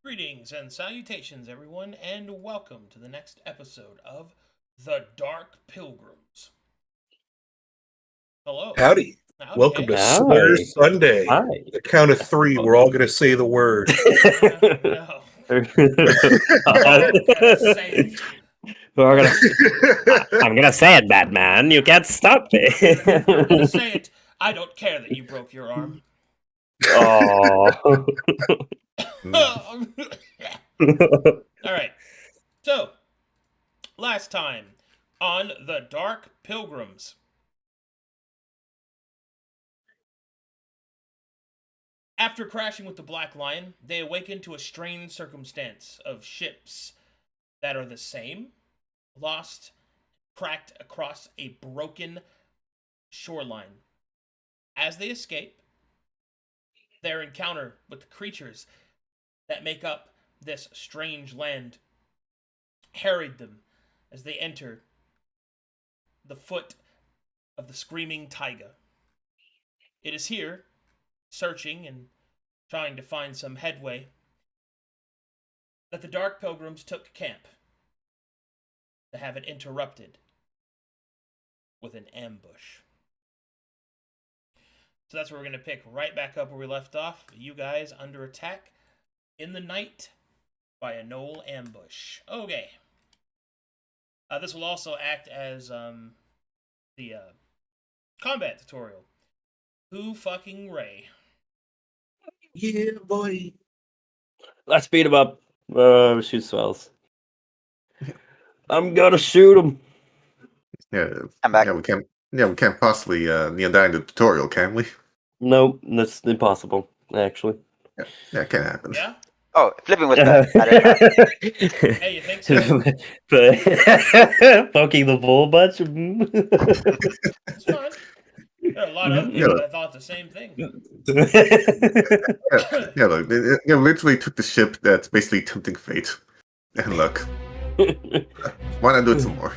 Greetings and salutations, everyone, and welcome to the next episode of The Dark Pilgrims. Hello. Howdy. Welcome to Slur Sunday. Hi. The count of three, we're all going to say the word. No. I'm gonna say it, Batman. You can't stop me. I'm gonna say it. I don't care that you broke your arm. Oh. Alright. So, last time on The Dark Pilgrims. After crashing with the Black Lion, they awaken to a strange circumstance of ships that are the same, lost, cracked across a broken shoreline. As they escape, their encounter with the creatures that make up this strange land harried them as they enter the foot of the screaming taiga. It is here, searching and trying to find some headway, that the Dark Pilgrims took camp to have it interrupted with an ambush. So that's where we're going to pick right back up where we left off. You guys under attack in the night by a Knoll ambush. Okay. This will also act as the combat tutorial. Who fucking Ray? Yeah, boy. Let's beat him up. Shoot swells. I'm gonna shoot him. Yeah, I'm back. we can't. Yeah, we can't possibly kneel down the tutorial, can we? Nope, that's impossible. Actually. Yeah, it can't happen. Yeah? Oh, flipping with the Hey, you think so? Poking the bull bunch. It's fine. There are a lot of people that thought the same thing. Look, they literally took the ship that's basically tempting fate. And look, why not do it some more?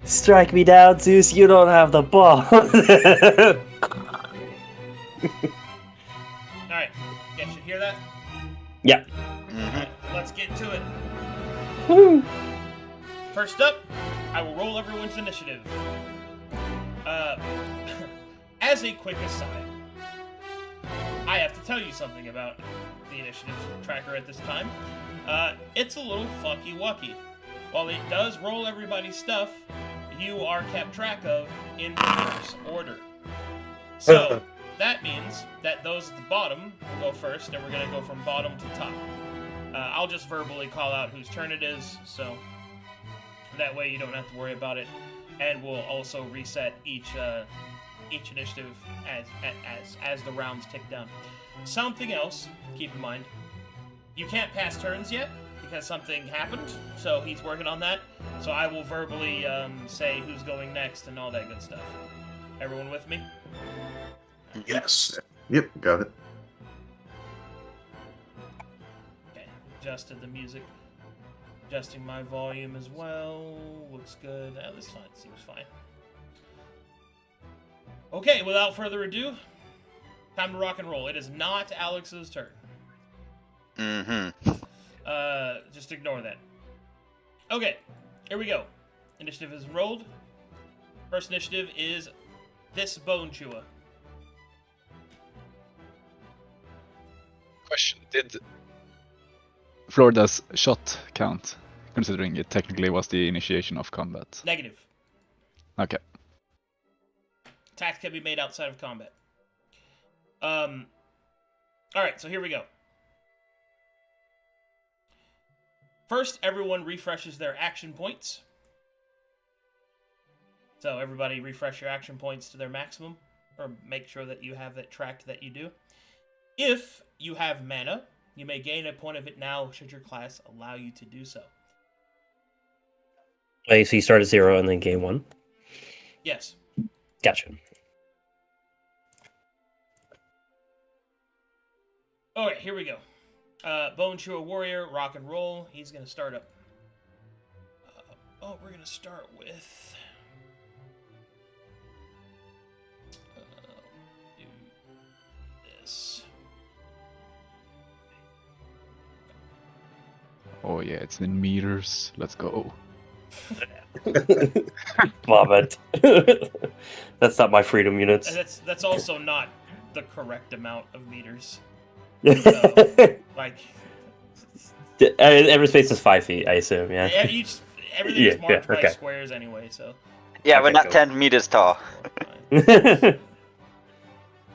Strike me down, Zeus. You don't have the ball. Alright, you should hear that? Yeah. Alright, let's get to it. Woo. First up, I will roll everyone's initiative. As a quick aside, I have to tell you something about the initiative tracker at this time. It's a little fucky-wucky. While it does roll everybody's stuff, you are kept track of in reverse order. So, that means that those at the bottom will go first, and we're going to go from bottom to top. I'll just verbally call out whose turn it is, so that way you don't have to worry about it. And we'll also reset each initiative as the rounds tick down. Something else, keep in mind, you can't pass turns yet because something happened, so he's working on that. So I will verbally say who's going next and all that good stuff. Everyone with me? Yes. Yep, got it. Okay, adjusted the music. Adjusting my volume as well. Looks good. This fine. Seems fine. Okay, without further ado, time to rock and roll. It is not Alex's turn. Just ignore that. Okay, here we go. Initiative is rolled. First initiative is this Bone Chewer. Question: did Florida's shot count, considering it technically was the initiation of combat? Negative. Okay. Attacks can be made outside of combat. Alright, so here we go. First, everyone refreshes their action points. So everybody refresh your action points to their maximum, or make sure that you have it tracked that you do. If you have mana, you may gain a point of it now should your class allow you to do so. Wait, so you start at 0 and then gain 1? Yes. Gotcha. Alright, here we go. Bone Chewer Warrior, rock and roll. He's going to start up. We're going to start with... do this. Oh yeah, it's in meters. Let's go. Vomit. That's not my freedom units. And that's also not the correct amount of meters. So, like, Every space is 5 feet, I assume. Yeah. everything is marked by squares anyway. So Yeah, we're Okay, not cool. 10 meters tall. Let's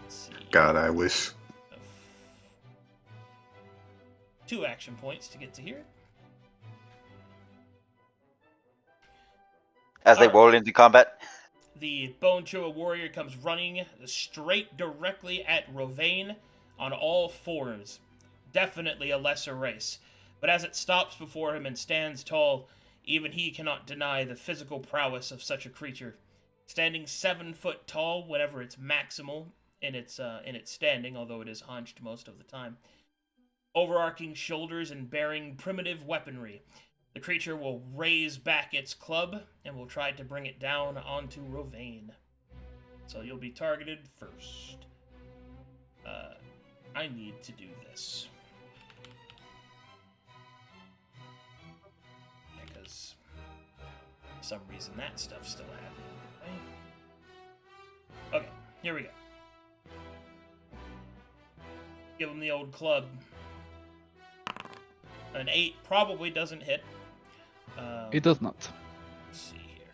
see. God, I wish. 2 action points to get to here. As they roll into combat. The Bone Chua warrior comes running straight directly at Rovain on all fours. Definitely a lesser race. But as it stops before him and stands tall, even he cannot deny the physical prowess of such a creature. Standing 7 foot tall whenever it's maximal in its standing, although it is hunched most of the time. Overarching shoulders and bearing primitive weaponry. The creature will raise back its club and will try to bring it down onto Rovain. So you'll be targeted first. I need to do this. Because for some reason that stuff's still happening. Okay, here we go. Give him the old club. An 8 probably doesn't hit. It does not. Let's see here.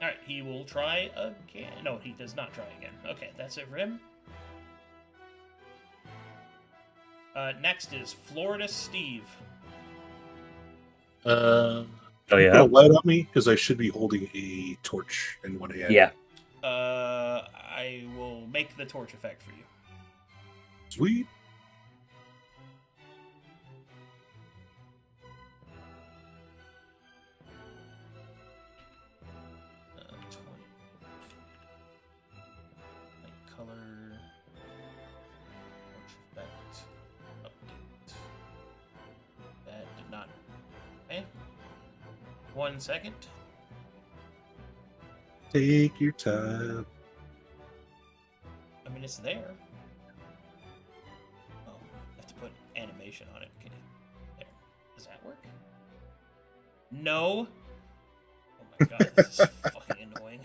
Alright, he will try again. No, he does not try again. Okay, that's it for him. Next is Florida Steve. Oh yeah? Light on me because I should be holding a torch in one hand. Yeah. I will make the torch effect for you. Sweet. That did not. Okay. 1 second. Take your time. I mean, it's there. Oh, I have to put animation on it. Okay. There. Does that work? No. Oh my god, this is fucking annoying.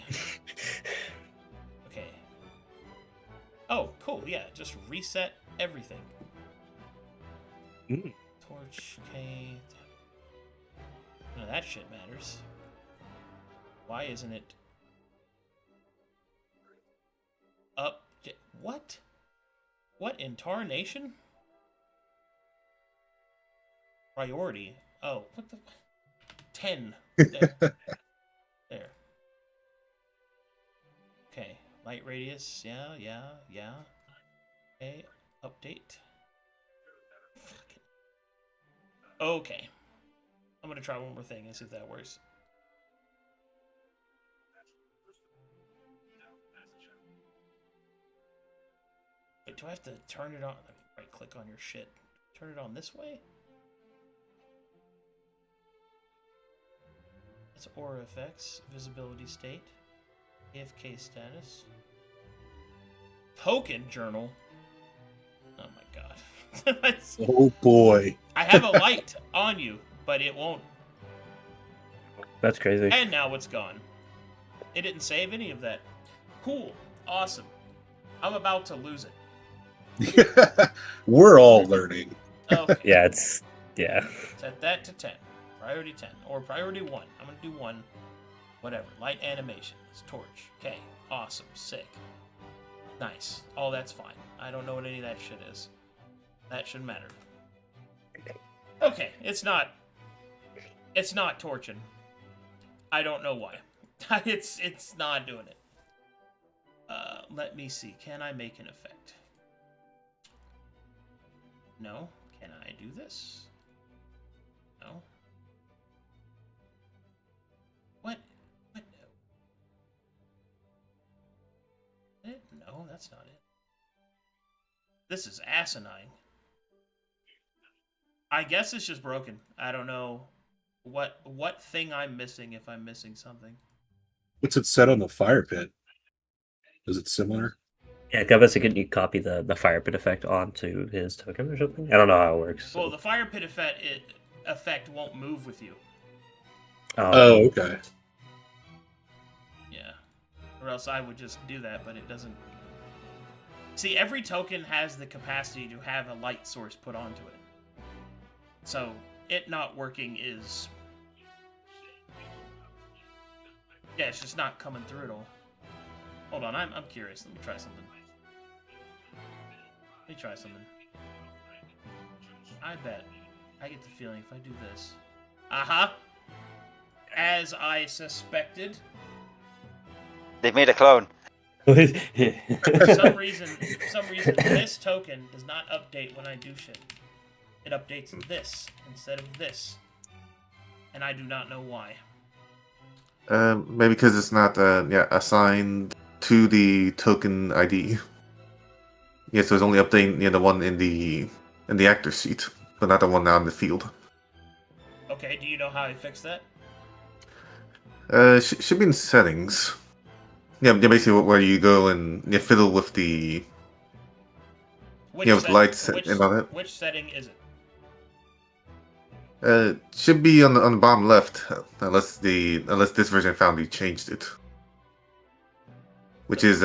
Okay. Oh, cool. Yeah, just reset everything. Torch, okay. None of that shit matters. Why isn't it up? What? What in tarnation? Priority. Oh, what the? 10. There. There. Okay. Light radius. Yeah. Okay. Update. Fucking. Okay. I'm gonna try one more thing and see if that works. Wait, do I have to turn it on? Right click on your shit. Turn it on this way? That's aura effects, visibility state, AFK status, token journal. Oh my god. Oh boy. I have a light on you, but it won't. That's crazy. And now it's gone. It didn't save any of that. Cool. Awesome. I'm about to lose it. We're all learning. Okay. Yeah, it's... Yeah. Set that to 10. Priority 10. Or priority 1. I'm going to do 1. Whatever. Light animation. It's torch. Okay. Awesome. Sick. Nice. All that's fine. I don't know what any of that shit is. That shouldn't matter. Okay. It's not torching. I don't know why. It's not doing it. Let me see. Can I make an effect? No. Can I do this? No. What? No, that's not it. This is asinine. I guess it's just broken. I don't know what thing I'm missing, if I'm missing something. What's it set on the fire pit? Is it similar? Yeah, Gabas, can you copy the fire pit effect onto his token or something? I don't know how it works. Well, the fire pit effect won't move with you. Oh, okay. Yeah. Or else I would just do that, but it doesn't. See, every token has the capacity to have a light source put onto it. So, it not working is... Yeah, it's just not coming through at all. Hold on, I'm curious. Let me try something. I bet. I get the feeling if I do this... Uh-huh! As I suspected. They've made a clone. For some reason, this token does not update when I do shit. It updates this instead of this. And I do not know why. Maybe because it's not assigned to the token ID. Yeah, so it's only updating the one in the actor sheet, but not the one out in the field. Okay, do you know how I fix that? Should be in settings. Yeah, basically where you go and fiddle with the with lights and all that. Which setting is it? Should be on the bottom left, unless this version found you changed it. Which is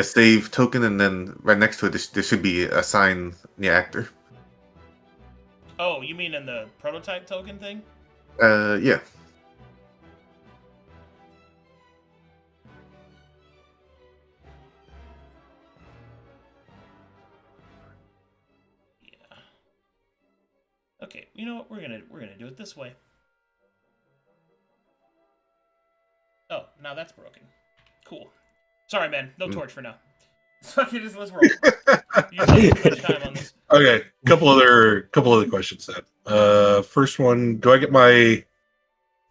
save token, and then right next to it there should be assign actor. Oh, you mean in the prototype token thing? Yeah. Okay, you know what? We're gonna do it this way. Oh, now that's broken. Cool. Sorry, man. No torch for now. Fucking just let's roll. You spent too much time on this. Okay, couple other questions then. First one, do I get my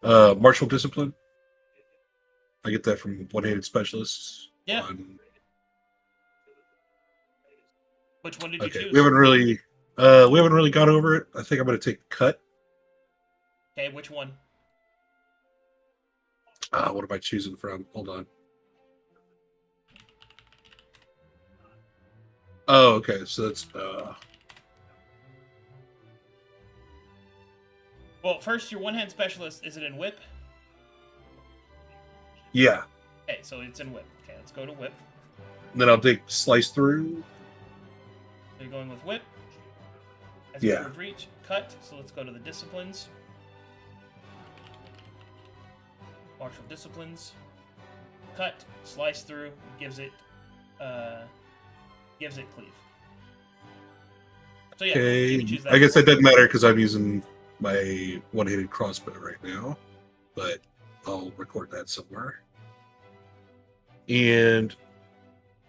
martial discipline? I get that from one-handed specialists. Yeah. Which one did you choose? We haven't really gone over it. I think I'm gonna take cut. Okay, which one? What am I choosing from? Hold on. Oh, okay. So that's Well, first, your one-hand specialist, is it in whip? yeah. Okay, so it's in whip. Okay, let's go to whip. Then I'll take slice through. So you're going with whip. As Yeah. you reach, cut. So let's go to the disciplines. Martial disciplines. Cut, slice through, gives it cleave. So yeah, Okay. you can choose that. I guess that doesn't matter because I'm using my one-handed crossbow right now, but I'll record that somewhere. And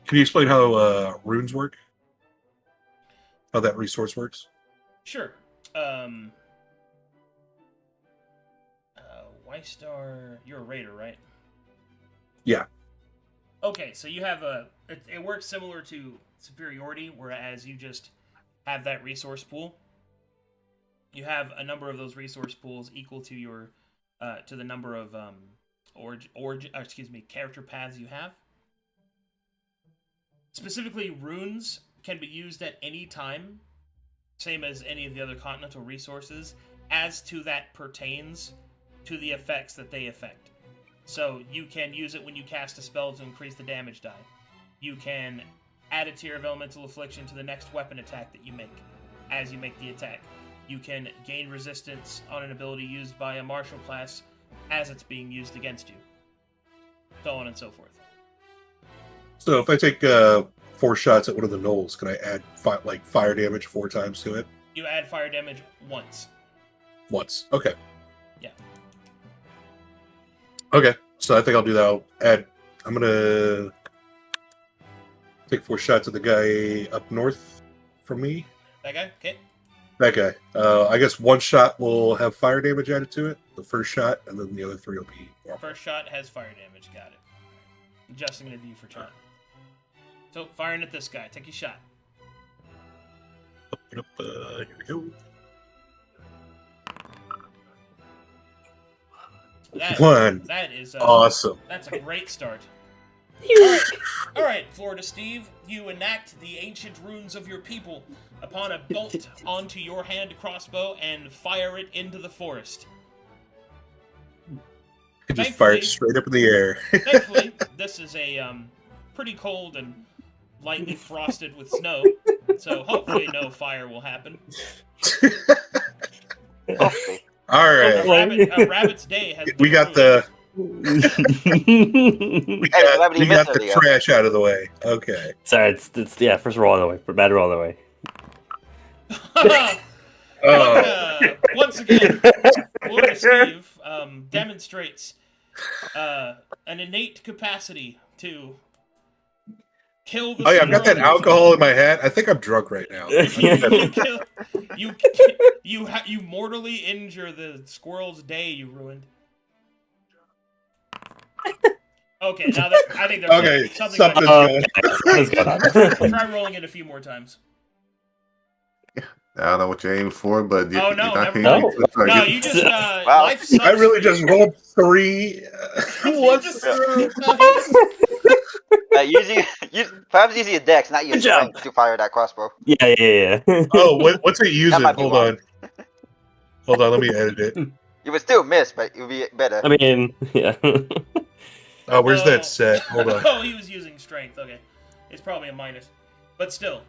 can you explain how runes work? How that resource works? Sure. Y-Star, you're a raider, right? Yeah. Okay, so you have it works similar to superiority, whereas you just have that resource pool. You have a number of those resource pools equal to your to the number of character paths you have. Specifically, runes can be used at any time, same as any of the other continental resources, as to that pertains to the effects that they affect. So you can use it when you cast a spell to increase the damage die. You can add a tier of elemental affliction to the next weapon attack that you make as you make the attack. You can gain resistance on an ability used by a martial class as it's being used against you. So on and so forth. So if I take 4 shots at one of the gnolls, can I add fire damage 4 times to it? You add fire damage once. Once. Okay. Yeah. Okay. So I think I'll do that. I'm gonna take 4 shots at the guy up north from me. That guy? Okay. That guy. I guess 1 shot will have fire damage added to it. The first shot, and then the other 3 will be normal. First shot has fire damage. Got it. Adjusting the view for shot. So firing at this guy. Take your shot. Here we go. One. That is Awesome. That's a great start. You All right, Flora. Florida Steve, you enact the ancient runes of your people upon a bolt onto your hand crossbow and fire it into the forest. I just fire it straight up in the air. Thankfully, this is a pretty cold and lightly frosted with snow, so hopefully no fire will happen. Hopefully. All right. A rabbit's day has been We got ruined. we got the trash out of the way. Okay. Sorry, it's first roll on the way, but bad roll on the way. Once again, Florida Steve demonstrates an innate capacity to kill the Oh yeah, I've got that squirrel. alcohol in my hat. I think I'm drunk right now. You mortally injure the squirrel's day you ruined. Okay, now that I think there's something good. Let's go. Try rolling it a few more times. I don't know what you're aiming for, but Oh, no, never mind. No, you just Wow. life sucks. I really just rolled 3. What's Perhaps using your dex, not your Good job. strength, to fire that crossbow. Yeah. Oh, what's it using? might be Hold wrong. on, let me edit it. You would still miss, but it would be better. I mean, yeah. Oh, where's that set? Hold on. Oh, he was using strength. Okay, it's probably a minus, but still.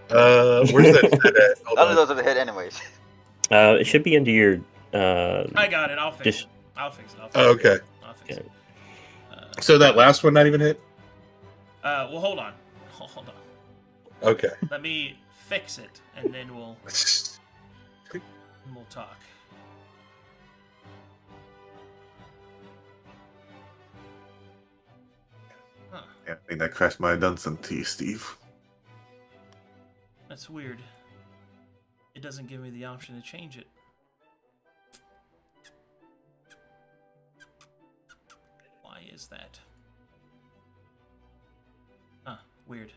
Where's that set at? Hold None of on. those are the hit anyways. It should be under your. I got it. I'll fix it. I'll fix it. Oh, okay. I'll fix it. So that last one not even hit? Well, hold on. Hold on. Okay. Let me fix it, and then we'll talk. Huh. Yeah, I think that crash might have done something to you, Steve. That's weird. It doesn't give me the option to change it. Why is that? Huh, weird.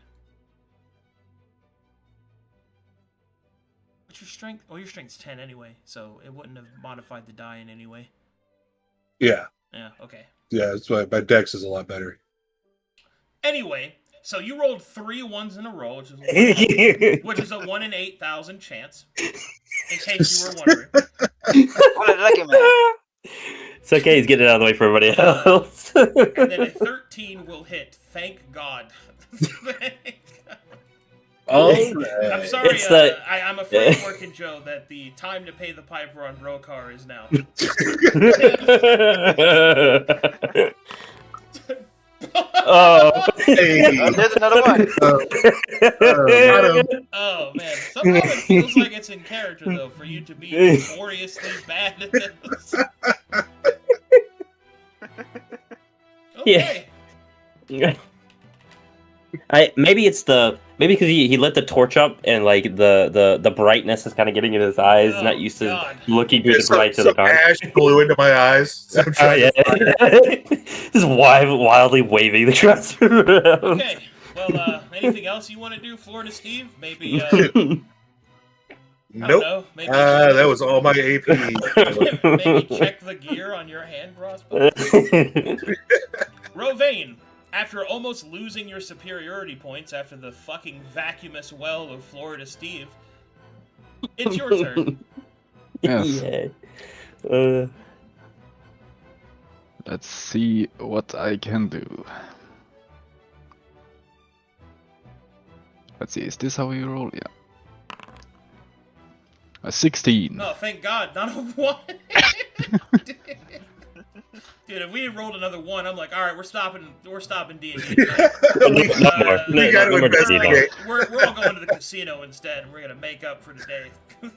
What's your strength? Oh, your strength's 10 anyway, so it wouldn't have modified the die in any way. Yeah. Yeah, okay. Yeah, that's why my dex is a lot better. Anyway, so you rolled 3 ones in a row, which is a 1 in 8,000 chance. In case you were wondering. What a lucky man. It's okay. He's getting it out of the way for everybody else. And then a 13 will hit. Thank God. Oh, I'm sorry, It's I'm afraid, Workin' Joe, that the time to pay the piper on Brokar is now. Oh. Hey. There's another one. Got him. Oh, man. Somehow it feels like it's in character, though, for you to be notoriously bad at this. Okay. Yeah. Maybe because he lit the torch up and like the brightness is kind of getting in his eyes. Oh, Not used to God. looking through the bright to the Some dark. ash blew into my eyes. So I'm trying Yeah. to Just wildly waving the crossbow around. Okay. Well, anything else you want to do, Florida Steve? Maybe, I don't Nope. know. Maybe, That was all my AP. maybe check the gear on your hand crossbow. Rovain, after almost losing your superiority points after the fucking vacuumous well of Florida Steve, it's your turn. Yes. Yeah. Let's see what I can do. Let's see, is this how we roll? Yeah. A 16. Oh, thank God, not a 1. Dude, if we had rolled another 1, I'm like, all right, we're stopping D&D. We got to investigate. We're all going to the casino instead, and we're gonna make up for today.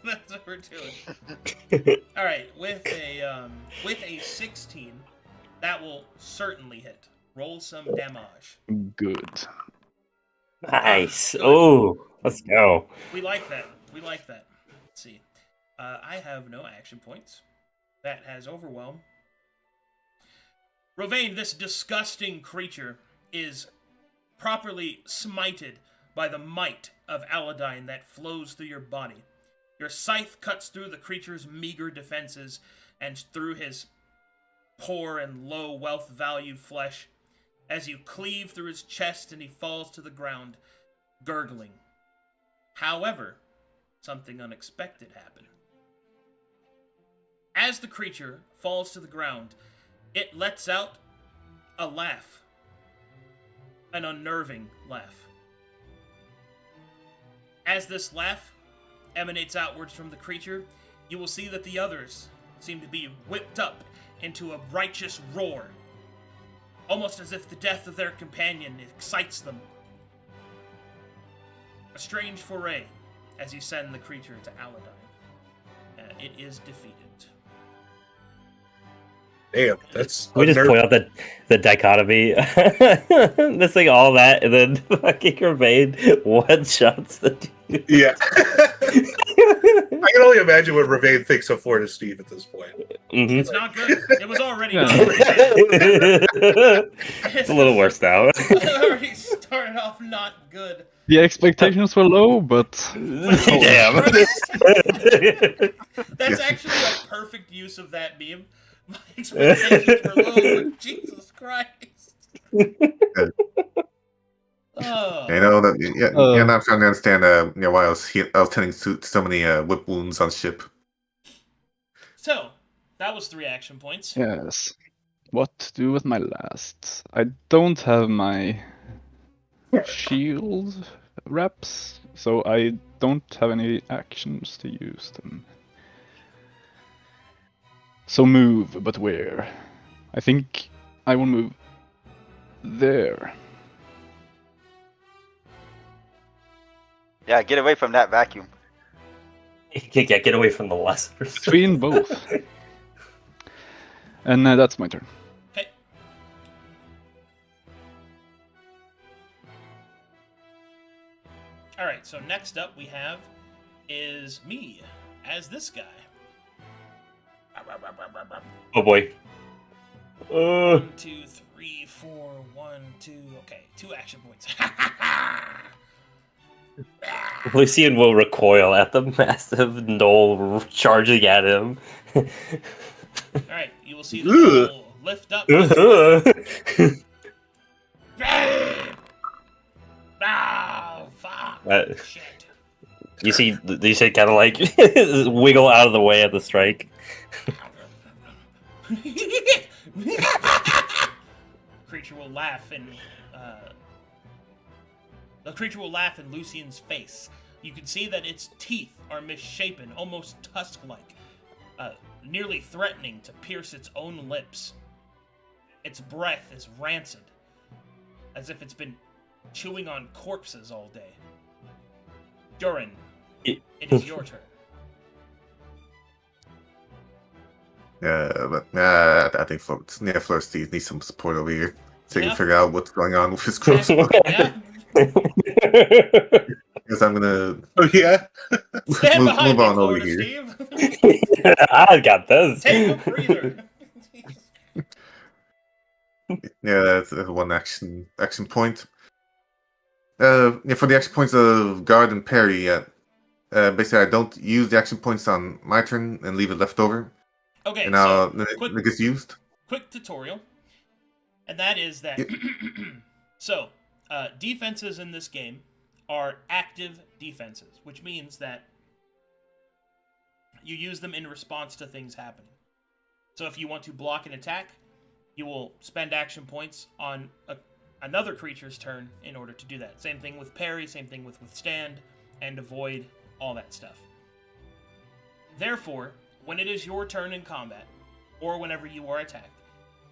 That's what we're doing. All right, with a 16, that will certainly hit. Roll some damage. Good. Nice. Good. Oh, let's go. We like that. Let's see. I have no action points. That has overwhelm. Rovain, this disgusting creature, is properly smited by the might of Aladdin that flows through your body. Your scythe cuts through the creature's meager defenses and through his poor and low wealth-valued flesh, as you cleave through his chest and he falls to the ground, gurgling. However, something unexpected happened. As the creature falls to the ground, it lets out a laugh. An unnerving laugh. As this laugh emanates outwards from the creature, you will see that the others seem to be whipped up into a righteous roar, almost as if the death of their companion excites them. A strange foray as you send the creature to Aladine. It is defeated. Damn, that's Can we just point out the dichotomy? Missing all that, and then fucking Remain one-shots the dude. Yeah. I can only imagine what Ravain thinks of Florida Steve at this point. Mhm. It's not good. It was already Yeah. not It's a little worse now. It already started off not good. The expectations were low, but Damn. That's actually a perfect use of that meme. My expectations were low, but Jesus Christ. Oh. You know that. Yeah, Oh. yeah. Now I'm trying to understand. Why I was tending to so many whip wounds on ship. So, that was 3 action points. yes. What to do with my last? I don't have my shield wraps, so I don't have any actions to use them. So move, but where? I think I will move there. Yeah, get away from that vacuum. Get away from the lesser. Between both. And that's my turn. Okay. Alright, so next up we have is me as this guy. Oh boy. 1, 2, 3, 4, 1, 2. Okay, 2 action points. Lucian will recoil at the massive knoll charging at him. Alright, you will see the knoll lift up. Oh, fuck. Shit. You see kind of like wiggle out of the way at the strike. Creature will laugh in the creature will laugh in Lucian's face. You can see that its teeth are misshapen, almost tusk-like, nearly threatening to pierce its own lips. Its breath is rancid, as if it's been chewing on corpses all day. Durin, it is your turn. But I think Florida Steve needs some support over here, so he Yeah. can figure out what's going on with his crossbow. Yeah, Because I'm gonna. Oh yeah. stand behind me, on over Florida here. Steve. I got this. Take a breather. Yeah, that's one action point. For the action points of guard and parry, basically I don't use the action points on my turn and leave it left over, Okay, and now so it gets used. quick tutorial, and that is that. So, defenses in this game are active defenses, which means that you use them in response to things happening. So if you want to block an attack, you will spend action points on another creature's turn in order to do that. Same thing with parry, same thing with withstand, and avoid, all that stuff. Therefore, when it is your turn in combat, or whenever you are attacked,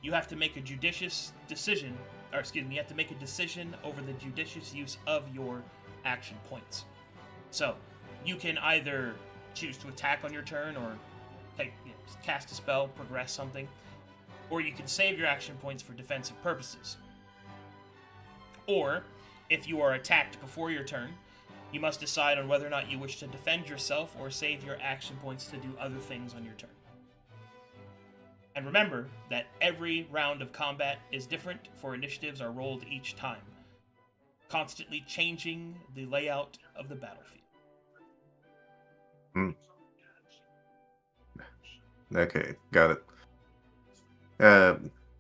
you have to make a judicious decision, you have to make a decision over the judicious use of your action points. So, you can either choose to attack on your turn, or cast a spell, progress something, or you can save your action points for defensive purposes. Or, if you are attacked before your turn, you must decide on whether or not you wish to defend yourself or save your action points to do other things on your turn. And remember that every round of combat is different, for initiatives are rolled each time, constantly changing the layout of the battlefield. Okay, got it.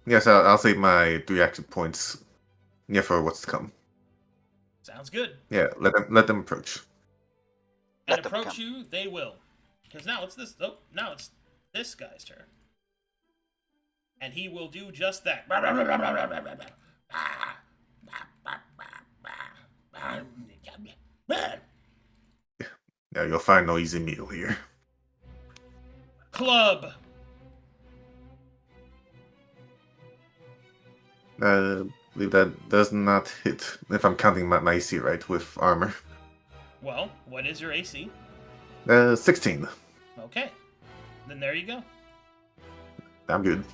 Yes, I'll save my 3 action points. Yeah, for what's to come. Sounds good. Yeah, let them approach. And Let them approach come. you, they will. Because now it's this. Oh, now it's this guy's turn. And he will do just that. Yeah, you'll find no easy meal here. Club. I believe that does not hit, if I'm counting my AC right, with armor. Well, what is your AC? 16. Okay. Then there you go. I'm good.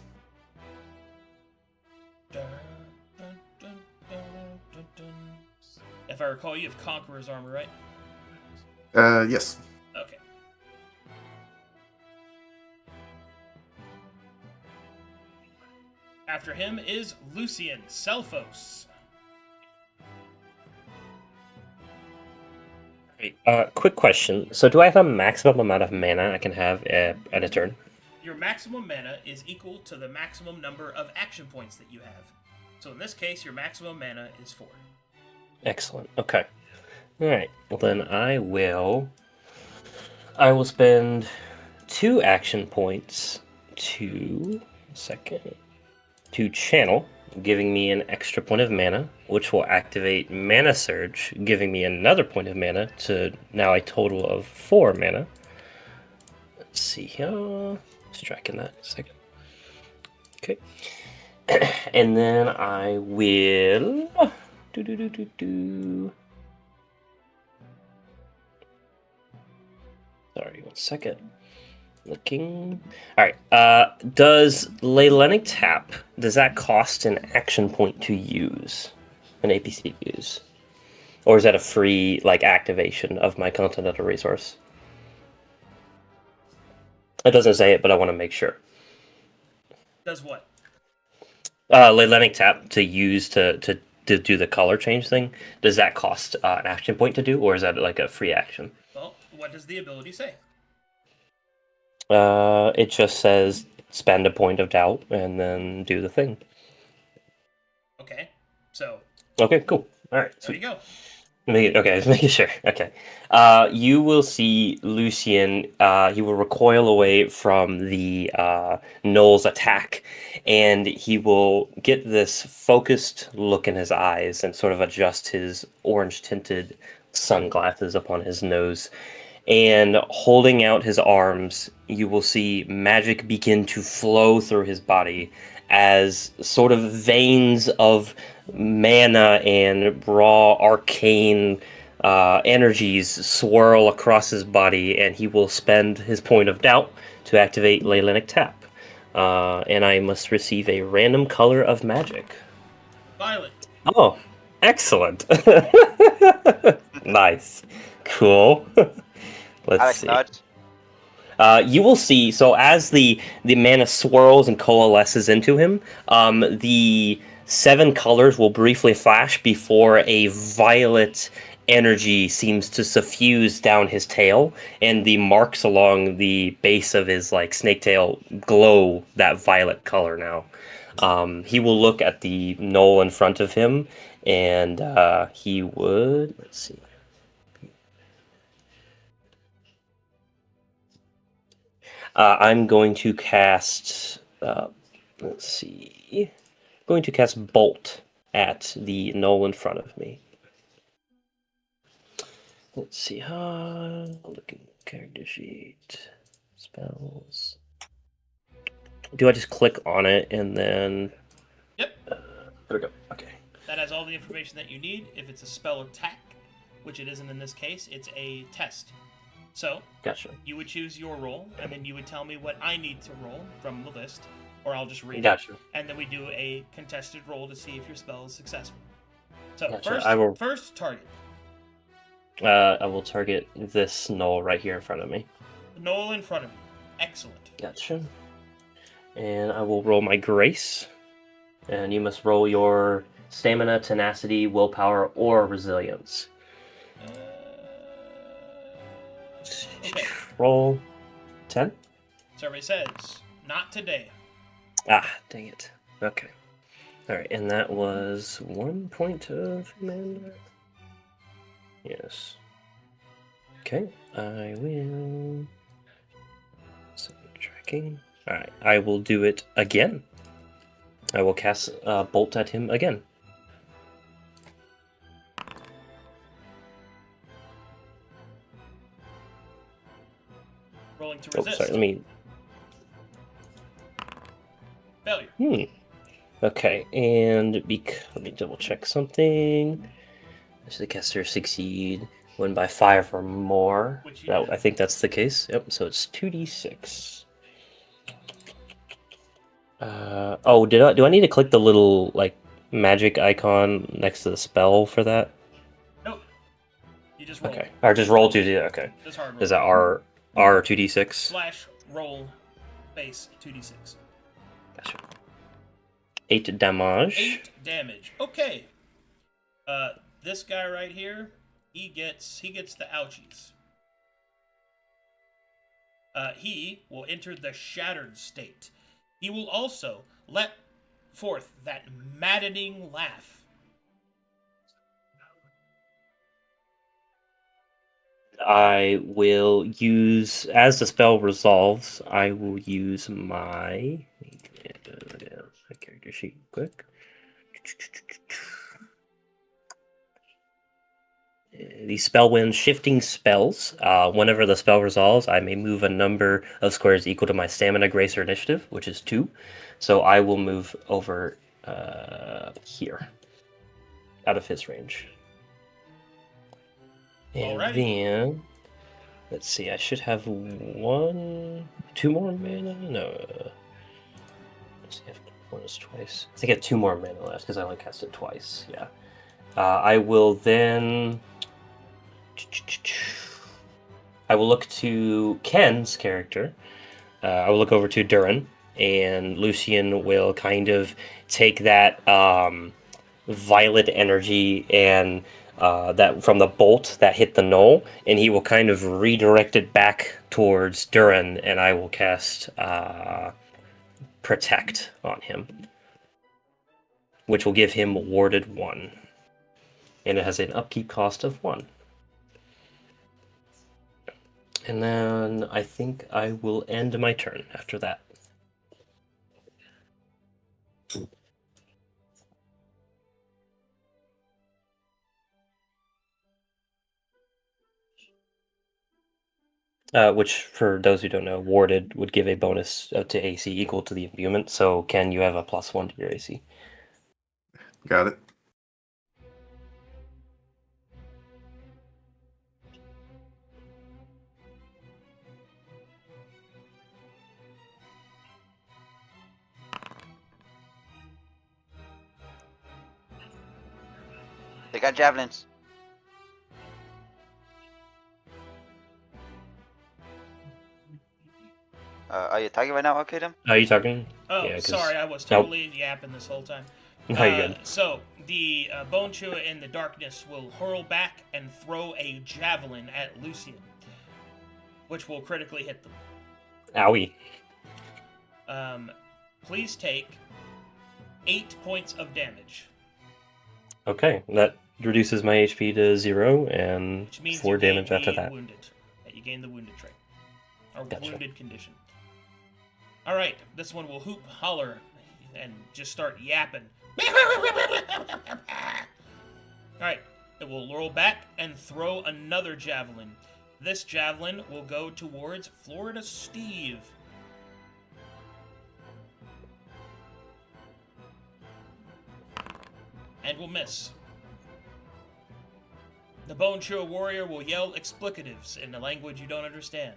If I recall, you have Conqueror's armor, right? Yes. Okay. After him is Lucian Selphos. Quick question. So, do I have a maximum amount of mana I can have at a turn? Your maximum mana is equal to the maximum number of action points that you have. So in this case, your maximum mana is 4. Excellent. Okay. All right. Well, then I will spend 2 action points to channel, giving me an extra point of mana, which will activate Mana Surge, giving me another point of mana to now a total of 4 mana. Let's see here. Just tracking that a second. Okay. And then I will Sorry, 1 second. Looking. All right. Does Leylenic Tap, does that cost an action point to use, an APC to use, or is that a free activation of my continental resource? It doesn't say it, but I want to make sure. Does what? Leylenic Tap to use to do the color change thing. Does that cost an action point to do, or is that like a free action? Well, what does the ability say? It just says spend a point of doubt and then do the thing. Okay. So. Okay, cool. All right. There you go. Okay, just making sure. Okay. You will see Lucian, he will recoil away from the Knoll's attack, and he will get this focused look in his eyes and sort of adjust his orange-tinted sunglasses upon his nose. And holding out his arms, you will see magic begin to flow through his body as sort of veins of mana and raw arcane energies swirl across his body, and he will spend his point of doubt to activate Leylenic Tap. And I must receive a random color of magic. Violet. Oh, excellent. Nice. Cool. Let's see. You will see, so as the mana swirls and coalesces into him, the 7 colors will briefly flash before a violet energy seems to suffuse down his tail, and the marks along the base of his snake tail glow that violet color now. He will look at the knoll in front of him, and he would, let's see. I'm going to cast, let's see, going to cast Bolt at the knoll in front of me. Let's see, looking character sheet, spells. Do I just click on it and then? Yep. There we go. Okay. That has all the information that you need. If it's a spell attack, which it isn't in this case, it's a test. So, gotcha. You would choose your roll, and then you would tell me what I need to roll from the list, or I'll just read gotcha. it. And then we do a contested roll to see if your spell is successful. So, gotcha. First target. I will target this knoll right here in front of me. The knoll in front of you. Excellent. Gotcha. And I will roll my grace. And you must roll your stamina, tenacity, willpower, or resilience. Okay. Roll 10. Survey says, not today. Ah, dang it. Okay. Alright, and that was 1 point of mana. Yes. Okay, I will. Tracking. Alright, I will do it again. I will cast Bolt at him again. Rolling to Oh, resist. sorry, let me. Failure. Okay, and let me double check something. Does the caster succeed when by 5 or more? Which he No, did. I think that's the case. Yep, so it's 2d6. Do I need to click the little like magic icon next to the spell for that? Nope. You just roll. Okay, or just roll 2d. Okay, Just hard roll. is that R 2d6? / roll base 2d6. Gotcha. 8 damage. 8 damage. Okay. This guy right here, he gets the ouchies. He will enter the shattered state. He will also let forth that maddening laugh. I will use, as the spell resolves, I will use my character sheet quick. These spell winds shifting spells. Whenever the spell resolves, I may move a number of squares equal to my stamina, grace, or initiative, which is 2. So I will move over here, out of his range. And Alrighty. then, let's see, I should have 2 more mana? No. Let's see, I have one is twice. I think I have 2 more mana left because I only cast it twice. Yeah. I will then. I will look to Ken's character. I will look over to Durin, and Lucian will kind of take that violet energy and that from the bolt that hit the knoll, and he will kind of redirect it back towards Durin, and I will cast Protect on him, which will give him warded 1. And it has an upkeep cost of 1. And then I think I will end my turn after that. Which, for those who don't know, warded would give a bonus to AC equal to the imbuement. So, Ken, you have a +1 to your AC. Got it. They got javelins. Are you talking right now, Arcadum? Are you talking? Oh, Yeah, 'cause- sorry, I was totally yapping this whole time. No, you're good. So, the Bone Chewer in the darkness will hurl back and throw a javelin at Lucian, which will critically hit them. Owie. Please take 8 points of damage, Okay, that reduces my HP to 0 and which means 4 you gain damage after the that. wounded. You gain the wounded trait. Or Gotcha. wounded condition. Alright, this one will hoop, holler, and just start yapping. Alright, it will roll back and throw another javelin. This javelin will go towards Florida Steve. And will miss. The Bone Chewer warrior will yell explicatives in a language you don't understand.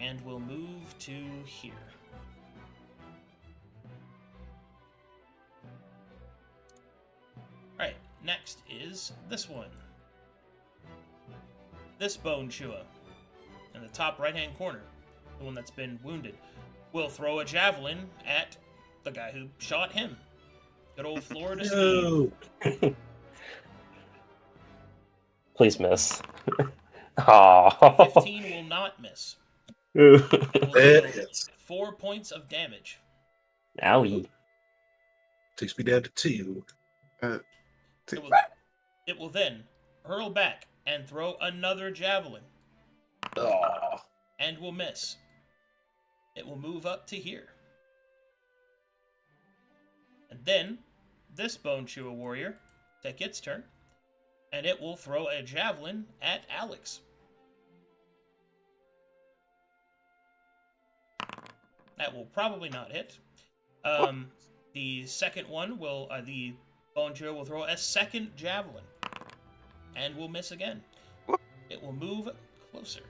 And we'll move to here. Alright, next is this one. This Bone Chewer, in the top right-hand corner, the one that's been wounded, will throw a javelin at the guy who shot him. Good old Florida Steve. No. Please miss. Aww. 15 will not miss. It will It deal hits. 4 points of damage. Owie. Takes me down to 2. It will then hurl back and throw another javelin. Oh. And will miss. It will move up to here. And then, this Bone Chewer warrior take its turn, and it will throw a javelin at Alex. That will probably not hit. The second one will, the Bone Chewer will throw a second javelin, and will miss again. It will move closer.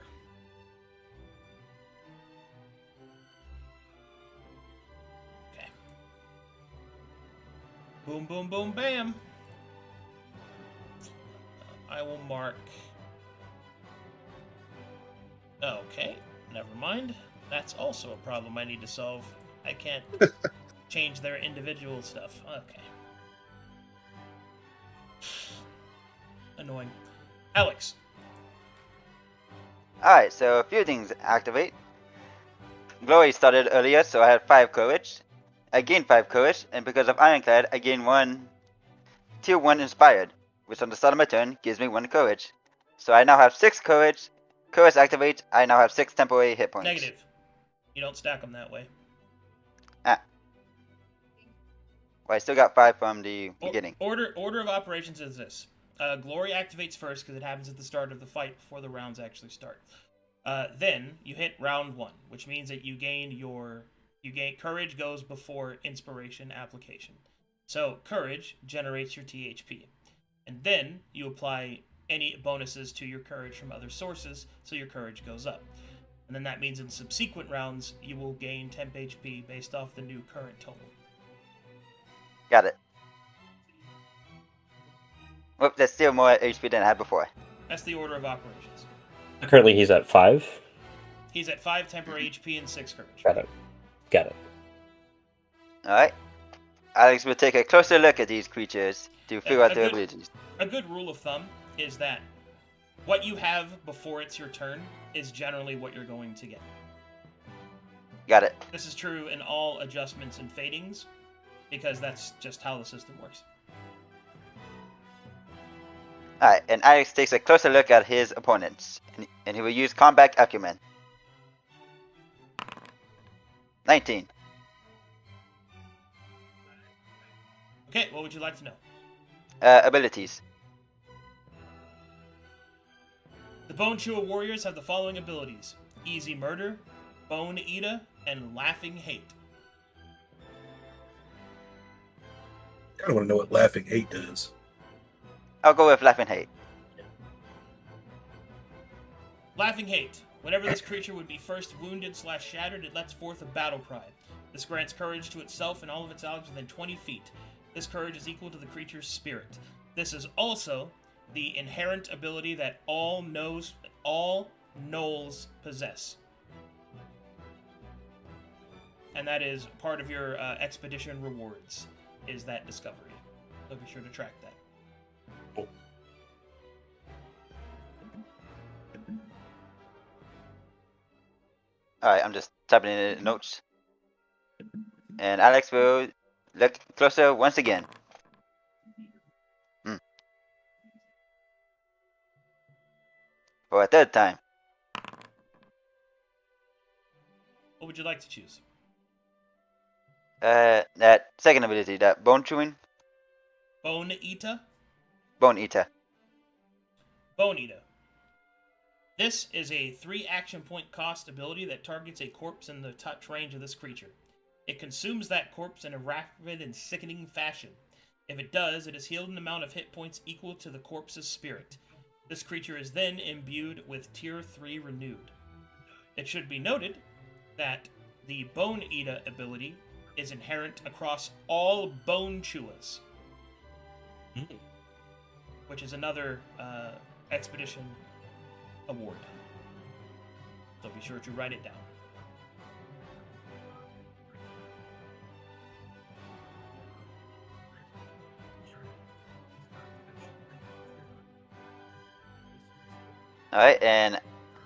Okay. Boom, boom, boom, bam. I will mark. Okay, never mind. That's also a problem I need to solve. I can't change their individual stuff. Okay. Annoying. Alex. Alright, so a few things activate. Glory started earlier, so I had 5 courage. I gained 5 courage, and because of Ironclad, I gained 1 tier 1 inspired, which on the start of my turn gives me 1 courage. So I now have 6 courage. Courage activates, I now have 6 temporary hit points. Negative. You don't stack them that way. Well, I still got 5 from the beginning. Order of operations is this. Glory activates first because it happens at the start of the fight before the rounds actually start. Then you hit round 1, which means that you gain courage goes before inspiration application. So courage generates your THP, and then you apply any bonuses to your courage from other sources, so your courage goes up. And then that means in subsequent rounds you will gain temp HP based off the new current total. Got it. Whoop, that's still more HP than I had before. That's the order of operations. Currently, he's at 5. He's at 5 temporary HP and 6 courage. Got it. Alright. Alex will take a closer look at these creatures to figure out their abilities. A good rule of thumb is that what you have before it's your turn is generally what you're going to get. Got it. This is true in all adjustments and fadings, because that's just how the system works. Alright, and Alex takes a closer look at his opponents, and he will use combat acumen. 19. Okay, what would you like to know? Abilities. The Bone Chewer warriors have the following abilities: Easy Murder, Bone Eater, and Laughing Hate. I don't want to know what Laughing Hate does. I'll go with Laughing Hate. Laughing Hate. Whenever this creature would be first wounded/shattered, it lets forth a battle cry. This grants courage to itself and all of its allies within 20 feet. This courage is equal to the creature's spirit. This is also the inherent ability that all gnolls possess. And that is part of your expedition rewards, is that discovery. So be sure to track that. Cool. Alright, I'm just typing in the notes. And Alex will look closer once again. For a third time. What would you like to choose? That second ability, that bone chewing. Bone Eater? Bone eater. Bone Eater. This is a 3 action point cost ability that targets a corpse in the touch range of this creature. It consumes that corpse in a rapid and sickening fashion. If it does, it is healed an amount of hit points equal to the corpse's spirit. This creature is then imbued with Tier 3 Renewed. It should be noted that the Bone Eater ability is inherent across all Bone Chewers, which is another expedition award. So be sure to write it down. Alright, and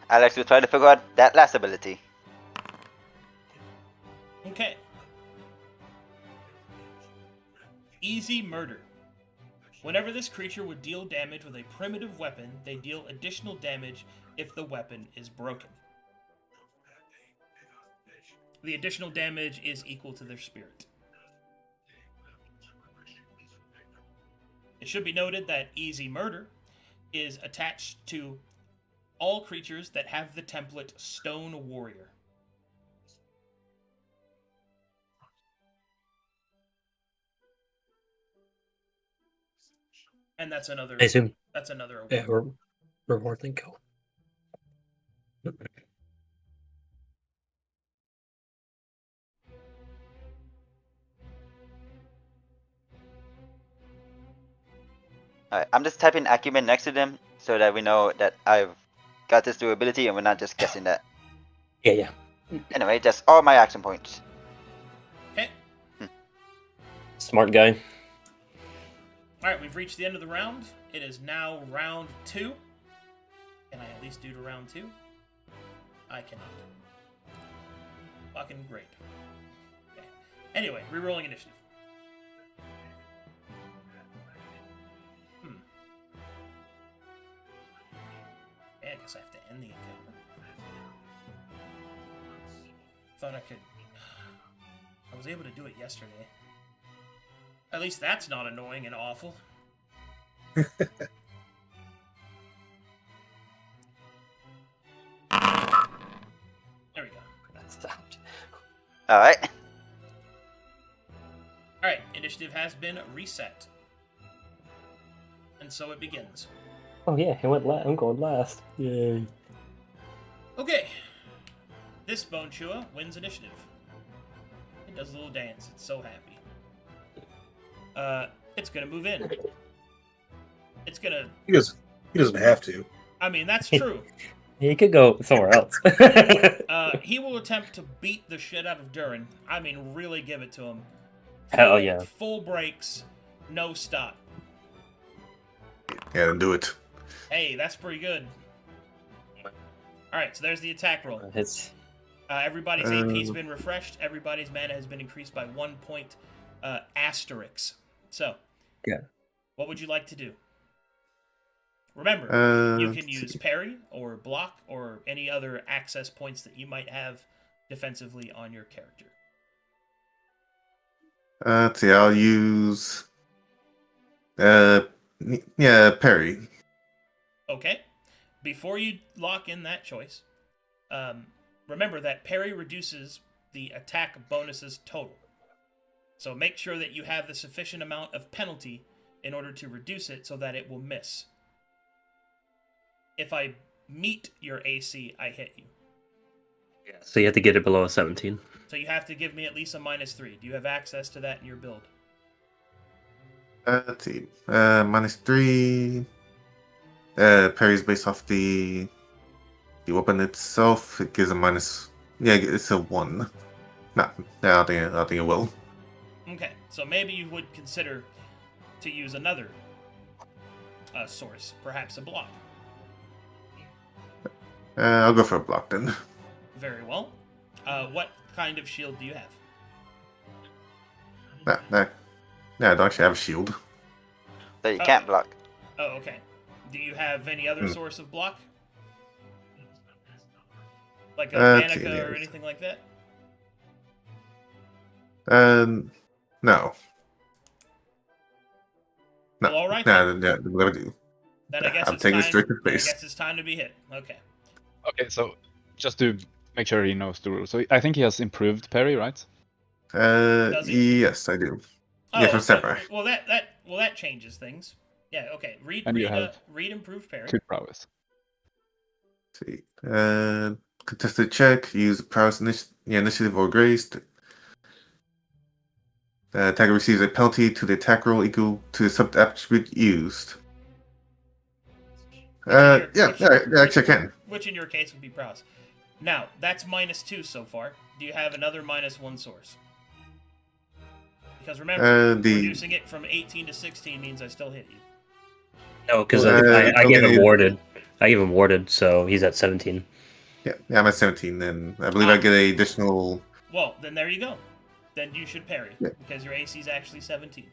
Alex will try to figure out that last ability. Okay. Easy Murder. Whenever this creature would deal damage with a primitive weapon, they deal additional damage if the weapon is broken. The additional damage is equal to their spirit. It should be noted that Easy Murder is attached to all creatures that have the template Stone Warrior. And that's another. I assume. That's another award. Yeah, reward link go. Alright, I'm just typing acumen next to them so that we know that I've got this durability and we're not just guessing that. Yeah. Anyway, that's all my action points. Okay. Smart guy. Alright, we've reached the end of the round. It is now round 2. Can I at least do to round 2? I cannot. Fucking great. Okay. Anyway, rerolling initiative. Yeah, I guess I have to end the encounter. Thought I could... I was able to do it yesterday. At least that's not annoying and awful. There we go. That stopped. Alright. Alright, initiative has been reset. And so it begins. Oh yeah, he went I'm going last. Yay. Okay. This Bone Chewer wins initiative. It does a little dance. It's so happy. It's gonna move in. It's gonna... He doesn't have to. I mean, that's true. He could go somewhere else. He will attempt to beat the shit out of Durin. I mean, really give it to him. Hell yeah. Full brakes, no stop. Yeah, then do it. Hey, that's pretty good. Alright, so there's the attack roll. It's Everybody's AP's been refreshed. Everybody's mana has been increased by 1 point asterisk. So, yeah. What would you like to do? Remember, you can let's use see. parry or block or any other access points that you might have defensively on your character. Let's see, I'll use parry. Okay. Before you lock in that choice, remember that parry reduces the attack bonuses total. So make sure that you have the sufficient amount of penalty in order to reduce it so that it will miss. If I meet your AC, I hit you. So you have to get it below a 17. So you have to give me at least a -3. Do you have access to that in your build? Let's see, -3. Parry's based off the weapon itself. It gives a minus. Yeah, it's a 1. No, I think it will. Okay, so maybe you would consider to use another source, perhaps a block. I'll go for a block then. Very well. What kind of shield do you have? I don't actually have a shield. So you can't block. Oh, okay. Do you have any other source of block? Like a Manica or anything like that? No. Well, all right. No, what I do? Then I guess I'm it's taking time. straight to I face. guess it's time to be hit. Okay. Okay, so just to make sure he knows the rules. So I think he has improved parry, right? Does he? Yes, I do. Oh, Yeah, from okay. Samurai. Well, that changes things. Yeah. Okay. Read improved parry. Good prowess. Let's see. Contested check. Use prowess initiative or grace. The attacker receives a penalty to the attack roll equal to the sub attribute used. Actually I can. Which in your case would be prowess. Now, that's -2 so far. Do you have another -1 source? Because remember, reducing it from 18 to 16 means I still hit you. No, because I gave him warded. I gave him warded, so he's at 17. Yeah, I'm at 17, and I believe I get a additional. Well, then there you go. Then you should parry, Yeah. because your AC is actually 17.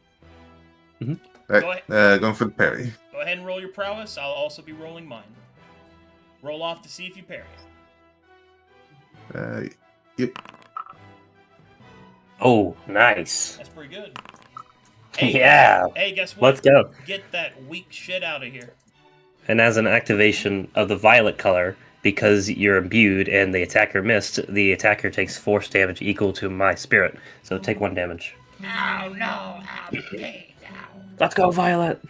Alright, going for the parry. Go ahead and roll your prowess. I'll also be rolling mine. Roll off to see if you parry. Yep. Oh, nice. That's pretty good. Yeah. Hey, guess what? Let's go. Get that weak shit out of here. And as an activation of the violet color, because you're imbued and the attacker missed, the attacker takes force damage equal to my spirit. So take 1 damage. Oh no, I'm paid now. Let's go, Violet.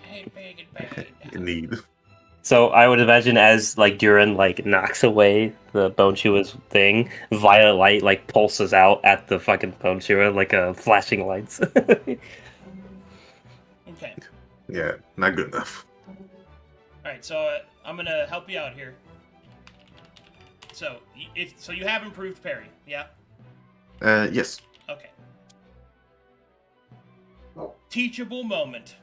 Hey, paid and paid now. Indeed. So I would imagine as like Durin like knocks away the Bone Chewer's thing, violet light like pulses out at the fucking Bone Chewer like flashing lights. Okay. Yeah, not good enough. Alright, so I'm gonna help you out here. So, you have improved parry, yeah? Yes. Okay. Teachable moment.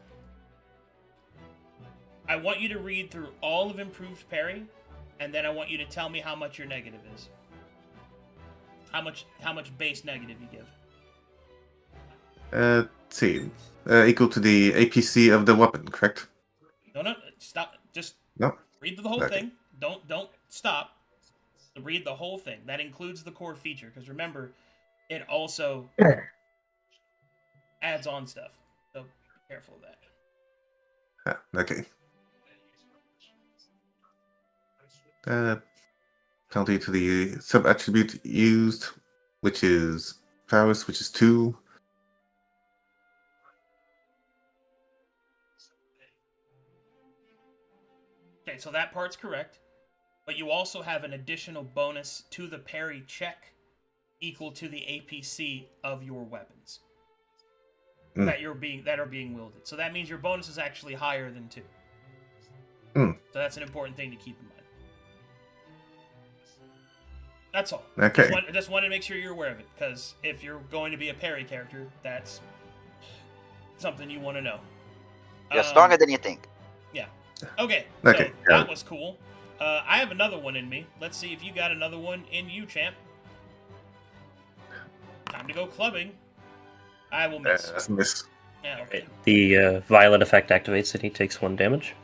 I want you to read through all of improved parry, and then I want you to tell me how much your negative is. How much base negative you give. Let's see. Equal to the APC of the weapon, correct? No, stop. Just No. read the whole Okay. thing. Don't stop. Read the whole thing. That includes the core feature, because remember, it also adds on stuff. So be careful of that. Okay. Penalty to the sub-attribute used, which is prowess, which is 2. Okay, so that part's correct. But you also have an additional bonus to the parry check equal to the APC of your weapons that are being wielded. So that means your bonus is actually higher than 2. So that's an important thing to keep in mind. That's all. Okay. Just wanted to make sure you're aware of it, because if you're going to be a parry character, that's something you want to know. You're stronger than you think. Yeah. Okay. Okay, So got that it. was cool. I have another one in me. Let's see if you got another one in you, champ. Time to go clubbing. I will miss. That's a miss. Yeah, okay. The violet effect activates and he takes 1 damage.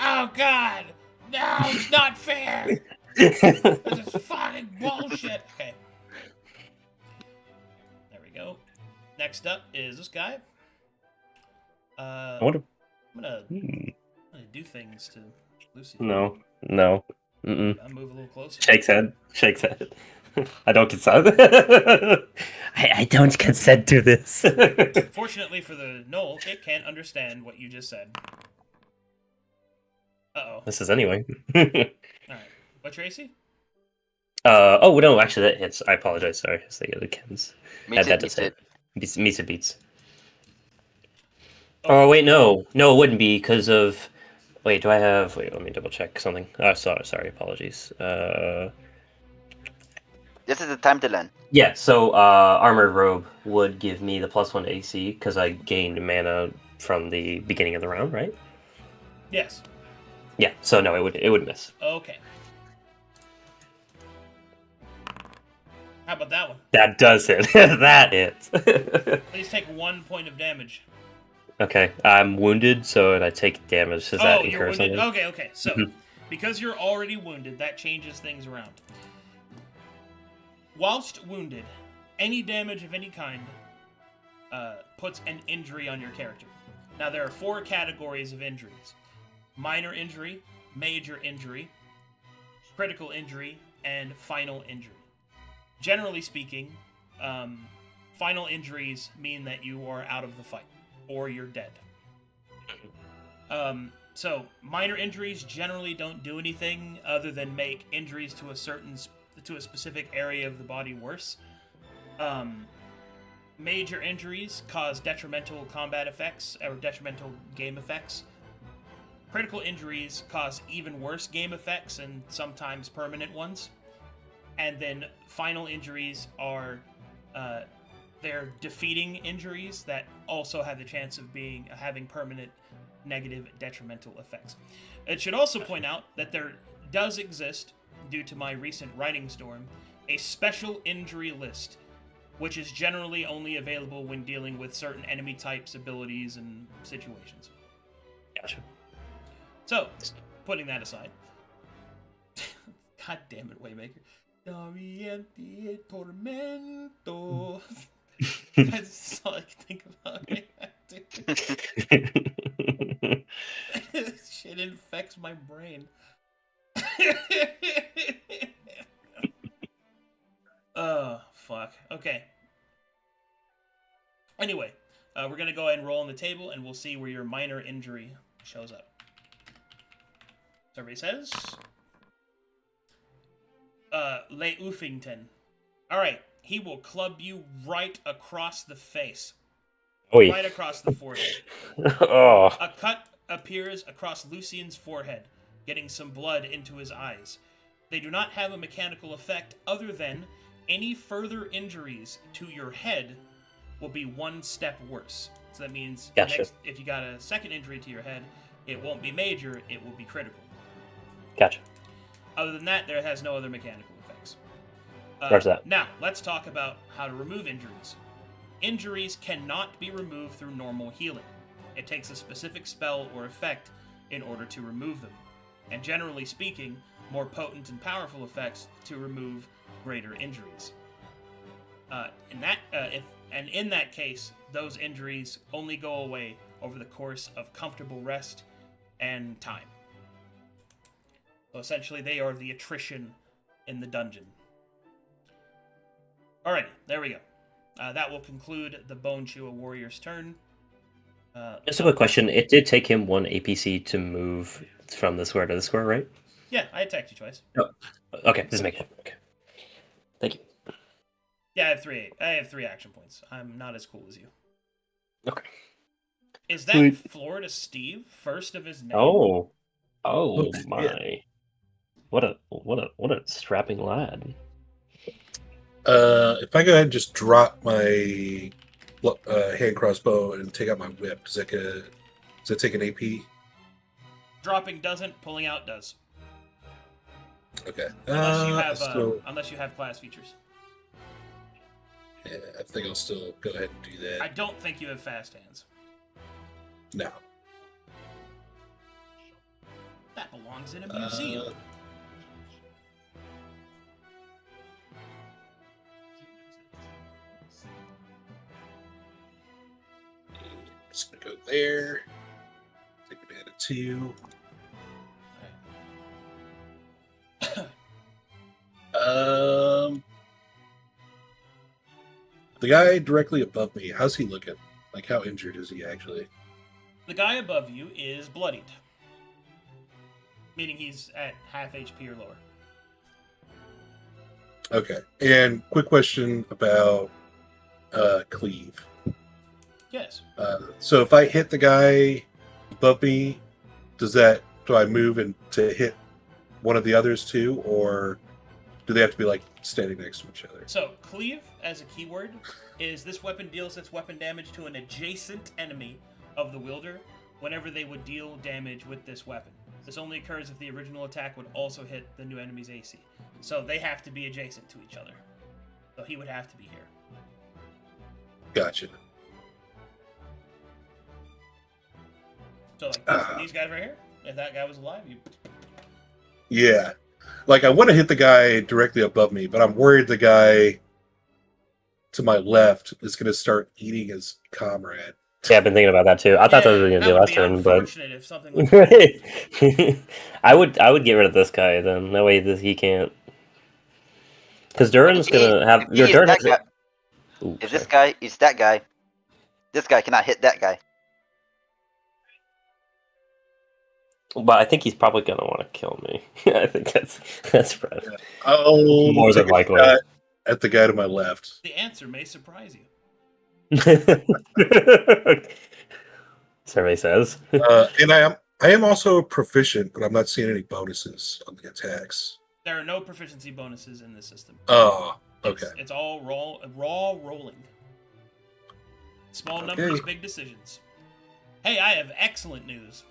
Oh god! No, it's not fair! This is fucking bullshit! Okay. There we go. Next up is this guy. I wonder. I'm gonna do things to Lucy. No. Mm-mm. I'll move a little closer. Shakes head. I don't consent. I don't consent to this. Fortunately for the Knoll, it can't understand what you just said. Uh-oh. This is anyway. Alright. What's your AC? Oh no, actually that hits. I apologize. Sorry, I was thinking of the Kens. Meets That it, does meets hit. it. Meets it beats. Oh wait, no, it wouldn't be because of. Wait, do I have? Wait, let me double check something. Oh, sorry, apologies. This is the time to learn. Yeah, so Armored Robe would give me the +1 AC because I gained mana from the beginning of the round, right? Yes. Yeah, so no, it would miss. Okay. How about that one? That does hit. That hits. Please take 1 point of damage. Okay, I'm wounded, so I take damage. Does that you're incur wounded? something? Okay. So, because you're already wounded, that changes things around. Whilst wounded, any damage of any kind puts an injury on your character. Now, there are 4 categories of injuries. Minor injury, major injury, critical injury, and final injury. Generally speaking, final injuries mean that you are out of the fight, or you're dead. So, minor injuries generally don't do anything other than make injuries to a specific area of the body worse. Major injuries cause detrimental combat effects, or detrimental game effects. Critical injuries cause even worse game effects, and sometimes permanent ones. And then final injuries are they're defeating injuries that also have the chance of having permanent negative detrimental effects. It should also point out that there does exist, due to my recent writing storm, a special injury list which is generally only available when dealing with certain enemy types, abilities, and situations. Gotcha. So, putting that aside. God damn it, Waymaker. Doriente Tormento. That's all I can think about right now, dude. Shit infects my brain. Oh, fuck. Okay. Anyway, we're going to go ahead and roll on the table, and we'll see where your minor injury shows up. Survey says... Le Uffington. Alright, he will club you right across the face. Oy. Right across the forehead. Oh. A cut appears across Lucian's forehead, getting some blood into his eyes. They do not have a mechanical effect other than any further injuries to your head will be one step worse. So that means Gotcha. if you got a second injury to your head, it won't be major, it will be critical. Gotcha. Other than that, there has no other mechanical effects. Roger that. Now, let's talk about how to remove injuries. Injuries cannot be removed through normal healing. It takes a specific spell or effect in order to remove them. And generally speaking, more potent and powerful effects to remove greater injuries. In that case, those injuries only go away over the course of comfortable rest and time. So essentially, they are the attrition in the dungeon. Alrighty, there we go. That will conclude the Bone Chewer Warrior's turn. Just a quick question. It did take him 1 APC to move from the square to the square, right? Yeah, I attacked you twice. Oh. Okay, just make it. Okay. Thank you. Yeah, I have three action points. I'm not as cool as you. Okay. Is that Sweet. Florida Steve, first of his name? Oh Yeah. my! What a strapping lad. If I go ahead and just drop my hand crossbow and take out my whip, does that take an AP? Dropping doesn't, pulling out does. Okay. Unless you have class features. Yeah, I think I'll still go ahead and do that. I don't think you have fast hands. No. That belongs in a museum. Just gonna go there. Take it down to 2. The guy directly above me, how's he looking? Like, how injured is he actually? The guy above you is bloodied. Meaning he's at half HP or lower. Okay. And quick question about cleave. Yes. So if I hit the guy above me, do I move and to hit one of the others too, or do they have to be like standing next to each other? So, cleave as a keyword is this weapon deals its weapon damage to an adjacent enemy of the wielder whenever they would deal damage with this weapon. This only occurs if the original attack would also hit the new enemy's AC. So they have to be adjacent to each other. So he would have to be here. Gotcha. So like these guys right here, if that guy was alive, you... Yeah. Like, I want to hit the guy directly above me, but I'm worried the guy to my left is going to start eating his comrade. Yeah, I've been thinking about that too. I thought that was going to be last turn, but unfortunate if something like I would get rid of this guy then. That way he can't. Because Duran's gonna have your Duran. If this guy is that guy, this guy cannot hit that guy. But I think he's probably gonna want to kill me. I think that's right. Yeah. I'll More than take a likely. shot at the guy to my left. The answer may surprise you. Survey says. And I am also proficient, but I'm not seeing any bonuses on the attacks. There are no proficiency bonuses in this system. Oh, okay. It's all raw rolling. Small numbers, big decisions. Hey, I have excellent news.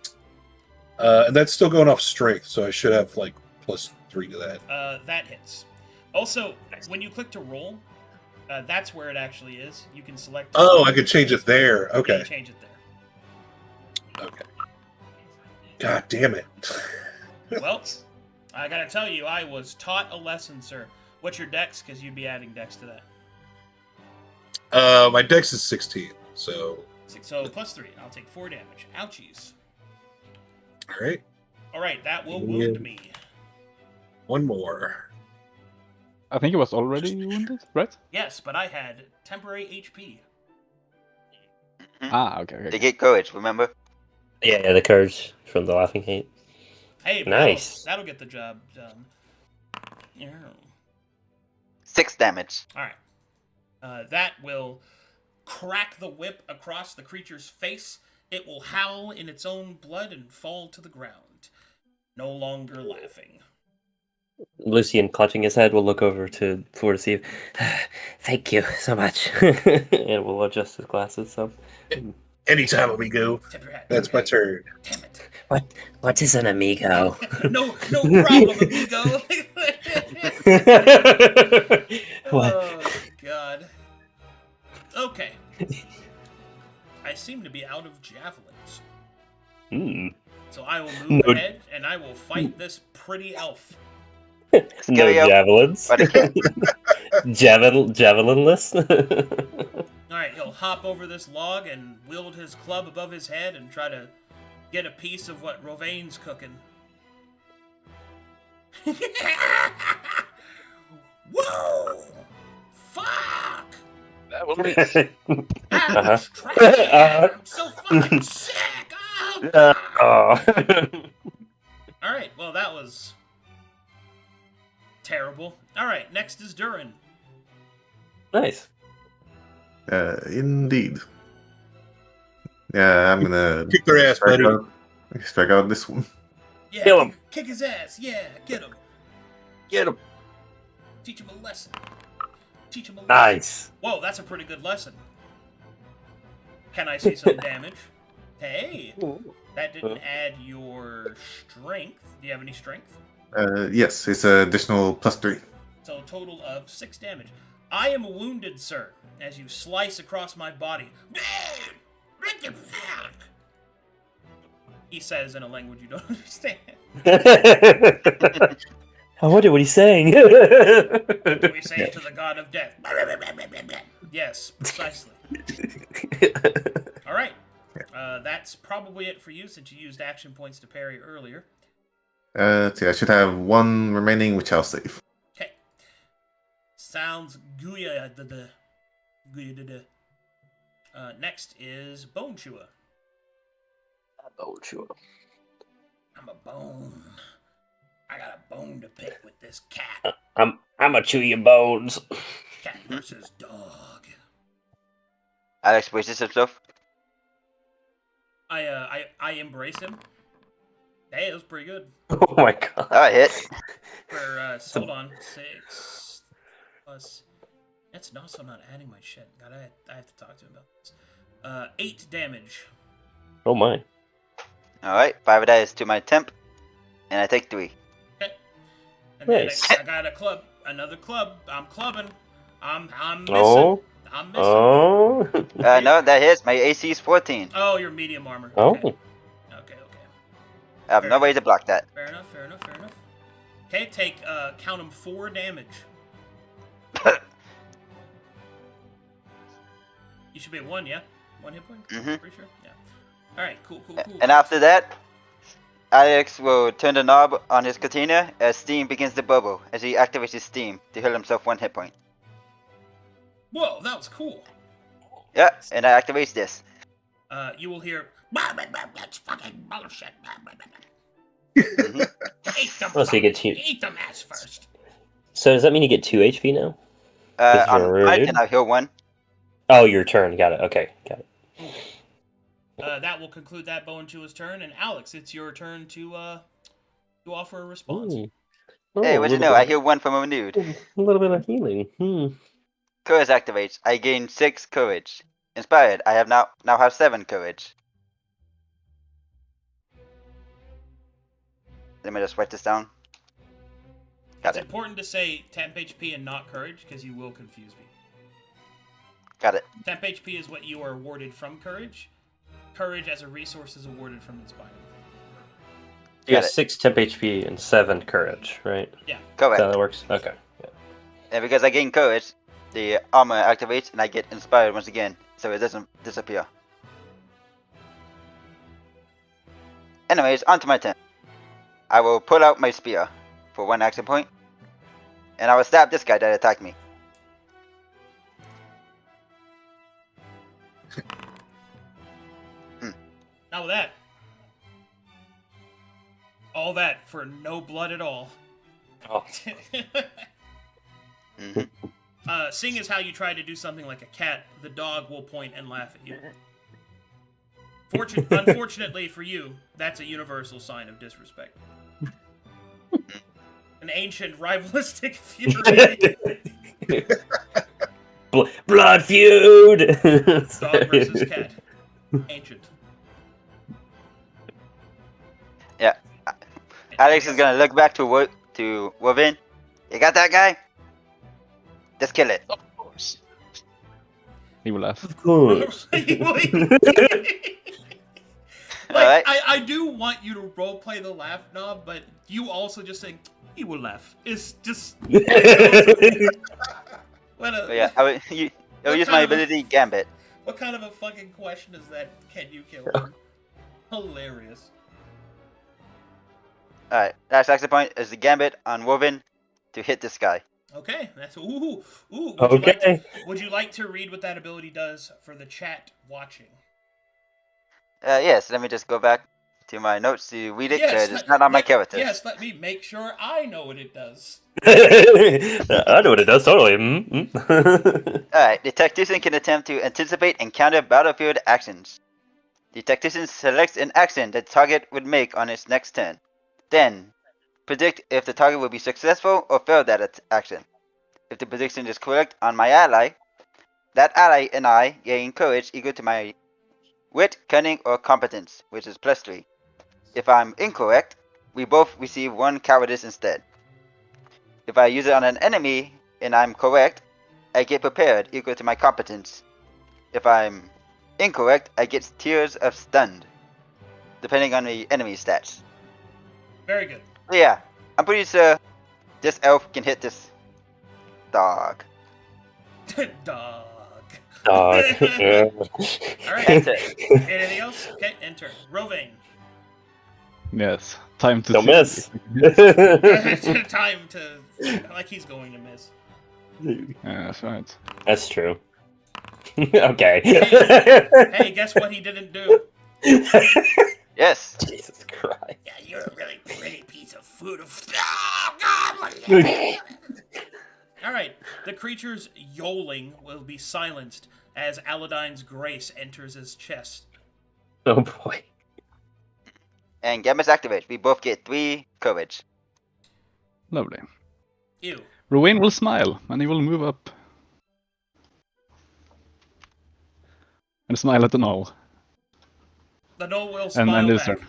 And that's still going off strength, so I should have like +3 to that. That hits. Also, when you click to roll, That's where it actually is. You can select. Oh, I could change it there. You Okay. can change it there. Okay. God damn it. Well, I gotta tell you, I was taught a lesson, sir. What's your dex? Because you'd be adding dex to that. My dex is 16, so. So +3. I'll take 4 damage. Ouchies. All right. All right, that will wound me. One more. I think it was already wounded, right? Yes, but I had temporary HP. Ah, okay. They Okay. get courage, remember? Yeah, the courage from the Laughing Hate. Hey, but Nice. that'll get the job done. Yeah. 6 damage. All right. That will crack the whip across the creature's face. It will howl in its own blood and fall to the ground, no longer laughing. Lucian, clutching his head, will look over to Floor to see if, thank you so much. And we'll adjust his glasses. So, Anytime, amigo. Tip your hat. That's my turn. Damn it. what is an amigo? No problem, amigo. What? Oh, God. Okay. I seem to be out of javelins. Hmm. So I will move No. ahead, and I will fight this pretty elf. No Scary elf. javelins. But it can't. Javelinless. Alright, he'll hop over this log and wield his club above his head and try to get a piece of what Rovaine's cooking. Whoa! Fuck! That will I'm trash. I'm so fucking sick! Oh, Oh. Alright, well, that was terrible. Alright, next is Durin. Nice. Indeed. Yeah, I'm gonna Kick their ass, buddy. Strike out this one. Yeah, Kill him. Kick his ass. Yeah, get him. Get him. Teach him a lesson. Teach him a lesson. Nice. Whoa, that's a pretty good lesson. Can I see some damage? Hey, that didn't add your strength. Do you have any strength? Yes, it's an additional +3. So a total of 6 damage. I am wounded, sir, as you slice across my body. He says in a language you don't understand. I wonder what he's saying. We say to the god of death. Yes, precisely. All right. That's probably it for you since you used action points to parry earlier. Let's see, I should have 1 remaining, which I'll save. Okay. Sounds good. Next is Bone Chewer. Oh, sure. I'm a bone. I got a bone to pick with this cat. I'm a chew your bones. Cat versus dog. Alex braces himself. I embrace him. Hey, that was pretty good. Oh my god. Alright, hit. For hold on, 6 plus. That's also not adding my shit. God, I have to talk to him about this. 8 damage. Oh my. Alright, 5 of that is to my temp. And I take 3. Okay. And then Nice. I got a club, another club. I'm clubbing. I'm missing. Oh. I'm missing. Oh. No, that hits. My AC is 14. Oh, you're medium armor. Oh. Okay. Okay. I have no way to block that. Fair enough. Okay, take count them 4 damage. You should be at 1, yeah? 1 hit point? Mhm. Pretty sure? Yeah. Alright, cool. And after that, Alex will turn the knob on his katana as steam begins to bubble as he activates his steam to heal himself 1 hit point. Whoa, that was cool. Yeah, and I activates this. You will hear, that's fucking bullshit. Mhm. Eat them, Oh, so you get 2. eat them ass first. So does that mean you get 2 HP now? Is On your my dude? turn, I'll heal 1. Oh, your turn. Got it. Okay, got it. That will conclude that Bone Chewer's turn, and Alex, it's your turn to offer a response. Ooh. Oh, Hey, a what you little know? I bit- heal 1 from a nude. A little bit of healing. Courage activates. I gain 6 courage. Inspired. I have now have 7 courage. Let me just write this down. Got It's it. important to say temp HP and not courage, because you will confuse me. Got it. Temp HP is what you are awarded from Courage. Courage as a resource is awarded from Inspired. You Got have it. 6 temp HP and 7 courage, right? Is that Correct. how that works? Okay. Yeah. And because I gain courage, the armor activates and I get inspired once again, so it doesn't disappear. Anyways, on to my turn. I will pull out my spear for 1 action point, and I will stab this guy that attacked me. Now with that. All that for no blood at all. Oh. Mhm. Seeing as how you try to do something like a cat, the dog will point and laugh at you. Unfortunately for you, that's a universal sign of disrespect. An ancient rivalistic fury. Blood feud! Dog versus cat. Ancient. Alex is gonna look back to Wovin. You got that guy? Just kill it. Of course. He will laugh. Of course. Like, Alright. I do want you to roleplay the laugh knob, but you also just saying, he will laugh. It's just... What So yeah, I will use my kind of a- ability Gambit. What kind of a fucking question is that? Can you kill him? Hilarious. Alright, last action point is the Gambit on Wovin to hit this guy. Okay, that's ooh. Okay. Would you like to read what that ability does for the chat watching? Yes, let me just go back to my notes to read it, because it's not on my let- characters. Yes, let me make sure I know what it does. I know what it does, totally. Mm-hmm. Alright, the tactician can attempt to anticipate and counter battlefield actions. The tactician selects an action the target would make on its next turn. Then, predict if the target will be successful or fail that action. If the prediction is correct on my ally, that ally and I gain courage equal to my wit, cunning, or competence, which is +3. If I'm incorrect, we both receive 1 cowardice instead. If I use it on an enemy and I'm correct, I get prepared equal to my competence. If I'm incorrect, I get tears of stunned, depending on the enemy stats. Very good. Yeah, I'm pretty sure this elf can hit this dog. Dog. Dog. Yeah. Alright, Enter. anything else? Okay, enter. Rovane. Yes. Time to Don't see miss. if we can hit. Time to... Like he's going to miss. Yeah, that's right. That's true. Okay. Hey, guess what he didn't do? Yes. Jesus Christ. Yeah, you're a really pretty piece of food. Alright, the creature's yoling will be silenced as Aladine's grace enters his chest. Oh boy. And Gambit's activate. We both get 3 courage. Lovely. Ew. Rowan will smile and he will move up. And smile at the knoll. The Knoll will And smile his back. turn.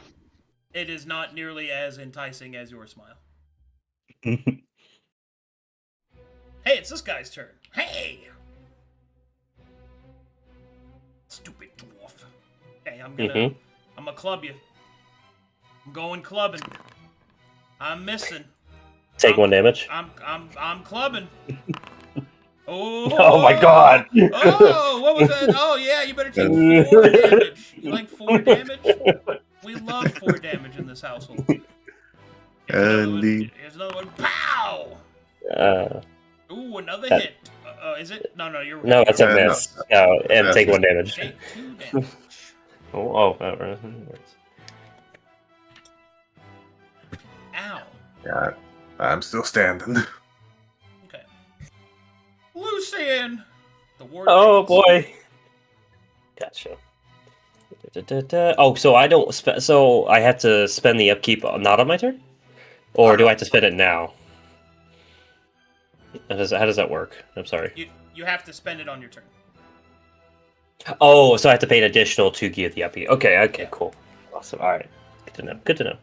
It is not nearly as enticing as your smile. Hey, it's this guy's turn. Hey! Stupid dwarf. Okay, I'm gonna club you. I'm going clubbing. I'm missing. Take 1 damage. I'm clubbing. Oh, Oh my god! Oh, what was that? Oh yeah, you better take 4 damage. You like 4 damage? We love 4 damage in this household. Here's another one. Pow! Ooh, another hit. Is it? No, you're right. No, it's a No. miss. No, and take 1 damage. Take 2 damage. Oh, that works. Ow. Yeah, I'm still standing. Okay. Lucian! The ward Oh fades. boy. Gotcha. Oh, so I don't so I have to spend the upkeep not on my turn? Or do I have to spend it now? How does that work? I'm sorry. You have to spend it on your turn. Oh, so I have to pay an additional 2 give the upkeep. Okay, cool. Awesome. Alright. Good to know.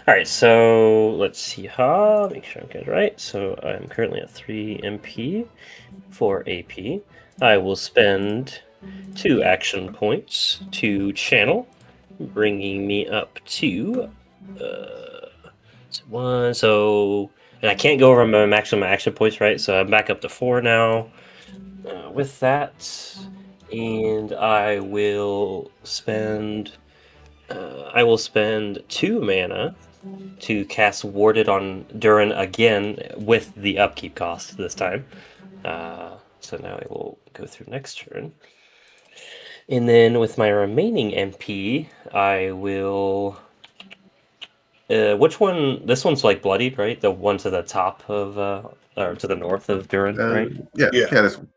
Alright, so let's see how. Make sure I'm good, right? So I'm currently at 3 MP, 4 AP. I will spend 2 action points to channel, bringing me up to 1. So, and I can't go over my maximum action points, right? So I'm back up to 4 now. With that, and I will spend 2 mana to cast Warded on Durin again with the upkeep cost this time. So now I will go through next turn. And then with my remaining MP, I will. Which one? This one's like bloodied, right? The one to the top of, or to the north of Durin, right? Yeah, Yeah. this one.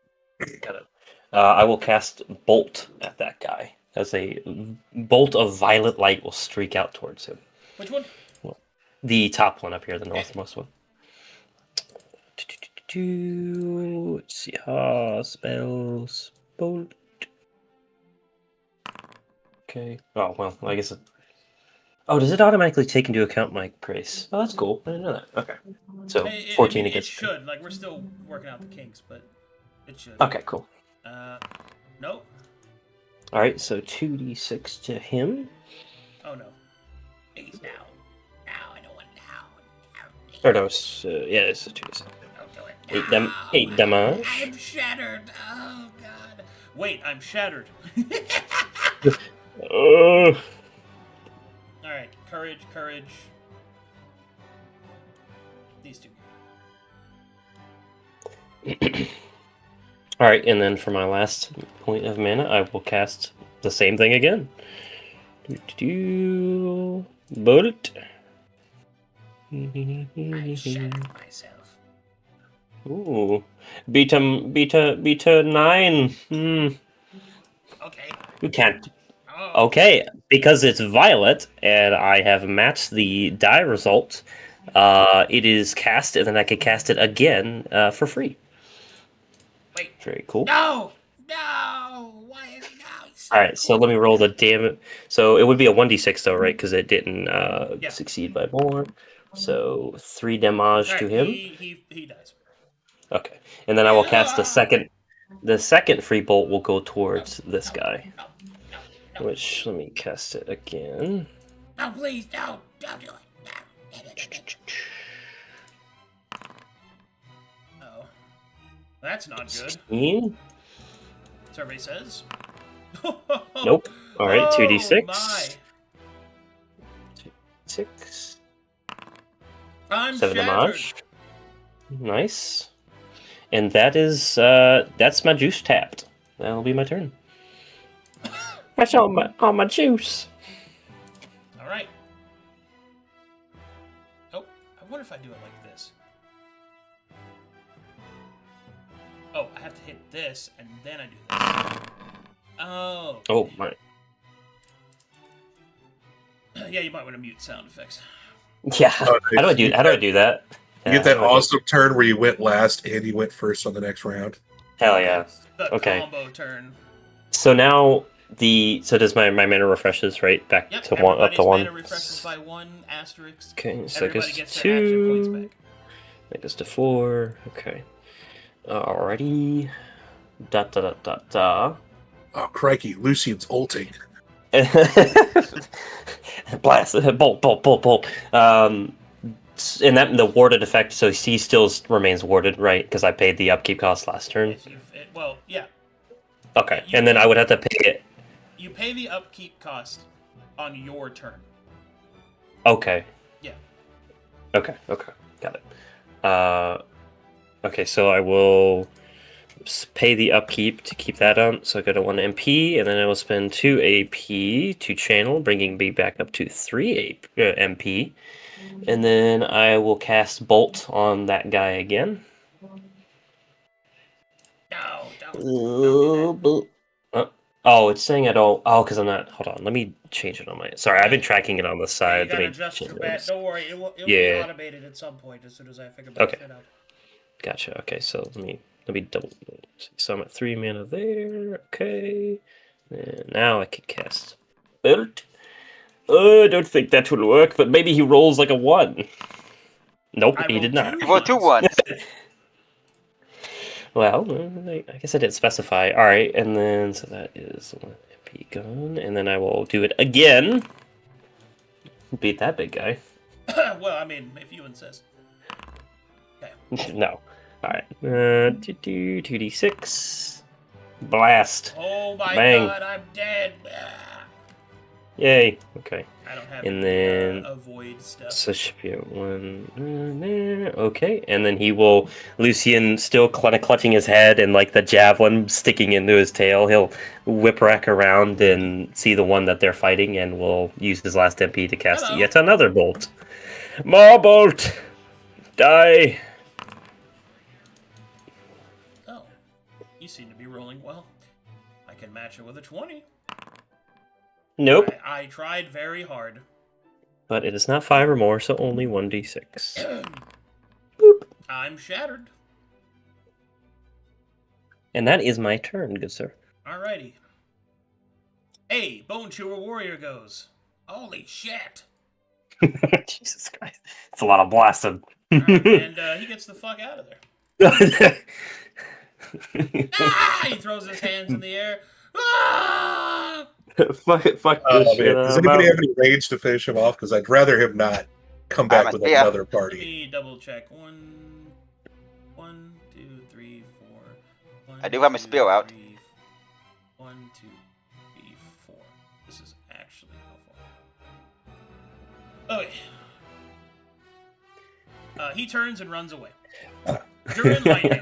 Got it. I will cast Bolt at that guy. As a bolt of violet light will streak out towards him. Which one? The top one up here, the northmost one. Let's see. Spells. Bolt. Okay. Oh, well, I guess it... Oh, does it automatically take into account my grace? Oh, that's cool. I didn't know that. Okay. So, 14 against... It should. Like, we're still working out the kinks, but it should. Okay, cool. No. Alright, so 2d6 to him. Oh, no. He's down. Now, I don't want down. Or no, yeah, it's a 2d6. Don't do it. 8 damage. I'm shattered. Oh, God. Wait, I'm shattered. Alright, courage. These two. Alright, and then for my last point of mana, I will cast the same thing again. Bolt. I shattered myself. Ooh. Beta 9. Okay. You can't. Oh. Okay, because it's violet, and I have matched the die result, it is cast, and then I can cast it again for free. Wait. Very cool. No! Why is no? Alright, so let me roll the damage. So it would be a 1d6 though, right? Because it didn't succeed by more. So 3 damage to him. He dies. Okay, and then I will cast the second. The second free bolt will go towards this guy. No. Which, let me cast it again. No, please, don't do it. No. Oh. That's not good. 16? Survey says. Nope. Alright, 2d6. My. 6. I'm 7 shattered. damage. Nice. And that is, that's my juice tapped. That'll be my turn. That's all my juice. Alright. Oh, I wonder if I do it like this. Oh, I have to hit this, and then I do this. Oh. Oh, my. Yeah, you might want to mute sound effects. Yeah. Oh, How do I do that? You get that awesome turn where you went last and you went first on the next round. Hell yeah. The Okay. combo turn. So now so does my mana refreshes, right? Back Yep, to one, up to everybody's 1. mana refreshes by 1 asterisk. Okay, so it Everybody goes gets to their action points 2. back. That goes to 4. Okay. Alrighty. Da. Oh, crikey. Lucian's ulting. Blast. Bolt. And that the warded effect, so he still remains warded, right? Because I paid the upkeep cost last turn. Well, yeah. Okay, and then I would have to pay it. You pay the upkeep cost on your turn. Okay. Yeah. Okay, got it. Okay, so I will pay the upkeep to keep that on. So I go to 1 MP, and then I will spend 2 AP to channel, bringing me back up to 3 MP. And then I will cast Bolt on that guy again. No, don't do Oh, it's saying at all. Oh, because I'm not. Hold on, let me change it on my. Sorry, I've been tracking it on the that. side. You Let gotta me adjust change your it on bat. this. Don't worry, it'll be Yeah. automated at some point as soon as I figure Okay. that out. Gotcha. Okay, so let me double. So I'm at 3 mana there. Okay, and now I can cast Bolt. I don't think that will work, but maybe he rolls like a 1. Nope, I he did rolled not. two Well, 2 ones. ones. Well, I guess I didn't specify. All right, and then so that is 1 MP gone, and then I will do it again. Beat that big guy. Well, I mean, if you insist. Okay. No. All right. 2d6. Blast. Oh my Bang. god, I'm dead. Ah. Yay. Okay. I don't have And any then avoid stuff. so should be one there. Okay, and then he will. Lucian still kind of clutching his head and like the javelin sticking into his tail. He'll whip rack around and see the one that they're fighting, and will use his last MP to cast Hello. yet another bolt. More bolt. Die. Oh, you seem to be rolling well. I can match it with a 20. Nope. I tried very hard. But it is not 5 or more, so only 1d6. I'm shattered. And that is my turn, good sir. Alrighty. Hey, Bone Chewer Warrior goes. Holy shit. Jesus Christ. It's a lot of blasting. Alright, and he gets the fuck out of there. Ah! He throws his hands in the air. Ah! fuck this Man, shit does up. anybody have any rage to finish him off? Because I'd rather him not come back with Yeah. another Let party. me double check. 1, 2, 3, 4. I do have my spear out. 1, 2, 3, 4. This is actually helpful. Okay. He turns and runs away. During lightning.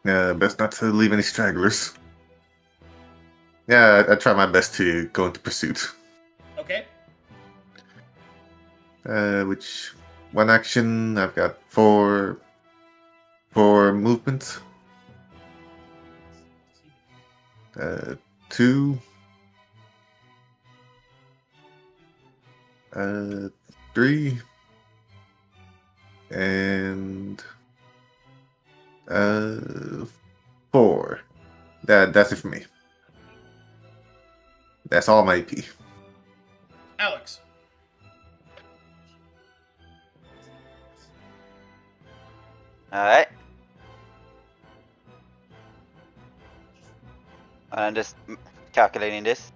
Best not to leave any stragglers. Yeah, I try my best to go into pursuit. Okay. Which one action? I've got four movement. 2. 3. And 4. That's it for me. That's all my AP. Alex. Alright. I'm just calculating this.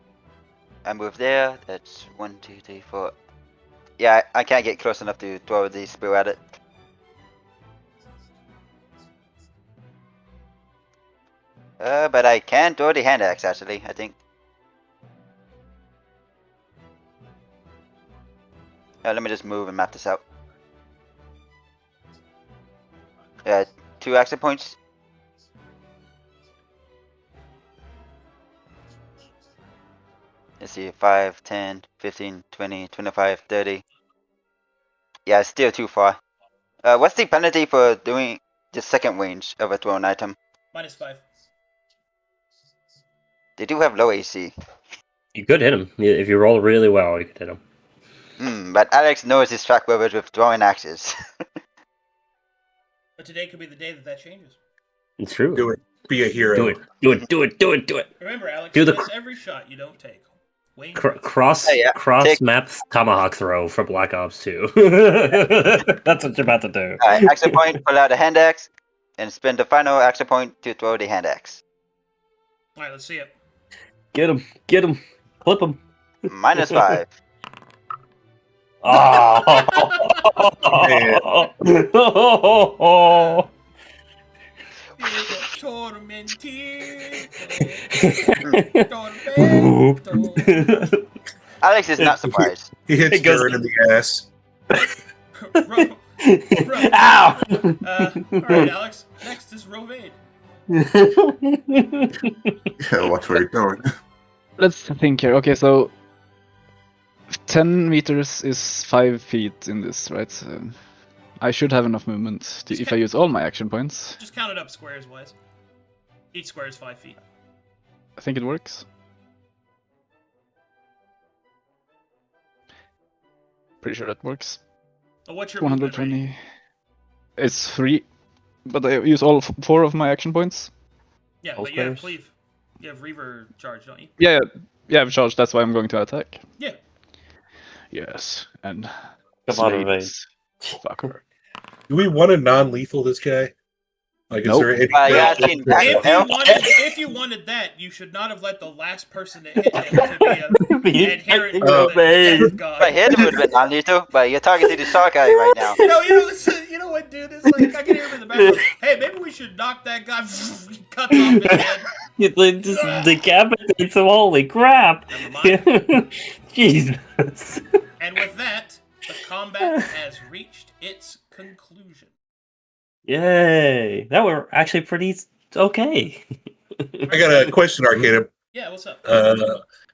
I move there. That's 1, 2, 3, 4. Yeah, I can't get close enough to throw the spear at it. But I can throw the hand axe actually, I think. Let me just move and map this out. 2 action points. Let's see, 5, 10, 15, 20, 25, 30. Yeah, it's still too far. What's the penalty for doing the second range of a thrown item? -5. They do have low AC. You could hit him. If you roll really well, you could hit him. But Alex knows his track record with throwing axes. But today could be the day that changes. It's true. Do it. Be a hero. Do it. Do it. Do it. Do it. Do it. Remember, Alex, Do you the miss every shot you don't take. Wayne. Cross Yeah, cross map tomahawk throw for Black Ops 2. That's what you're about to do. Alright, action point, pull out a hand axe, and spend the final action point to throw the hand axe. Alright, let's see it. Get him. Get him. Clip him. -5. Oh. Alex is not surprised. He hits It goes- Jared in the ass. Ow! Alright, Alex. Next is Rovade. Yeah, watch where you're going. Let's think here. Okay, so 10 meters is 5 feet in this, right? So I should have enough movement if I use all my action points. Just count it up squares wise. Each square is 5 feet. I think it works. Pretty sure that works. What's your movement rating? 120. It's 3, but I use all 4 of my action points. Yeah, All but you have squares? cleave. You have reaver charge, don't you? Yeah, I've charged. That's why I'm going to attack. Yeah. Yes, and Come on, Slay Ravain. this fucker. Do we want to non-lethal this guy? Like, is Nope. there any? You're asking If you wanted that, you should not have let the last person to hit him to be a adherent to the death god. But hit would have been non-lethal, but you're talking to the shark guy right now. You know what, dude? It's like I can hear him in the background. Hey, maybe we should knock that guy. Cuts off his head. It like just decapitates him. Holy crap! Never mind. Jesus. And with that, the combat has reached its conclusion. Yay! That were actually pretty okay. I got a question, Arcadum. Yeah, what's up?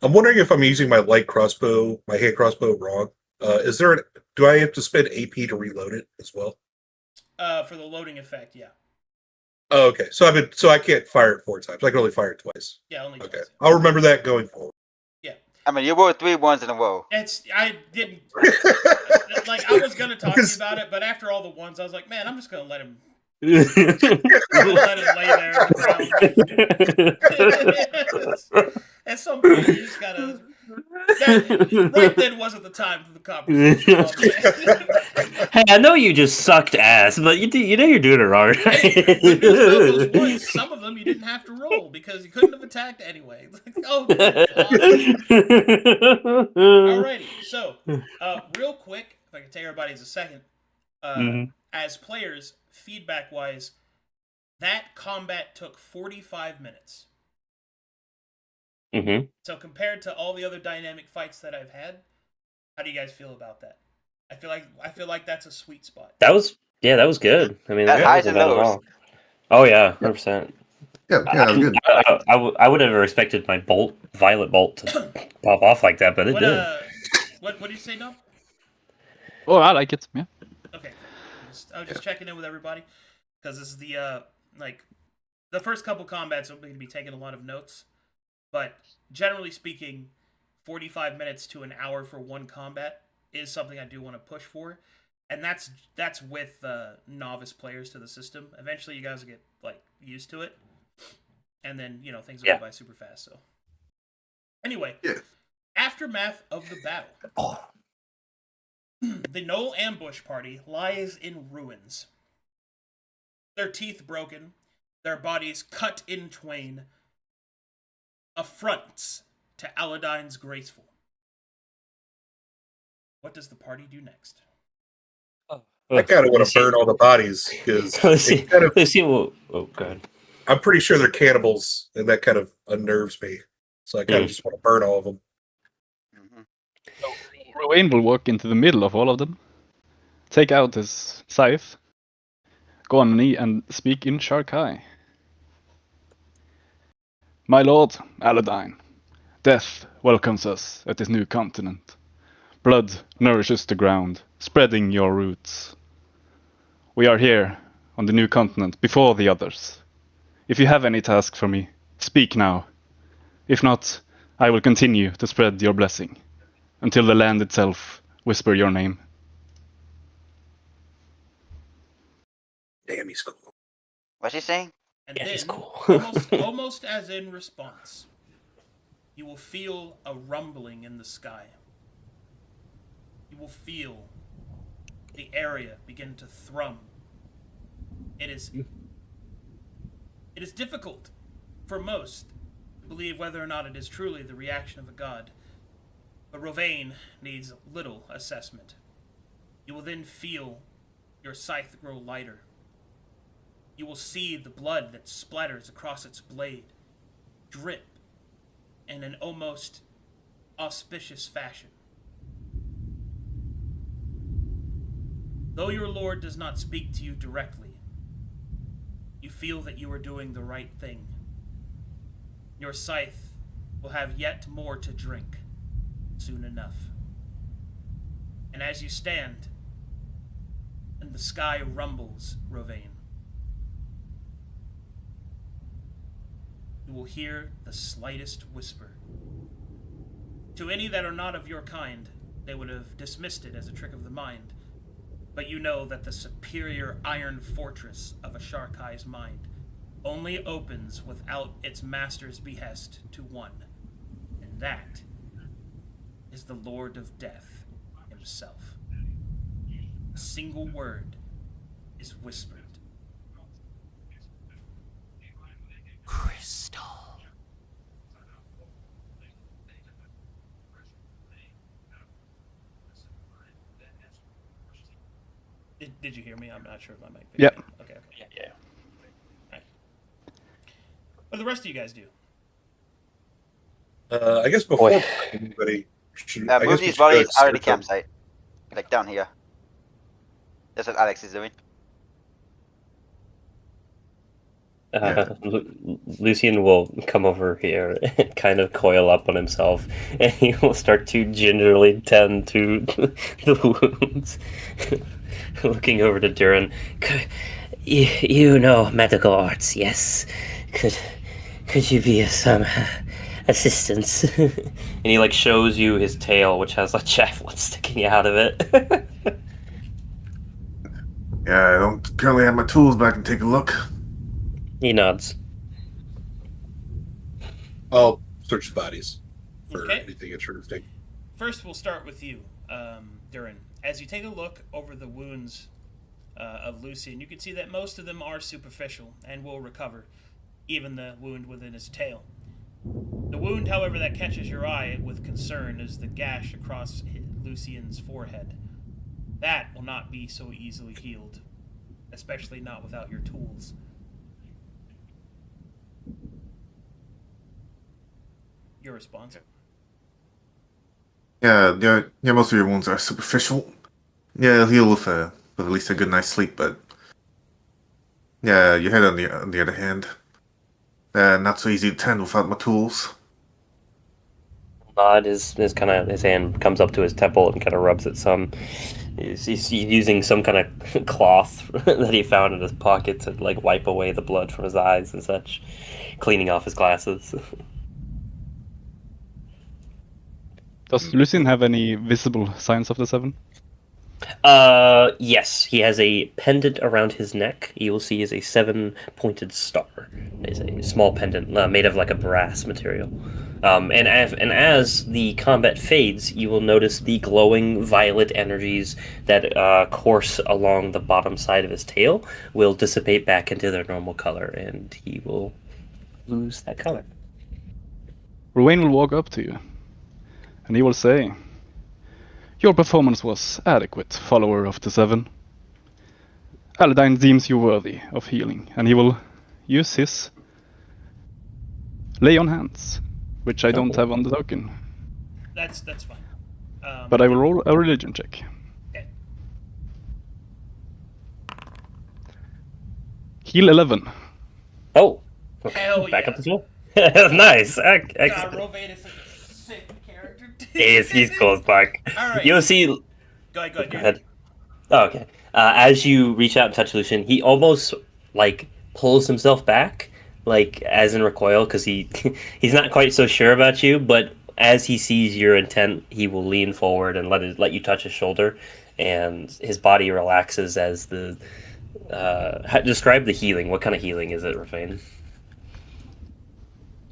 I'm wondering if I'm using my light crossbow, my hand crossbow, wrong. Do I have to spend AP to reload it as well? For the loading effect, yeah. Oh, okay. So I can't fire it 4 times. I can only fire it twice. Yeah, only Okay. twice. I'll remember that going forward. I mean, you rolled 3 ones in a row. I didn't like. I was gonna talk to you about it, but after all the ones, I was like, man, I'm just gonna let him. Let him lay there on the ground. At some point, you just gotta. Right then wasn't the time for the conversation. Hey, I know you just sucked ass, but you know you're doing it wrong. Those ones, some of them you didn't have to roll because you couldn't have attacked anyway. Oh, alrighty. So, real quick, if I can take everybody's a second, as players, feedback-wise, that combat took 45 minutes. Mm-hmm. So compared to all the other dynamic fights that I've had, how do you guys feel about that? I feel like that's a sweet spot. That was good. I mean, that highs wasn't and bad at lows. all. Oh yeah, 100%. Yeah, that was good. I would have expected my violet bolt to pop off like that, but it did. What did you say, Dom? Oh, I like it. Yeah. Okay, I was just checking in with everybody because this is the the first couple combats. I'm going to be taking a lot of notes, but generally speaking, 45 minutes to an hour for one combat is something I do want to push for, and that's with novice players to the system. Eventually, you guys will get used to it, and then things will go by super fast. So, anyway, aftermath of the battle. The Knoll ambush party lies in ruins. Their teeth broken, their bodies cut in twain. Affronts to Aladyne's graceful. What does the party do next? I kind of want to burn all the bodies because Oh, God. I'm pretty sure they're cannibals, and that kind of unnerves me. So I kind of just want to burn all of them. So Rowan will walk into the middle of all of them, take out his scythe, go on a knee, and speak in Sharkai. My lord, Aladyne, death welcomes us at this new continent. Blood nourishes the ground, spreading your roots. We are here on the new continent before the others. If you have any task for me, speak now. If not, I will continue to spread your blessing until the land itself whisper your name. Damn, he's cool. What's he saying? And Yeah, then, he's cool. almost as in response, you will feel a rumbling in the sky. You will feel the area begin to thrum. It is difficult for most to believe whether or not it is truly the reaction of a god, but Rovain needs little assessment. You will then feel your scythe grow lighter. You will see the blood that splatters across its blade drip in an almost auspicious fashion. Though your lord does not speak to you directly, you feel that you are doing the right thing. Your scythe will have yet more to drink soon enough. And as you stand, and the sky rumbles, Rovain, you will hear the slightest whisper. To any that are not of your kind, they would have dismissed it as a trick of the mind. But you know that the superior iron fortress of a Sharkai's mind only opens without its master's behest to one, and that is the Lord of Death himself. single word is whispered. Crystal. Did you hear me? I'm not sure if my mic picked Yeah. up. Okay. Yeah. Right. What do the rest of you guys do? I guess before Boy. anybody should. I guess Move we these should go bodies out of the search them. campsite. Like down here. That's what Alex is doing. Lucian will come over here and kind of coil up on himself, and he will start to gingerly tend to the wounds. Looking over to Durin. You know medical arts, yes? Could you be of some assistance? And he like shows you his tail, which has like javelin sticking out of it. Yeah, I don't currently have my tools, but I can take a look. He nods. I'll search the bodies for Okay. anything interesting. First, we'll start with you, Durin. As you take a look over the wounds of Lucian, you can see that most of them are superficial and will recover, even the wound within his tail. The wound, however, that catches your eye with concern is the gash across Lucian's forehead. That will not be so easily healed, especially not without your tools. Your response? Yeah, most of your wounds are superficial. Yeah, it'll heal with at least a good night's sleep, but yeah, your head on the other hand, not so easy to tend without my tools. Nod his hand comes up to his temple and kind of rubs it some. He's using some kind of cloth that he found in his pocket to like wipe away the blood from his eyes and such, cleaning off his glasses. Does Lucian have any visible signs of the seven? Yes, he has a pendant around his neck. You will see is a 7-pointed star. It's a small pendant made of like a brass material. And as the combat fades, you will notice the glowing violet energies that course along the bottom side of his tail will dissipate back into their normal color, and he will lose that color. Ruane will walk up to you, and he will say, "Your performance was adequate, follower of the seven. Aladine deems you worthy of healing, and he will use his lay on hands, which I don't have on the token. That's fine. But I will roll a religion check. Okay. Heal 11. Oh, okay. Hell Back yeah. up as well. Nice. God, Excellent. Rovade is such a sick character. He's cool as fuck. Alright. You'll see. Go ahead. Go ahead. Oh, okay. As you reach out and touch Lucian, he almost like pulls himself back, like as in recoil, because he's not quite so sure about you. But as he sees your intent, he will lean forward and let you touch his shoulder, and his body relaxes as the. Describe the healing. What kind of healing is it, Rafane?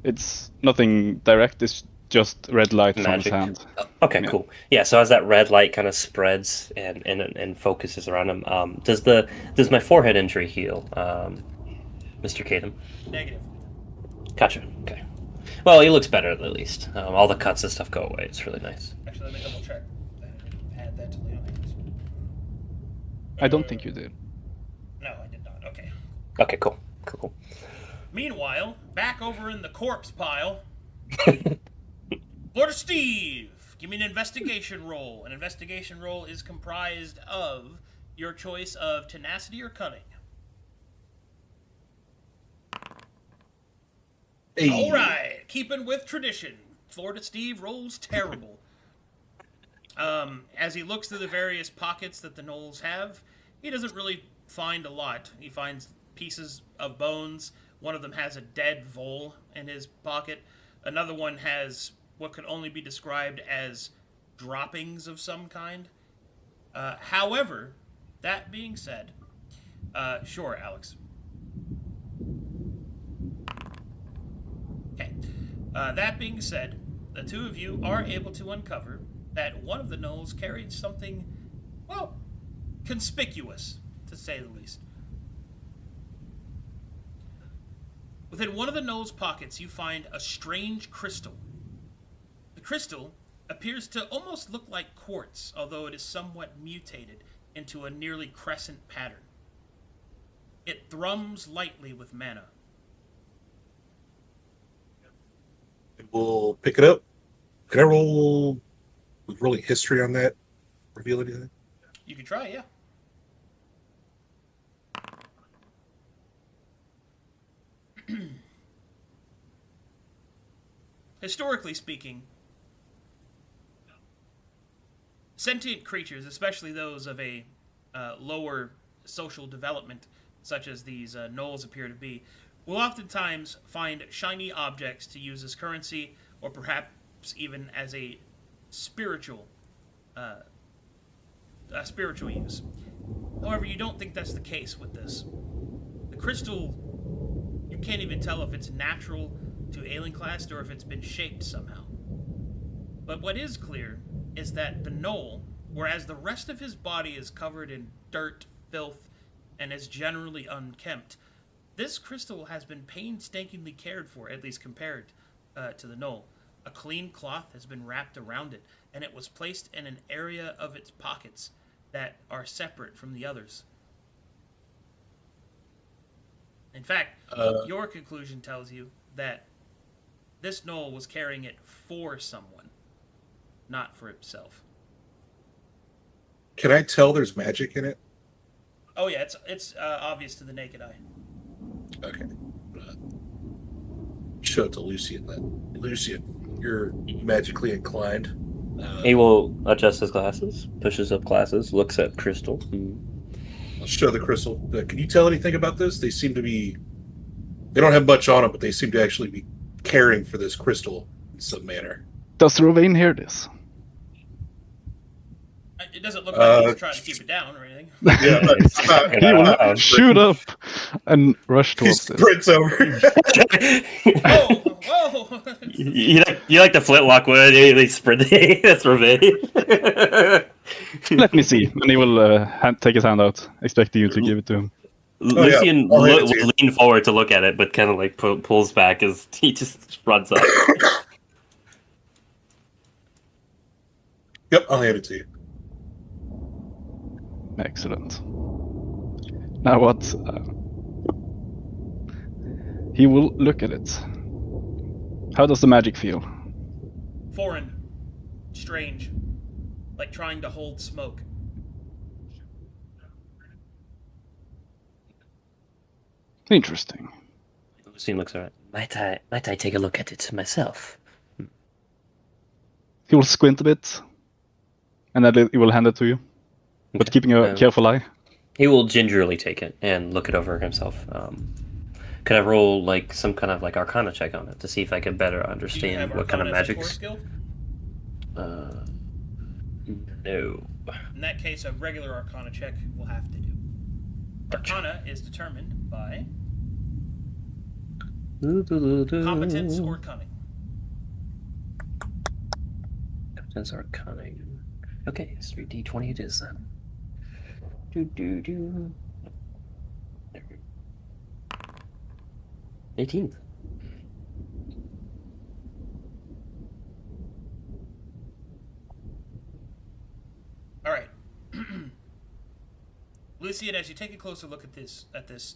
It's nothing direct, it's just red light from his Magic. hand. Okay, Yeah. cool. Yeah, so as that red light kind of spreads and focuses around him, does my forehead injury heal, Mr. Kadam? Negative. Gotcha. Okay. Well, he looks better at least. All the cuts and stuff go away. It's really nice. Actually, let me double check. I didn't add that to the audience. I don't think you did. No, I did not. Okay. Okay, cool. Cool. Meanwhile, back over in the corpse pile, Lord Steve, give me an investigation roll. An investigation roll is comprised of your choice of tenacity or cunning. Hey. All right, keeping with tradition, Florida Steve rolls terrible. As he looks through the various pockets that the gnolls have, he doesn't really find a lot. He finds pieces of bones. One of them has a dead vole in his pocket. Another one has what could only be described as droppings of some kind. However, that being said, sure, Alex. Okay. That being said, the two of you are able to uncover that one of the gnolls carried something, well, conspicuous, to say the least. Within one of the knoll's pockets, you find a strange crystal. The crystal appears to almost look like quartz, although it is somewhat mutated into a nearly crescent pattern. It thrums lightly with mana. We'll pick it up. Can I roll with rolling history on that? Reveal anything? You can try, yeah. Historically speaking, sentient creatures, especially those of a lower social development, such as these gnolls appear to be, will oftentimes find shiny objects to use as currency, or perhaps even as a spiritual use. However, you don't think that's the case with this. The crystal, you can't even tell if it's natural to Aelenclast or if it's been shaped somehow. But what is clear is that the gnoll, whereas the rest of his body is covered in dirt, filth, and is generally unkempt, this crystal has been painstakingly cared for, at least compared to the gnoll. A clean cloth has been wrapped around it, and it was placed in an area of its pockets that are separate from the others. In fact, your conclusion tells you that this gnoll was carrying it for someone, not for himself. Can I tell there's magic in it? Oh yeah, it's obvious to the naked eye. Okay. Show it to Lucian then. Lucian, you're magically inclined. He will adjust his glasses, pushes up glasses, looks at crystal. I'll show the crystal. Can you tell anything about this? They seem to be... They don't have much on them, but they seem to actually be caring for this crystal in some manner. Does Rovain hear this? It doesn't look like he's trying to keep it down or anything. Yeah, He will shoot up and rush he towards it. sprints over. Whoa! You like the flintlock wood? They sprint. That's revenge. Let me see. And he will take his hand out, expecting you to give it to him. Lucian yeah. will lean forward to look at it, but kind of like pulls back as he just runs up. Yep, I'll hand it to you. Excellent. Now what? He will look at it. How does the magic feel? Foreign. Strange. Like trying to hold smoke. Interesting. Lucian looks at it. Might I take a look at it myself? He will squint a bit, and then he will hand it to you, but Okay. keeping a careful eye. He will gingerly take it and look it over himself. Could I roll like some kind of like Arcana check on it to see if I could better Do you understand have what kind of Arcana as a core magics? skill? No. In that case, a regular Arcana check will have to do. Arcana is determined by competence or cunning. Competence or cunning. Okay, it's 3d20 it is then. 18. All right. Lucian, as you take a closer look at this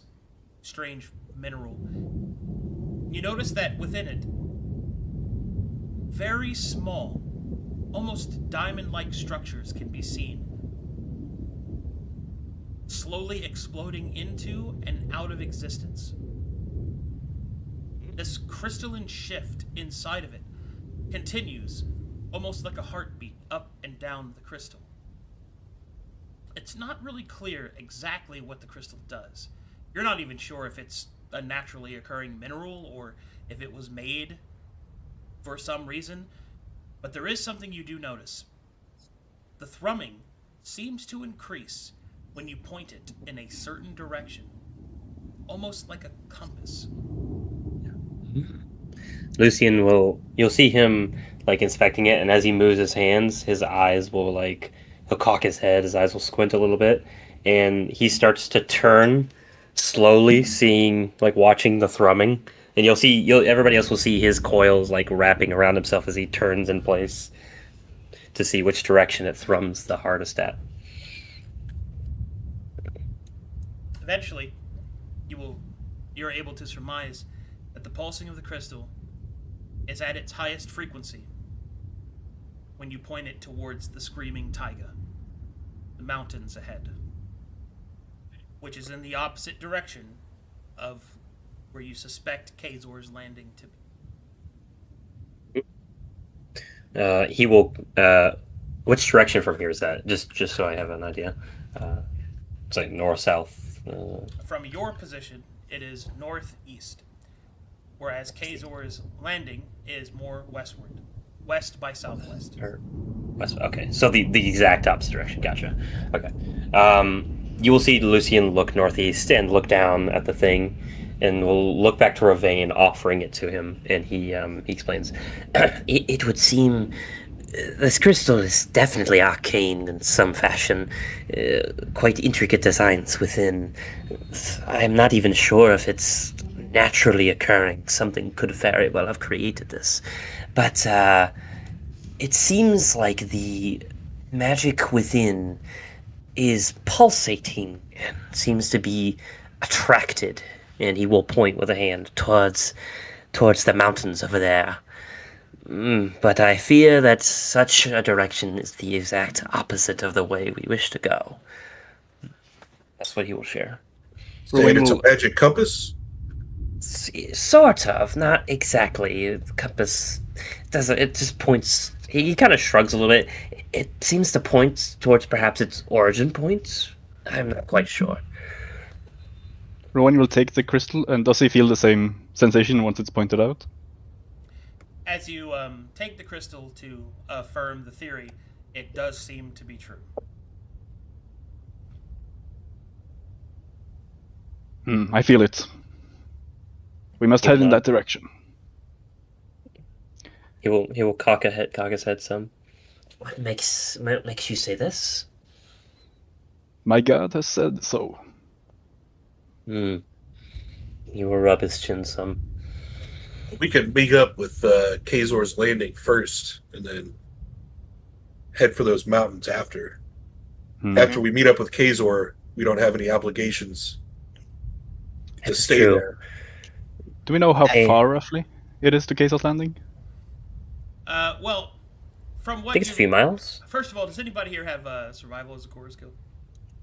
strange mineral, you notice that within it, very small, almost diamond-like structures can be seen, slowly exploding into and out of existence. This crystalline shift inside of it continues, almost like a heartbeat, up and down the crystal. It's not really clear exactly what the crystal does. You're not even sure if it's a naturally occurring mineral or if it was made for some reason, but there is something you do notice. The thrumming seems to increase when you point it in a certain direction, almost like a compass. Lucian you'll see him like inspecting it, and as he moves his hands, his eyes will he'll cock his head, his eyes will squint a little bit, and he starts to turn slowly, watching the thrumming, and everybody else will see his coils like wrapping around himself as he turns in place to see which direction it thrums the hardest at. Eventually, you're able to surmise that the pulsing of the crystal is at its highest frequency when you point it towards the screaming taiga, the mountains ahead, which is in the opposite direction of where you suspect Kazor's landing to be. He will. Which direction from here is that? Just so I have an idea. It's like north, south. From your position, it is northeast, whereas Kazor's landing is more westward, west by southwest. West. Okay, so the exact opposite direction. Gotcha. Okay. You will see Lucian look northeast and look down at the thing, and will look back to Ravain, offering it to him, and he explains, It would seem this crystal is definitely arcane in some fashion, quite intricate designs within. I'm not even sure if it's naturally occurring. Something could very well have created this. But it seems like the magic within is pulsating and seems to be attracted, and he will point with a hand towards the mountains over there. But I fear that such a direction is the exact opposite of the way we wish to go. that's what he will share. Saying it's a magic compass? Sort of, not exactly. The compass doesn't. It just points. He kind of shrugs a little bit. It seems to point towards perhaps its origin point. I'm not quite sure. Rowan will take the crystal, and does he feel the same sensation once it's pointed out? As you take the crystal to affirm the theory, it does seem to be true. I feel it. We must head in that direction. He will cock his head some. What makes you say this? My god has said so. He will rub his chin some. We could meet up with Kazor's landing first, and then head for those mountains after. After we meet up with Kazor, we don't have any obligations to That's stay true. there. Do we know how far roughly it is to Kazor's Landing? Well, from I what think it's a few miles. First of all, does anybody here have survival as a core skill?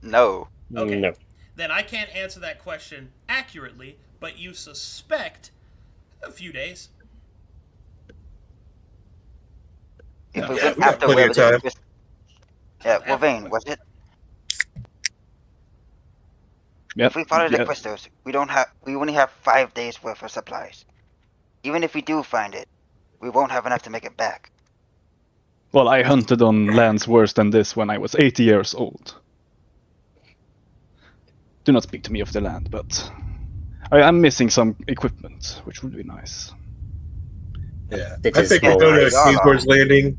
No. Okay. No. Then I can't answer that question accurately, but you suspect a few days. If Yeah, we we went got after plenty where of the time. crystal... Yeah, Wolverine, was it? Yep. If we follow the yeah. crystals, we only have 5 days worth of supplies. Even if we do find it, we won't have enough to make it back. Well, I hunted on lands worse than this when I was 80 years old. Do not speak to me of the land, but I'm missing some equipment, which would be nice. Yeah, That I is think we'll all go to right. Kazor's landing,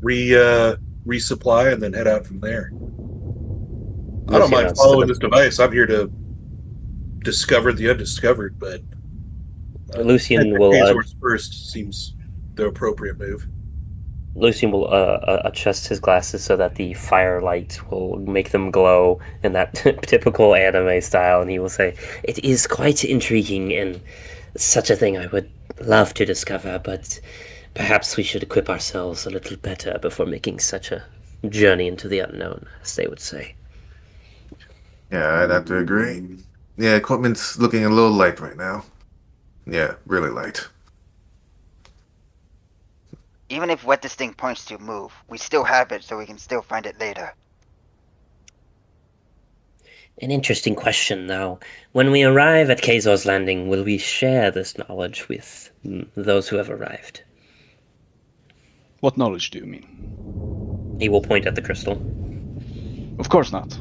resupply, and then head out from there. I don't mind following this device. I'm here to discover the undiscovered, but Lucian will Kazor's first seems the appropriate move. adjust his glasses so that the firelight will make them glow in that typical anime style, and he will say, It is quite intriguing and such a thing I would love to discover, but perhaps we should equip ourselves a little better before making such a journey into the unknown, as they would say. Yeah, I'd have to agree. Yeah, equipment's looking a little light right now. Yeah, really light. Even if what this thing points to move, we still have it so we can still find it later. An interesting question, though. When we arrive at Kazor's Landing, will we share this knowledge with those who have arrived? What knowledge do you mean? he will point at the crystal. Of course not.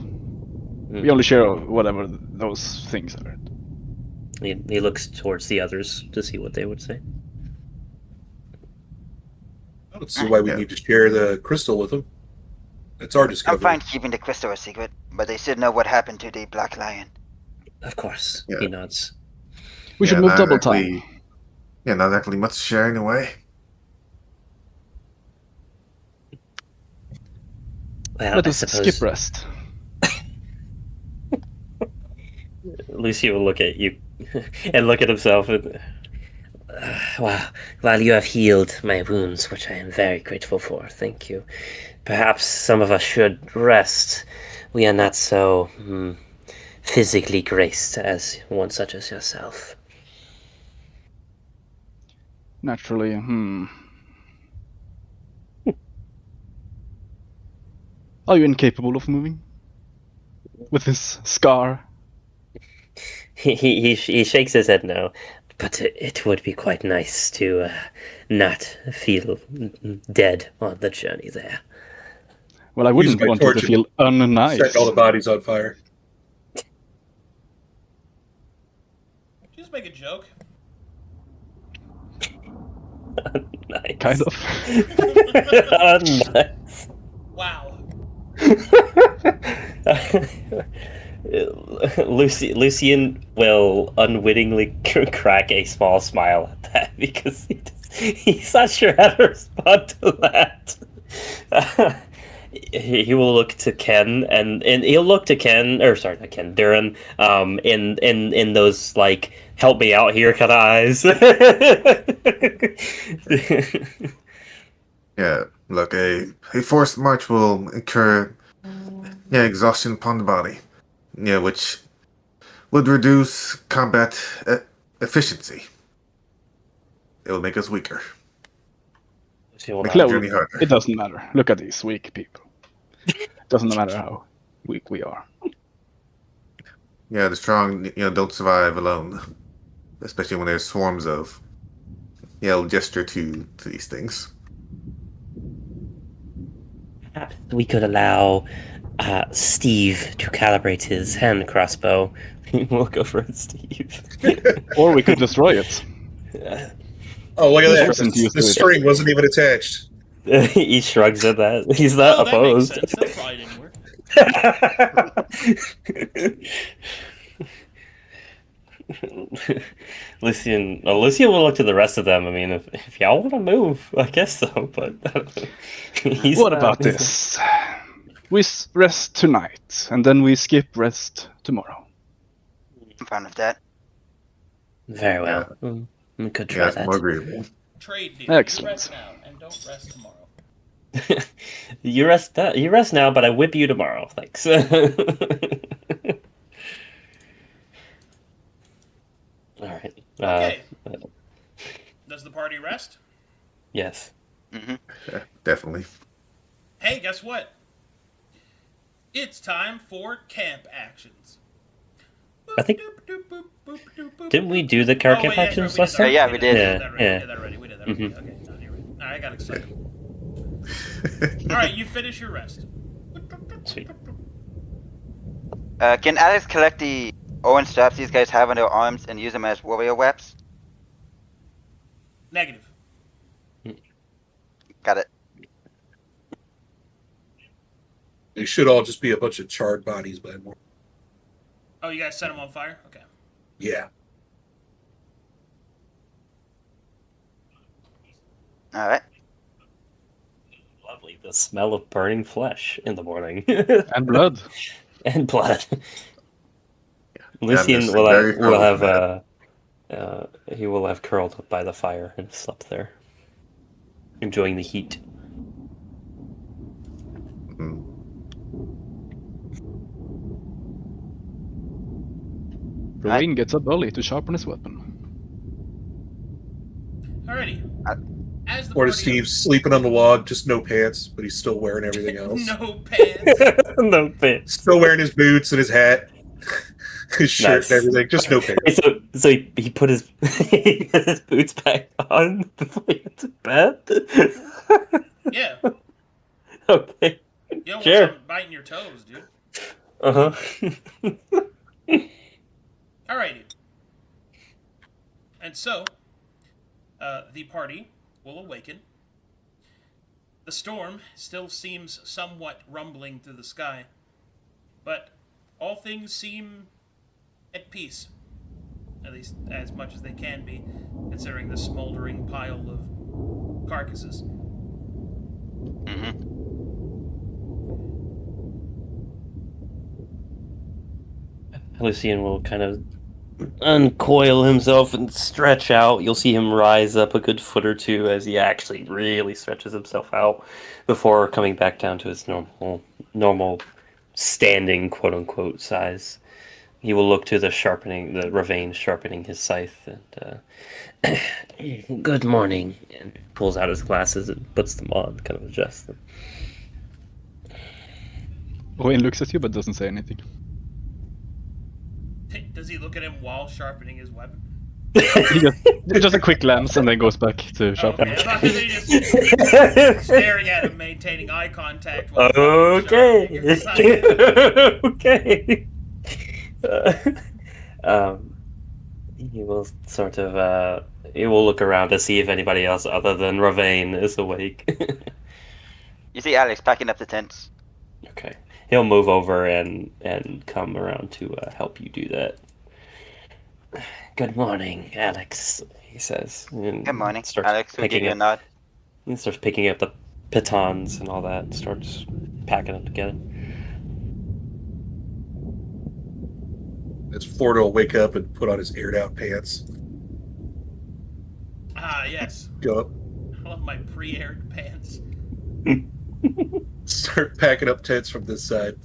We only share whatever those things are. He looks towards the others to see what they would say. I don't see why we need to share the crystal with them. It's our I'm discovery. fine keeping the crystal a secret. but they should know what happened to the Black Lion. Of course, Yeah. he nods. We should Yeah, move not double exactly- time. Yeah, not exactly much sharing away. Well, Let I us suppose skip rest. Lucy will look at you and look at himself. And, well, while you have healed my wounds, which I am very grateful for, thank you. Perhaps some of us should rest. We are not so physically graced as one such as yourself. Naturally, Are you incapable of moving? With this scar? He shakes his head no, but it would be quite nice to not feel dead on the journey there. Well, I Use wouldn't my want you to torch feel unnice. Set all the bodies on fire. Just make a joke. Nice. Kind of. Nice. Wow. Lucian will unwittingly crack a small smile at that because he's not sure how to respond to that. He will look to Ken and he'll look to Ken, or sorry, not Ken, Duran, in those like help me out here kind of eyes. Yeah, look, a forced march will incur exhaustion upon the body. Yeah, which would reduce combat efficiency. It will make us weaker. Make the journey harder. It doesn't matter. Look at these weak people. It doesn't matter how weak we are. Yeah, the strong, don't survive alone. Especially when there's swarms of, gesture to these things. Perhaps we could allow Steve to calibrate his hand crossbow. We'll go for it, Steve. Or we could destroy it. Oh, look at Listen to you that. The through it. string wasn't even attached. He shrugs at that. He's not Oh, that makes opposed. sense. That probably didn't work. Lucian will look to the rest of them. I mean, if y'all want to move, I guess so. But he's What not- about he's this? We rest tonight, and then we skip rest tomorrow. I'm fine with that. Very well. We could try Yeah, it's that. more agreeable. Trade deal. Excellent. You rest now and don't rest tomorrow. not- You rest now, but I whip you tomorrow. Thanks. All right. Okay. Does the party rest? Yes. Mm-hmm. Yeah, definitely. Hey, guess what? It's time for camp actions. I think- Didn't we do the car camp actions last time? Yeah, we did. We did that already. Yeah. We did that already. We did that already. Mhm. Okay, no, you're right. All right, I got excited. All right, you finish your rest. Sweet. Can Alex collect the orange straps these guys have on their arms and use them as warrior webs? Negative. Got it. They should all just be a bunch of charred bodies by more. Oh, you guys set them on fire? Okay. Yeah. All right. Lovely. The smell of burning flesh in the morning. And blood. And blood. I'm Lucian just will very have, proud he will have curled up by the fire and slept there, enjoying the heat. Mm. Rowan gets up early to sharpen his weapon. Alrighty. As the Or party is Steve sleeping on the log, just no pants, but he's still wearing everything else. no pants. No pants. Still wearing his boots and his hat, his shirt Nice. and everything, just no pants. So he put his he put his boots back on before he went to bed. Yeah. Okay. You don't want Sure. something biting your toes, dude. Uh-huh. Alrighty. And so, the party will awaken. The storm still seems somewhat rumbling through the sky. but all things seem at peace. At least as much as they can be, considering the smoldering pile of carcasses. Mm-hmm. Lucian will kind of uncoil himself and stretch out. You'll see him rise up a good foot or two as he actually really stretches himself out before coming back down to his normal standing quote unquote size. He will look to the Ravane sharpening his scythe and good morning, and pulls out his glasses and puts them on, kind of adjusts them. Owen looks at you but doesn't say anything. Does he look at him while sharpening his weapon? Just a quick glance and then goes back to sharpening. Okay, I thought he just staring at him, maintaining eye contact. While Okay. Okay. He will sort of he will look around to see if anybody else other than Ravane is awake. You see Alex packing up the tents. Okay. He'll move over and come around to help you do that. Good morning, Alex, he says. And Good morning, starts Alex. We give you a nod. He starts picking up the pitons and all that and starts packing them together. As Ford will wake up and put on his aired out pants. Ah, yes. Go up. I love my pre-aired pants. Start packing up tents from this side.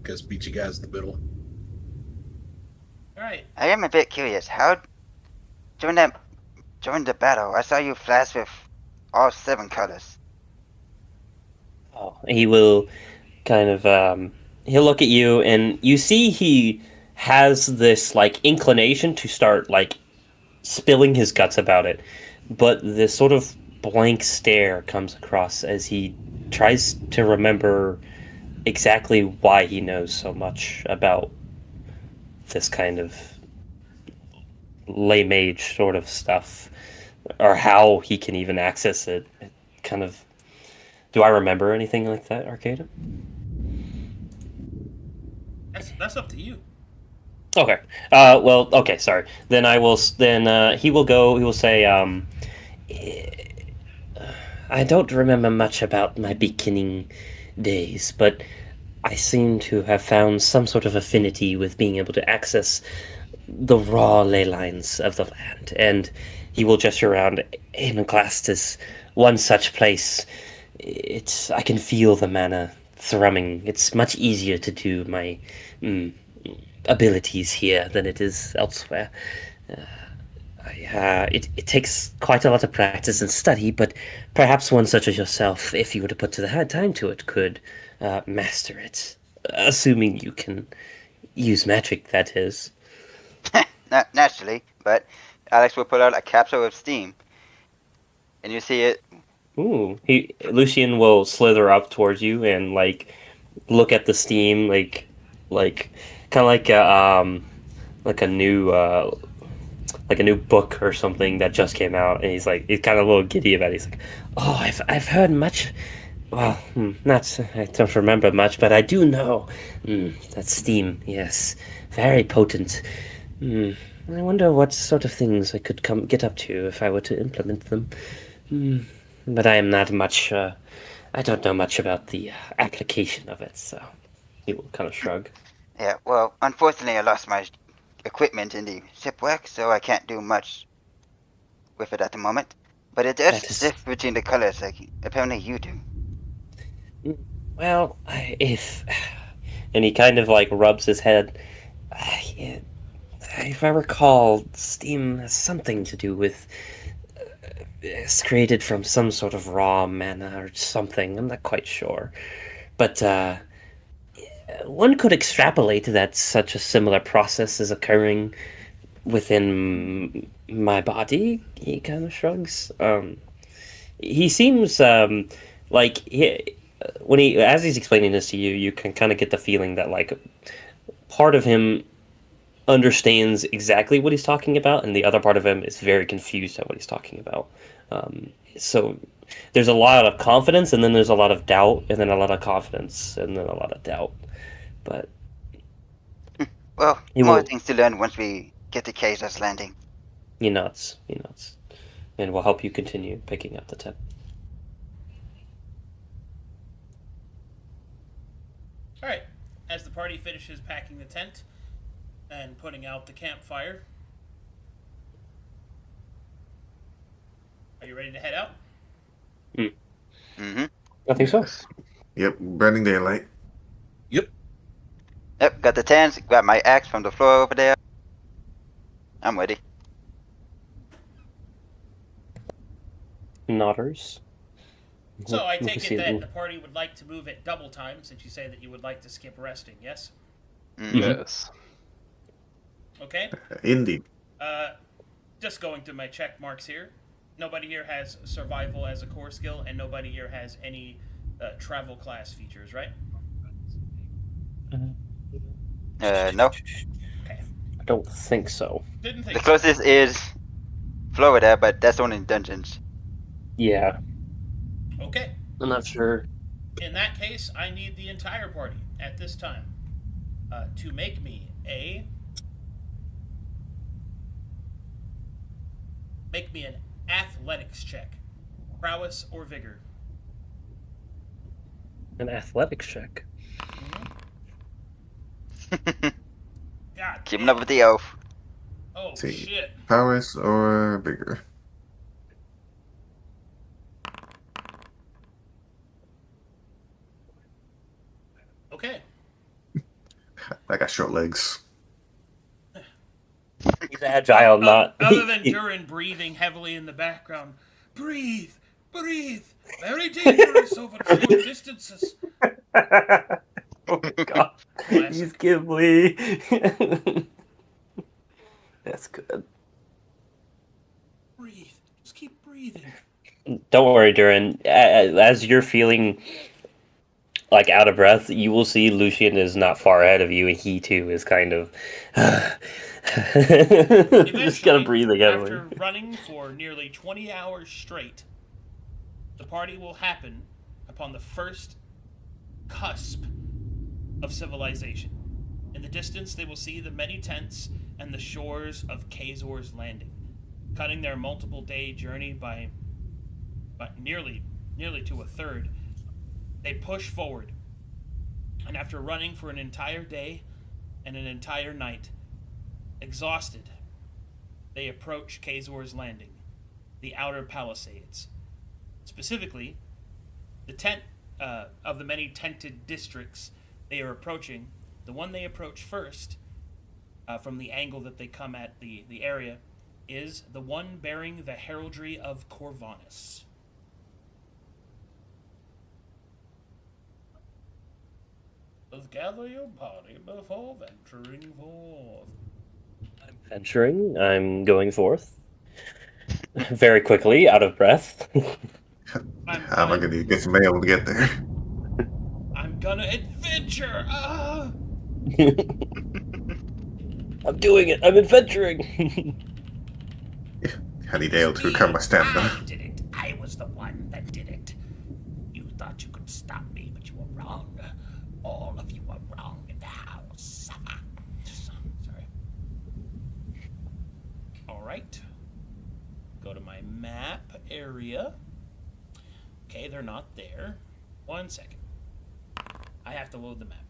Because beat you guys in the middle. Alright. I am a bit curious. How during the battle, I saw you flash with all 7 colors. Oh, he will kind of he'll look at you and you see he has this like inclination to start like spilling his guts about it, but this sort of blank stare comes across as he tries to remember exactly why he knows so much about this kind of lay mage sort of stuff, or how he can even access it. It kind of, do I remember anything like that, Arcadum? That's up to you. Okay. Well, okay, sorry. Then I will, he will say, I don't remember much about my beginning days, but I seem to have found some sort of affinity with being able to access the raw ley lines of the land, and he will gesture around. Aelenclast is one such place. I can feel the mana thrumming. It's much easier to do my abilities here than it is elsewhere. It takes quite a lot of practice and study, but perhaps one such as yourself, if you were to put to the time to it, could master it. Assuming you can use magic, that is. Not naturally, but Alex will pull out a capsule of steam, and you see it. Ooh, Lucian will slither up towards you and like look at the steam, like kind of like a new book or something that just came out, and he's kind of a little giddy about it. He's like, oh, I've heard much. Well, I don't remember much, but I do know that steam, yes, very potent. I wonder what sort of things I could get up to if I were to implement them. But I am not much. I don't know much about the application of it, so he will kind of shrug. Yeah, well, unfortunately, I lost my equipment in the shipwreck, so I can't do much with it at the moment. But it does shift between the colors, like apparently you do. Well, and he kind of like rubs his head. If I recall, steam has something to do with it's created from some sort of raw mana or something. I'm not quite sure, but one could extrapolate that such a similar process is occurring within my body. He kind of shrugs. He seems like as he's explaining this to you, you can kind of get the feeling that like part of him understands exactly what he's talking about, and the other part of him is very confused at what he's talking about. So there's a lot of confidence, and then there's a lot of doubt, and then a lot of confidence, and then a lot of doubt. But Well, You more will- things to learn once we get to Kaiser's Landing. He nods. And we'll help you continue picking up the tent. All right. As the party finishes packing the tent and putting out the campfire, are you ready to head out? Mm-hmm. I think so. Yep, burning daylight. Yep, got the tents, got my axe from the floor over there. I'm ready. Nodders. So I We can take see it that it. the party would like to move at double time, since you say that you would like to skip resting, yes? Mm-hmm. Yes. Okay. Indeed. Just going through my check marks here. Nobody here has survival as a core skill, and nobody here has any travel class features, right? No. Okay. I don't think so. Didn't think The closest is Florida, but that's only in dungeons. Yeah, so. Okay. I'm not sure. In that case, I need the entire party at this time to make me an athletics check, prowess or vigor. An athletics check. God. Keeping damn. up with the elf. Oh See. shit. Prowess or bigger? Okay. I got short legs. He's agile, not. Other than Durin breathing heavily in the background. Breathe, breathe. Very dangerous over short distances. Oh god. Classic. He's Ghibli. That's good. Breathe. Just keep breathing. Don't worry, Durin. As you're feeling like out of breath, you will see Lucian is not far ahead of you, and he too is kind of just kind of breathing heavily. After running for nearly 20 hours straight, the party will happen upon the first cusp of civilization. In the distance, they will see the many tents and the shores of Kazor's Landing, cutting their multiple-day journey by nearly to a third. They push forward, and after running for an entire day and an entire night, exhausted, they approach Kazor's Landing, the outer palisades. Specifically, the tent of the many tented districts they are approaching, the one they approach first, from the angle that they come at the area, is the one bearing the heraldry of Corvanus. Let's gather your party before venturing forth. I'm venturing. I'm going forth. Very quickly, out of breath. I'm gonna need to get some mail to get there. I'm gonna adventure! I'm doing it. I'm adventuring. I need ale to recover my I stamina. did it. I was the one that did it. You thought you could stop me, but you were wrong. All of you were wrong in the house. Sorry. Alright. Go to my map area. Okay, they're not there. 1 second. I have to load the map.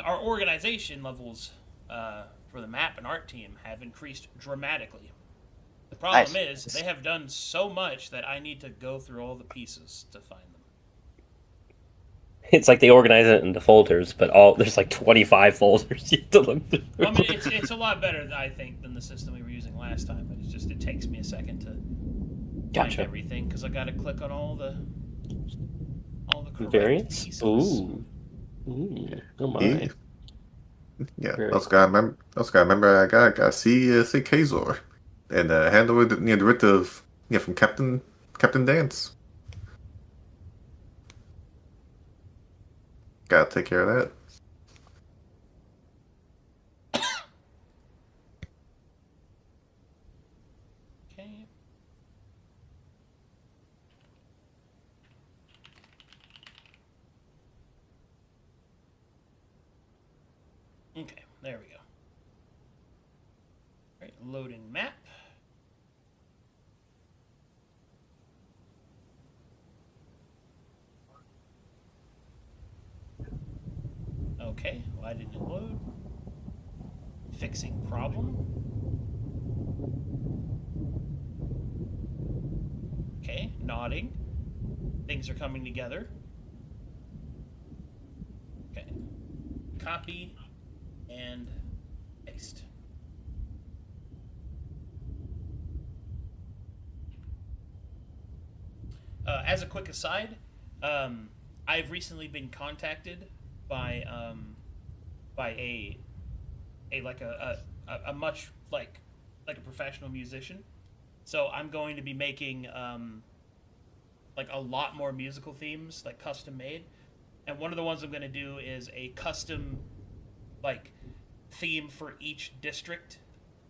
Our organization levels for the map and art team have increased dramatically. The problem is, they have done so much that I need to go through all the pieces to find them. It's like they organize it into folders, but there's like 25 folders you have to look through. I mean, it's a lot better, I think, than the system we were using last time, but it takes me a second to find Gotcha. everything, because I gotta click on all the correct Variants? pieces. Ooh. Oh my. Yeah, Very also gotta remember. I gotta see Kazor and handle the writ of from Captain Dance. Gotta take care of that. Okay. Okay, there we go. All right, loading map. Okay, why didn't it load? Fixing problem. Okay, nodding. Things are coming together. Okay. Copy and paste. As a quick aside, I've recently been contacted by a much like a professional musician. So I'm going to be making like a lot more musical themes, like custom made. And one of the ones I'm going to do is a custom like theme for each district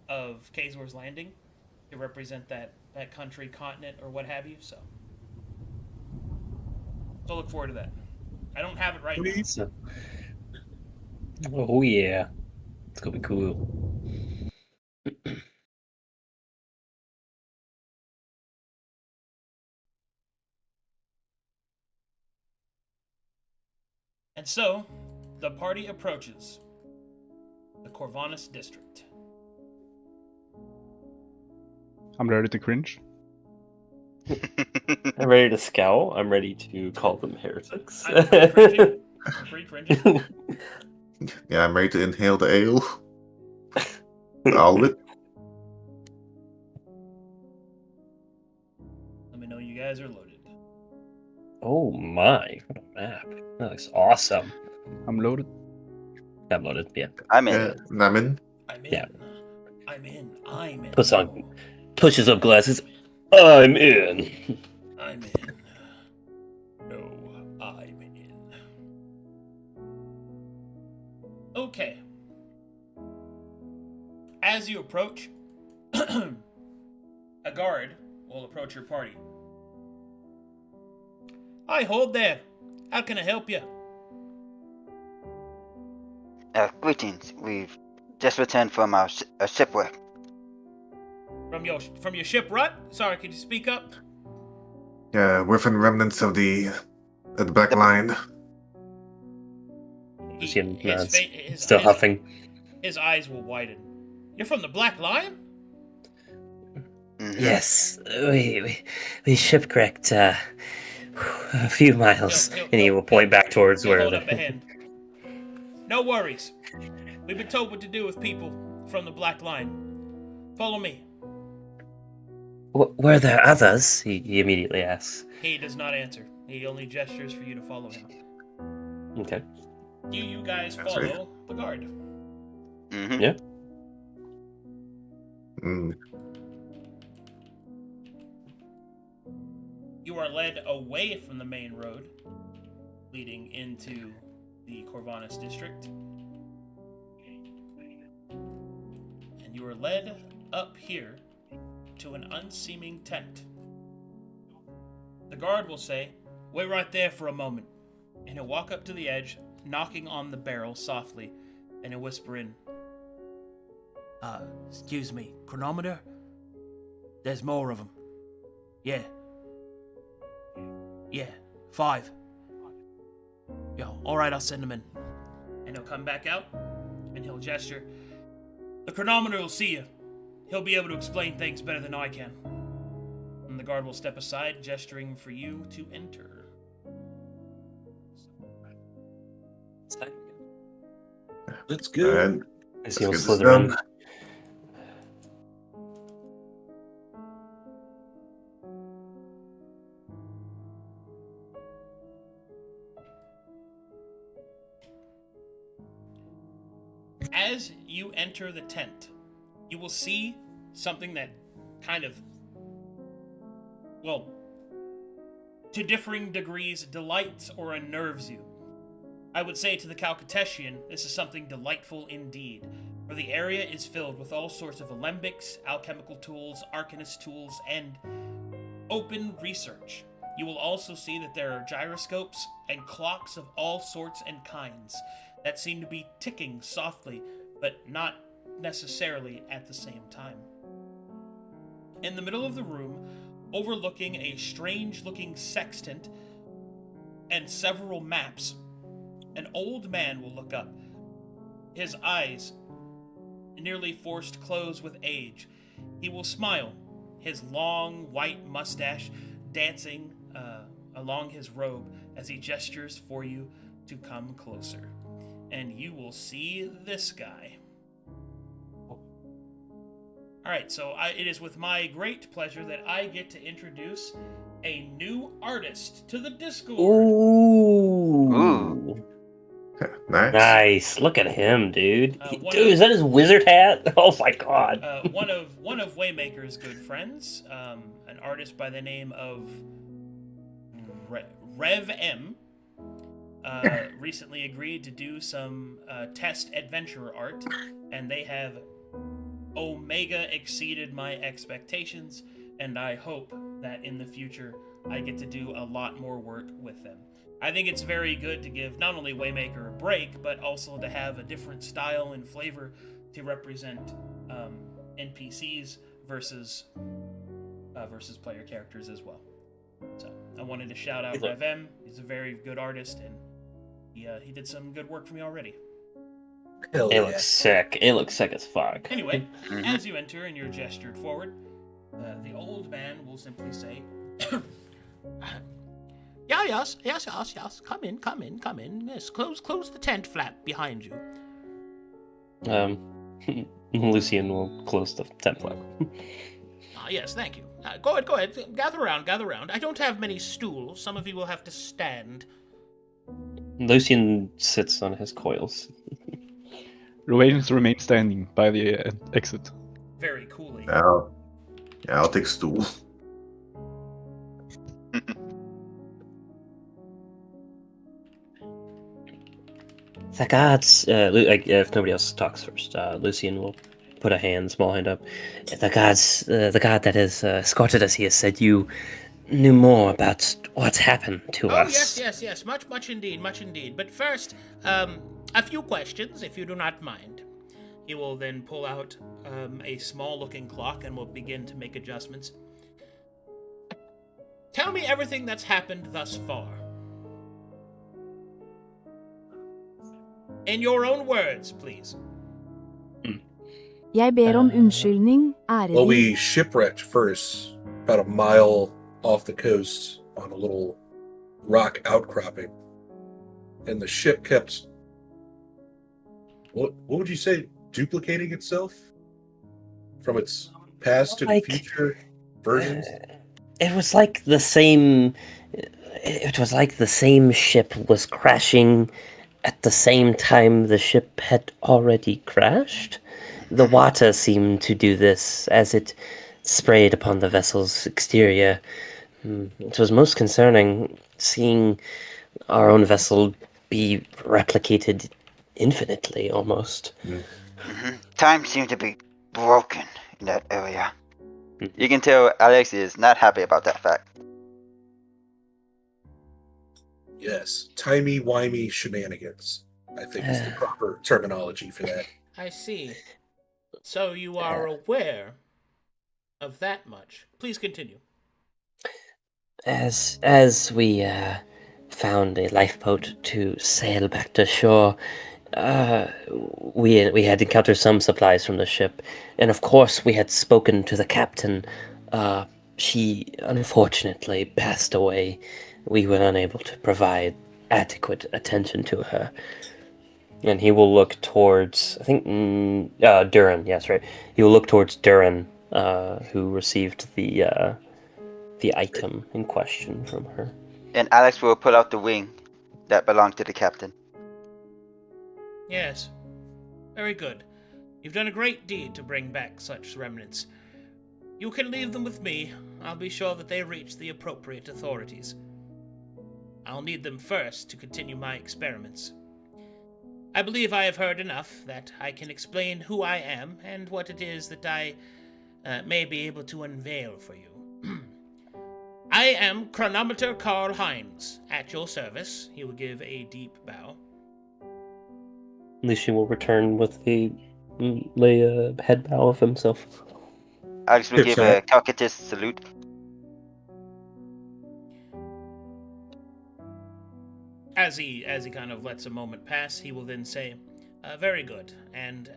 of Kazor's Landing to represent that country, continent, or what have you. So look forward to that. I don't have it right now. So, oh yeah, it's gonna be cool. And so, the party approaches the Corvanus district. I'm ready to cringe. I'm ready to scowl. I'm ready to call them heretics. I'm cringing. I'm pretty cringing. Yeah, I'm ready to inhale the ale. All of it. Let me know you guys are loaded. Oh my, what a map. That looks awesome. I'm loaded. I'm loaded, yeah. I'm in. I'm in. I'm in. Yeah. I'm in. I'm in. Pushes up glasses. I'm in. I'm in. No, I'm in. Okay. As you approach, a guard will approach your party. Hi, hold there. How can I help you? Greetings. We've just returned from our shipwreck. From your shipwreck? Sorry, could you speak up? We're from the remnants of the Black Line. Lucian nods, his still eyes, huffing. His eyes will widen. You're from the Black Lion? Mhm. Yes, we shipwrecked a few miles. And he will point back towards He'll where hold up a hand. No worries. We've been told what to do with people from the Black Line. Follow me. Were there others? he immediately asks. He does not answer. He only gestures for you to follow him. Okay. Do you guys That's follow right. the guard? Mhm. Yeah. Mm. You are led away from the main road, leading into the Corvanus district. And you are led up here to an unseeming tent. The guard will say, "Wait right there for a moment." And he'll walk up to the edge, knocking on the barrel softly, and he'll whisper in, excuse me, chronometer? There's more of them. Yeah. Yeah, 5. Yo, alright, I'll send him in. And he'll come back out, and he'll gesture. The chronometer will see you. He'll be able to explain things better than I can. And the guard will step aside, gesturing for you to enter. Let's go. And I see him let's get slither this in. done. As you enter the tent, you will see something that kind of, well, to differing degrees delights or unnerves you. I would say to the Calcutetian, this is something delightful indeed, for the area is filled with all sorts of alembics, alchemical tools, arcanist tools, and open research. You will also see that there are gyroscopes and clocks of all sorts and kinds. that seem to be ticking softly, but not necessarily at the same time. In the middle of the room, overlooking a strange-looking sextant and several maps, an old man will look up, his eyes nearly forced closed with age. He will smile, his long white mustache dancing along his robe as he gestures for you to come closer. And you will see this guy. Alright, so it is with my great pleasure that I get to introduce a new artist to the Discord. Ooh. Nice. Nice. Look at him, dude. One Dude, of- is that his wizard hat? Oh my god. One of Waymaker's good friends, an artist by the name of Rev M, recently agreed to do some test adventure art, and they have Omega exceeded my expectations, and I hope that in the future I get to do a lot more work with them. I think it's very good to give not only Waymaker a break, but also to have a different style and flavor to represent NPCs versus player characters as well. So I wanted to shout out Rev M. He's a very good artist, and he did some good work for me already. Hell It yeah. looks sick. It looks sick as fuck. Anyway, as you enter and you're gestured forward, the old man will simply say, yes. Come in. Yes, close the tent flap behind you. Lucian will close the tent flap. Yes, thank you. Go ahead. Gather around. I don't have many stools. Some of you will have to stand. Lucian sits on his coils. Ruanes remain standing by the exit. Very coolly. I'll take stool. The gods, if nobody else talks first, Lucian will put a small hand up. The god that has escorted us here said you knew more about what's happened to us. Yes. Much indeed. But first, a few questions, if you do not mind. He will then pull out a small-looking clock and will begin to make adjustments. Tell me everything that's happened thus far. In your own words, please. Jeg ber om unnskyldning, ærede. Well, we shipwrecked first, about a mile off the coast on a little rock outcropping. And the ship kept, what would you say, duplicating itself? From its past to the future versions? It was like the same. It was like the same ship was crashing at the same time the ship had already crashed. The water seemed to do this as it sprayed upon the vessel's exterior. It was most concerning seeing our own vessel be replicated infinitely, almost. Time seemed to be broken in that area. You can tell Alex is not happy about that fact. Yes, timey-wimey shenanigans, I think is the proper terminology for that. I see. So you are aware of that much. Please continue. As we found a lifeboat to sail back to shore, we had encountered some supplies from the ship, and of course we had spoken to the captain. She unfortunately passed away. We were unable to provide adequate attention to her. And he will look towards, I think, Durin. Yes, right. He will look towards Durin, who received the item in question from her. And Alex will pull out the wing that belonged to the captain. Yes. Very good. You've done a great deed to bring back such remnants. You can leave them with me. I'll be sure that they reach the appropriate authorities. I'll need them first to continue my experiments. I believe I have heard enough that I can explain who I am and what it is that I may be able to unveil for you. I am Chronometer Karl Heinz, at your service. He will give a deep bow. Lucian will return with lay a head bow of himself. Alex will Good give shot. a cockatous salute. As he kind of lets a moment pass, he will then say, very good. And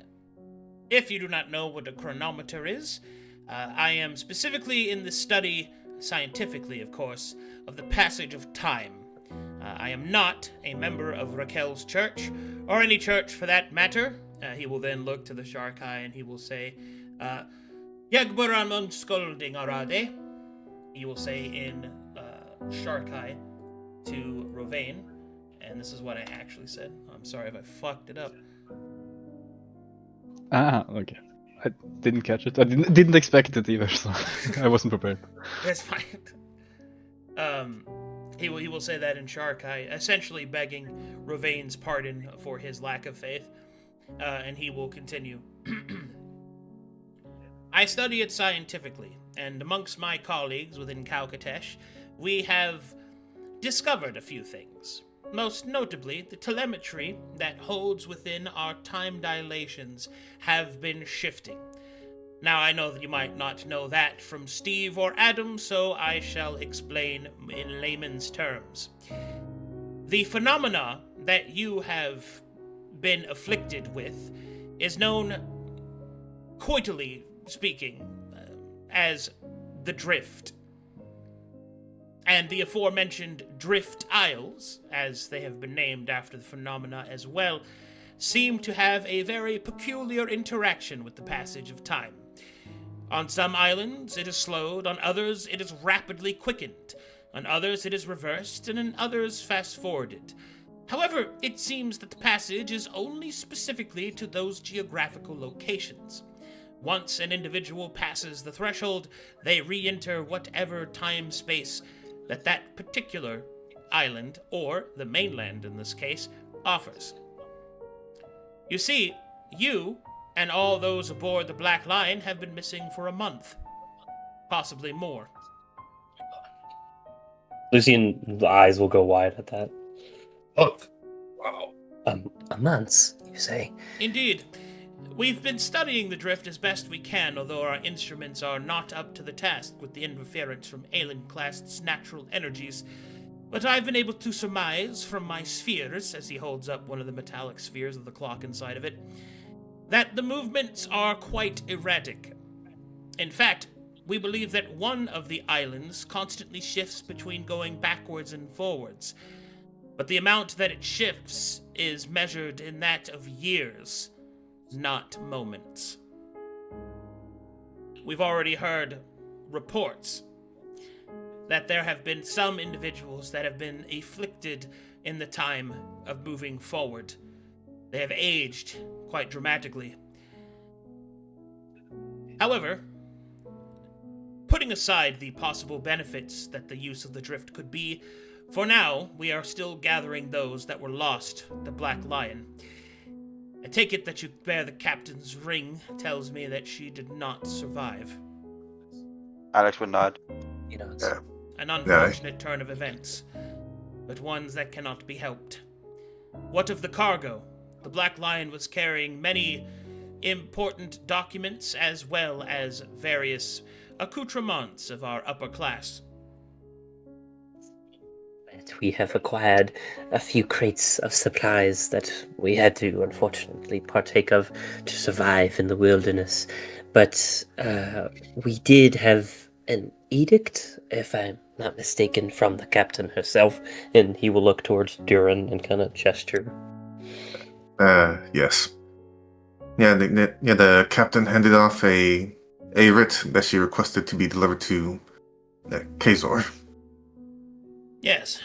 if you do not know what a chronometer is, I am specifically in the study, scientifically of course, of the passage of time. I am not a member of Raquel's church, or any church for that matter. He will then look to the Sharkai and he will say, Yagburamon skolding arade. He will say in Sharkai to Rovain, and this is what I actually said. I'm sorry if I fucked it up. Okay. I didn't catch it. I didn't expect it either, so I wasn't prepared. That's fine. He will say that in Sharkai, essentially begging Rovain's pardon for his lack of faith, and he will continue. I study it scientifically, and amongst my colleagues within Kalkatesh, we have discovered a few things. Most notably, the telemetry that holds within our time dilations have been shifting. Now, I know that you might not know that from Steve or Adam, so I shall explain in layman's terms. The phenomena that you have been afflicted with is known, coitally speaking, as the Drift. And the aforementioned Drift Isles, as they have been named after the phenomena as well, seem to have a very peculiar interaction with the passage of time. On some islands it is slowed, on others it is rapidly quickened, on others it is reversed, and in others fast-forwarded. However, it seems that the passage is only specifically to those geographical locations. Once an individual passes the threshold, they re-enter whatever time-space that particular island, or the mainland in this case, offers. You see, you and all those aboard the Black Lion have been missing for a month. Possibly more. Lucian's eyes will go wide at that. Oh, wow. A month, you say? Indeed. We've been studying the drift as best we can, although our instruments are not up to the task with the interference from Aelenclast's natural energies. But I've been able to surmise from my spheres, as he holds up one of the metallic spheres of the clock inside of it, that the movements are quite erratic. In fact, we believe that one of the islands constantly shifts between going backwards and forwards, but the amount that it shifts is measured in that of years, not moments. We've already heard reports that there have been some individuals that have been afflicted in the time of moving forward. They have aged quite dramatically. However, putting aside the possible benefits that the use of the drift could be, for now, we are still gathering those that were lost, the Black Lion. I take it that you bear the captain's ring, tells me that she did not survive. Alex would nod. You know, it's Yeah. An unfortunate turn of events, but ones that cannot be helped. What of the cargo? The Black Lion was carrying many important documents as well as various accoutrements of our upper class. we have acquired a few crates of supplies that we had to unfortunately partake of to survive in the wilderness. But we did have an edict, if I'm not mistaken, from the captain herself, and he will look towards Durin and kind of gesture. Yes. Yeah, the captain handed off a writ that she requested to be delivered to Kazor. Yes.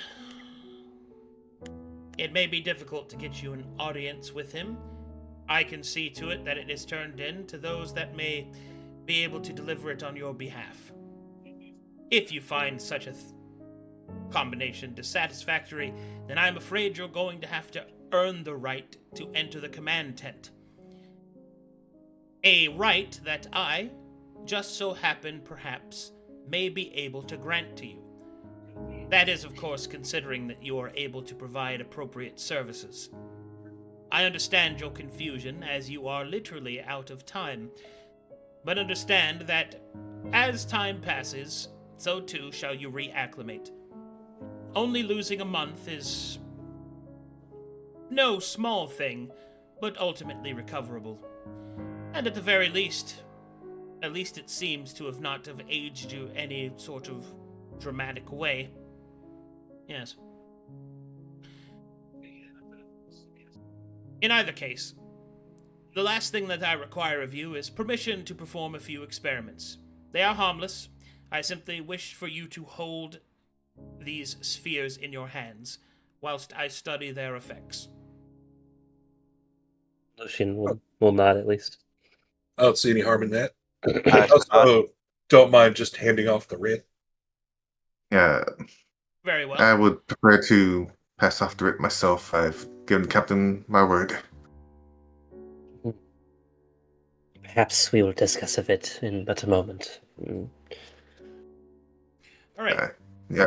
It may be difficult to get you an audience with him. I can see to it that it is turned in to those that may be able to deliver it on your behalf. If you find such a combination dissatisfactory, then I'm afraid you're going to have to earn the right to enter the command tent. A right that I, just so happen perhaps, may be able to grant to you. That is, of course, considering that you are able to provide appropriate services. I understand your confusion, as you are literally out of time. But understand that as time passes, so too shall you reacclimate. Only losing a month is no small thing, but ultimately recoverable. And at the very least, at least it seems to have not have aged you any sort of dramatic way. Yes. In either case, the last thing that I require of you is permission to perform a few experiments. They are harmless. I simply wish for you to hold these spheres in your hands whilst I study their effects. Lucian will nod at least. I don't see any harm in that. Alex would nod. Also, don't mind just handing off the writ. Yeah, Very well. I would prefer to pass off the writ myself. I've given the captain my word. Perhaps we will discuss of it in but a moment. All right. Yeah.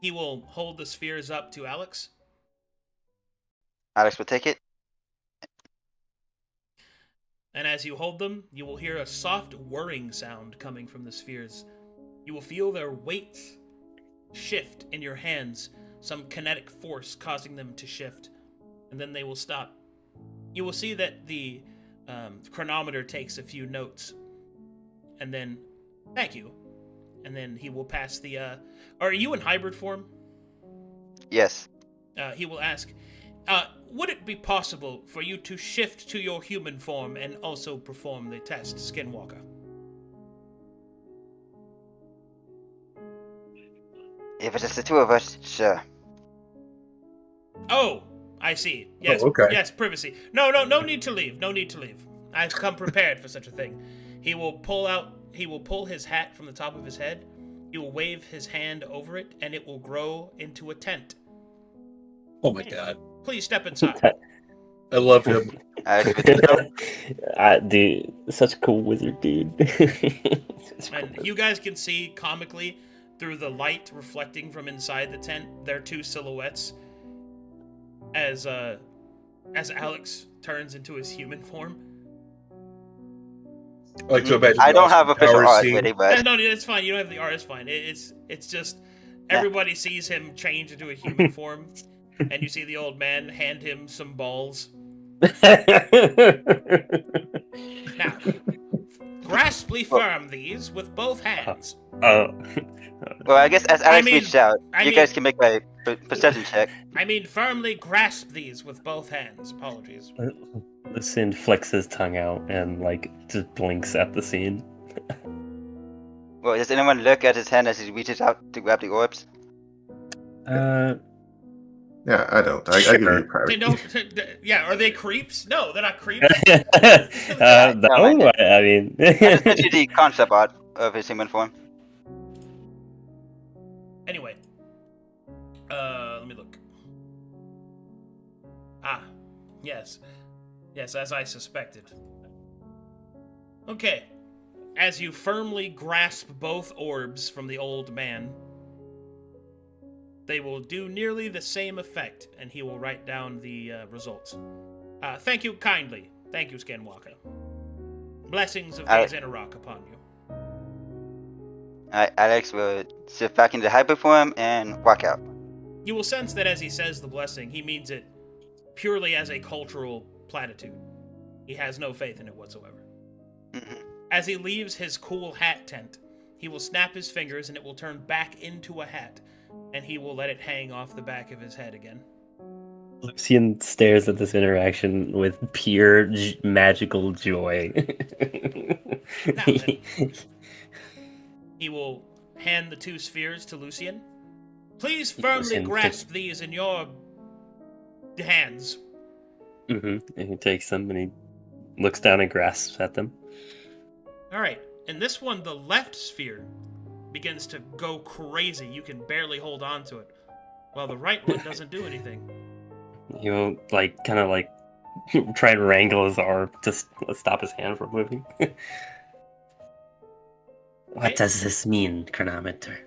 He will hold the spheres up to Alex. Alex would take it. And as you hold them, you will hear a soft whirring sound coming from the spheres. You will feel their weights shift in your hands, some kinetic force causing them to shift, and then they will stop. You will see that the chronometer takes a few notes, and then, thank you, and then he will pass the, are you in hybrid form? Yes. He will ask, would it be possible for you to shift to your human form and also perform the test, Skinwalker? If it's just the two of us, sure. Oh, I see. Yes, okay. Yes, privacy. No need to leave. No need to leave. I've come prepared for such a thing. He will pull his hat from the top of his head. He will wave his hand over it, and it will grow into a tent. Oh my god. Please step inside. I love him. Alex would do so. Dude, such a cool wizard, dude. And you guys can see comically through the light reflecting from inside the tent, their two silhouettes as Alex turns into his human form. I like to imagine. I don't have official art scene. ready, but No, it's fine. You don't have the art. It's fine. It's just everybody sees him change into a human form, and you see the old man hand him some balls. Now, grasply firm these with both hands. well, I guess as Alex mean- reached out, I you mean- guys can make my perception check. I mean, firmly grasp these with both hands. Apologies. Lucian flicks his tongue out and just blinks at the scene. Well, does anyone look at his hand as he reaches out to grab the orbs? Yeah, I don't. I give you They priority. don't. Yeah, are they creeps? No, they're not creeps. No, I mean, I just sent you the concept art of his human form. Anyway, let me look. Yes, as I suspected. Okay, as you firmly grasp both orbs from the old man, they will do nearly the same effect, and he will write down the results. Thank you kindly. Thank you, Skinwalker. Blessings of Zainarok upon you. Alex will sit back into hyper form and walk out. You will sense that as he says the blessing, he means it purely as a cultural platitude. He has no faith in it whatsoever. Mm-hmm. As he leaves his cool hat tent, he will snap his fingers and it will turn back into a hat, and he will let it hang off the back of his head again. Lucian stares at this interaction with pure magical joy. Now then, he will hand the two spheres to Lucian. Please firmly Lucian grasp these in your hands. And he takes them and he looks down and grasps at them. All right. In this one, the left sphere begins to go crazy. You can barely hold on to it, while the right one doesn't do anything. He will kind of try and wrangle his arm to stop his hand from moving. What does this mean, chronometer?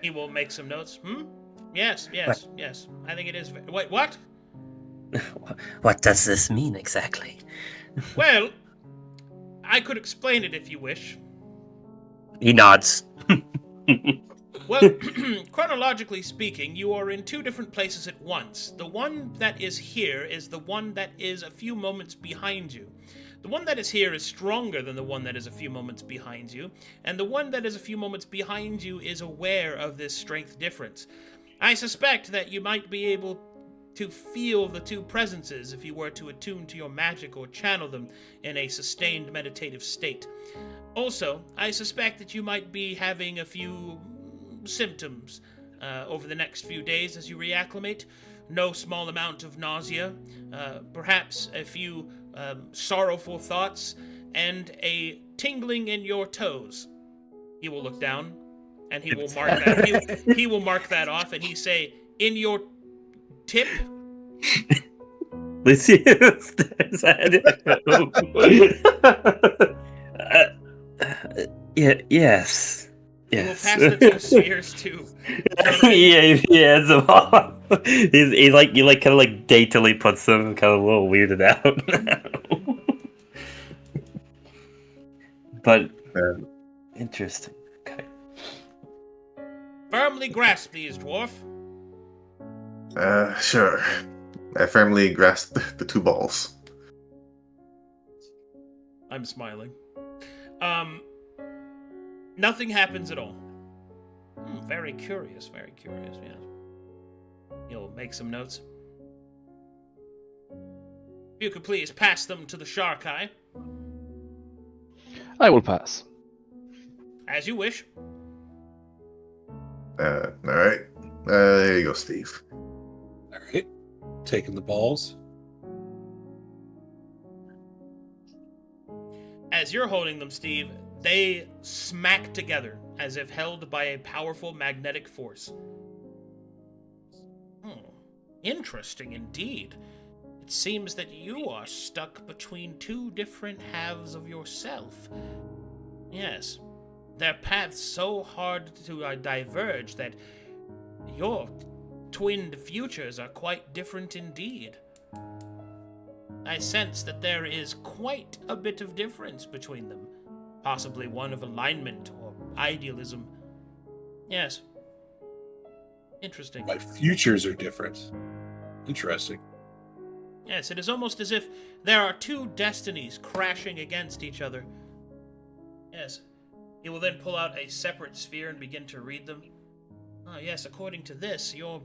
He will make some notes. Yes. I think it is. Wait, what? What does this mean exactly? Well, I could explain it if you wish. He nods. Well, chronologically speaking, you are in two different places at once. The one that is here is the one that is a few moments behind you. The one that is here is stronger than the one that is a few moments behind you, and the one that is a few moments behind you is aware of this strength difference. I suspect that you might be able to feel the two presences if you were to attune to your magic or channel them in a sustained meditative state. Also, I suspect that you might be having a few symptoms over the next few days as you reacclimate. No small amount of nausea, perhaps a few sorrowful thoughts, and a tingling in your toes. He will look down, and he will mark that. He will mark that off, and he say, "In your tip." Lucian stares at him. Yes. He will Yes. pass the two spheres to. Yeah, it's a lot. He's like, you like kind of like daintily puts them, kind of a little weirded out. But interesting. Okay. Firmly grasp these, dwarf. Sure. I firmly grasp the two balls. I'm smiling. Nothing happens at all. Very curious, yeah. You'll make some notes. If you could please pass them to the shark eye. I will pass. As you wish. Alright. There you go, Steve. All right. Taking the balls. As you're holding them, Steve, they smack together as if held by a powerful magnetic force. Interesting indeed. It seems that you are stuck between two different halves of yourself. Yes, their paths so hard to diverge that your twinned futures are quite different indeed. I sense that there is quite a bit of difference between them. Possibly one of alignment or idealism. Yes. Interesting. My futures are different. Interesting. Yes, it is almost as if there are two destinies crashing against each other. Yes. He will then pull out a separate sphere and begin to read them. Yes, according to this, your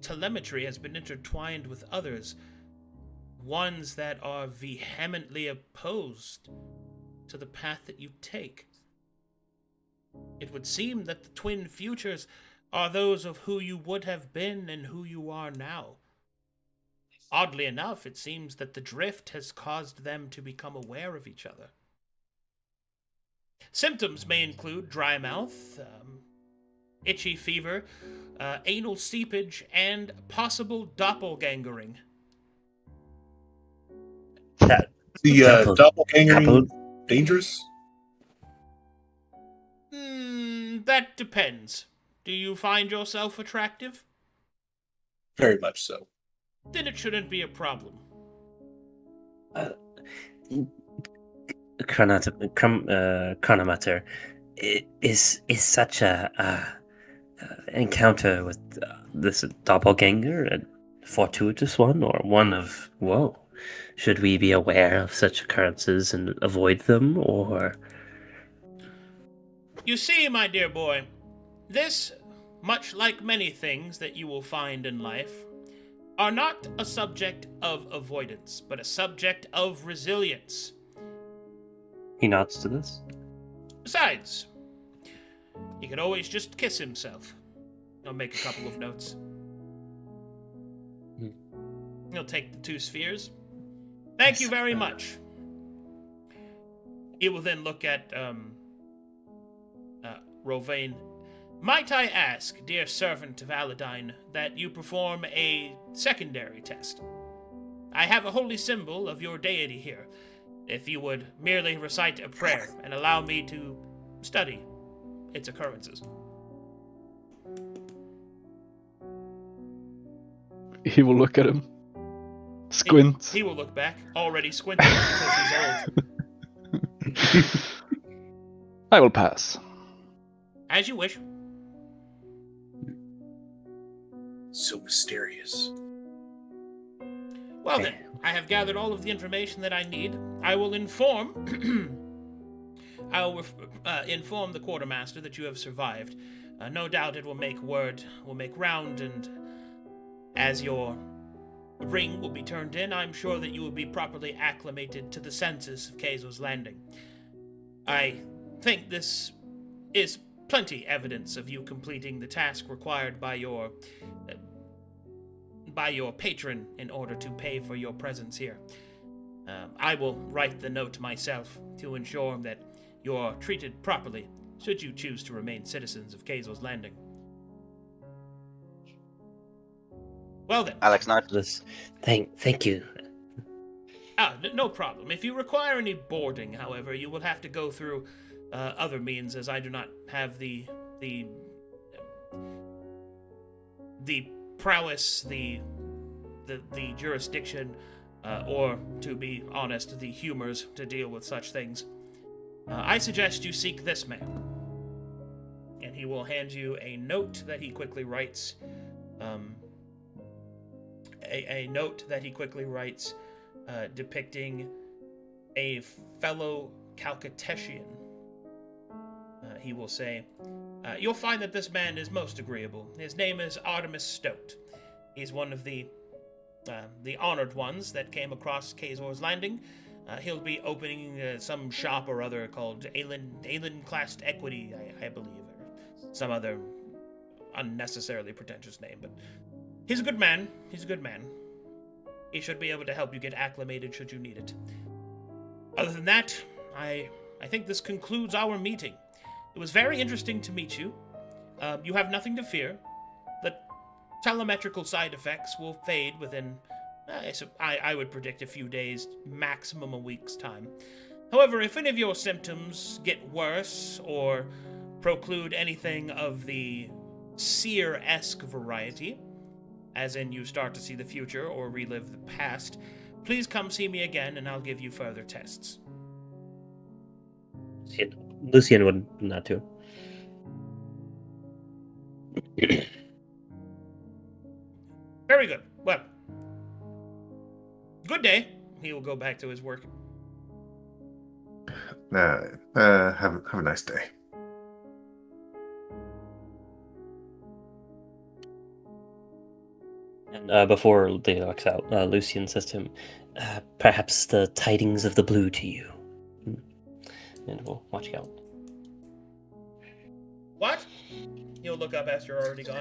telemetry has been intertwined with others. Ones that are vehemently opposed to the path that you take. It would seem that the twin futures are those of who you would have been and who you are now. Oddly enough, it seems that the drift has caused them to become aware of each other. Symptoms may include dry mouth, itchy fever, anal seepage, and possible doppelgangering. The doppelganger dangerous? That depends. Do you find yourself attractive? Very much so. Then it shouldn't be a problem. Chronometer is such a encounter with this doppelganger a fortuitous one, or one of woe? Should we be aware of such occurrences and avoid them, or? You see, my dear boy, this, much like many things that you will find in life, are not a subject of avoidance, but a subject of resilience. He nods to this. Besides, he could always just kiss himself. I'll make a couple of notes. He'll take the two spheres. Thank you very much. He will then look at Rovain. Might I ask, dear servant of Aladine, that you perform a secondary test? I have a holy symbol of your deity here. If you would merely recite a prayer and allow me to study its occurrences. He will look at him. Squint. He will look back, already squinting because he's old. I will pass. As you wish. So mysterious. Well then, I have gathered all of the information that I need. I will inform... inform the quartermaster that you have survived. No doubt it will make round, and as your ring will be turned in, I'm sure that you will be properly acclimated to the census of Keizo's Landing. I think this is plenty evidence of you completing the task required by your patron in order to pay for your presence here. I will write the note myself to ensure that you're treated properly should you choose to remain citizens of Keizo's Landing. Well then. Alex nods. Thank you. No problem. If you require any boarding, however, you will have to go through other means, as I do not have the prowess, the jurisdiction, or, to be honest, the humors to deal with such things. I suggest you seek this man. And he will hand you a note that he quickly writes. A note that he quickly writes depicting a fellow Calcutetian. He will say, you'll find that this man is most agreeable. His name is Artemis Stoat. He's one of the honored ones that came across Kazor's Landing. He'll be opening some shop or other called Aelenclast Equity, I believe, or some other unnecessarily pretentious name. But he's a good man. He should be able to help you get acclimated should you need it. Other than that, I think this concludes our meeting. It was very interesting to meet you. You have nothing to fear. The telemetrical side effects will fade within, I would predict, a few days, maximum a week's time. However, if any of your symptoms get worse or preclude anything of the seer-esque variety, as in you start to see the future or relive the past, please come see me again and I'll give you further tests. Lucian would not do. Very good. Well, good day. He will go back to his work. Have a nice day. And before they walks out, Lucian says to him, perhaps the tidings of the blue to you. And we'll watch you out. What? He'll look up as you're already gone.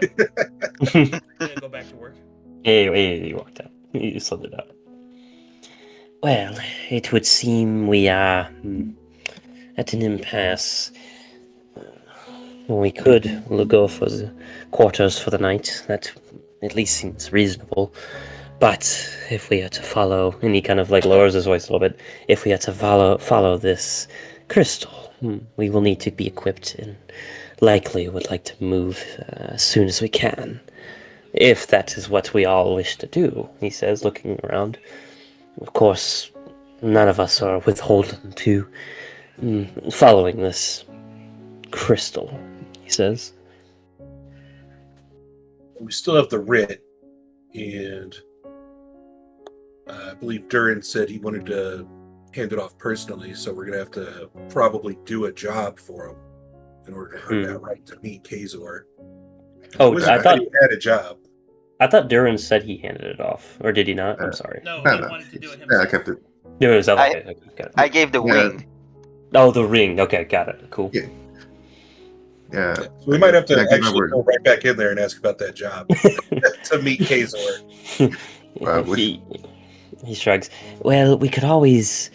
He'll go back to work. He walked out. He slid it out. Well, it would seem we are at an impasse. We could go for the quarters for the night. That at least seems reasonable. But if we are to follow, and he kind of like lowers his voice a little bit, if we are to follow this crystal, we will need to be equipped and likely would like to move as soon as we can. If that is what we all wish to do, he says, looking around. Of course, none of us are withholden to following this crystal, he says. We still have the writ, and I believe Durin said he wanted to hand it off personally, so we're going to have to probably do a job for him in order to earn that right to meet Kazor. Oh, I thought he had a job. I thought Durin said he handed it off, or did he not? I'm sorry. No, he wanted to do it himself. Yeah, I kept it. No, it was okay. Got it. I gave the ring. Oh, the ring. Okay, got it. Cool. Yeah. Yeah. So we might have to Yeah, give my actually word. go right back in there and ask about that job to meet Kazor. He shrugs. Well, we could always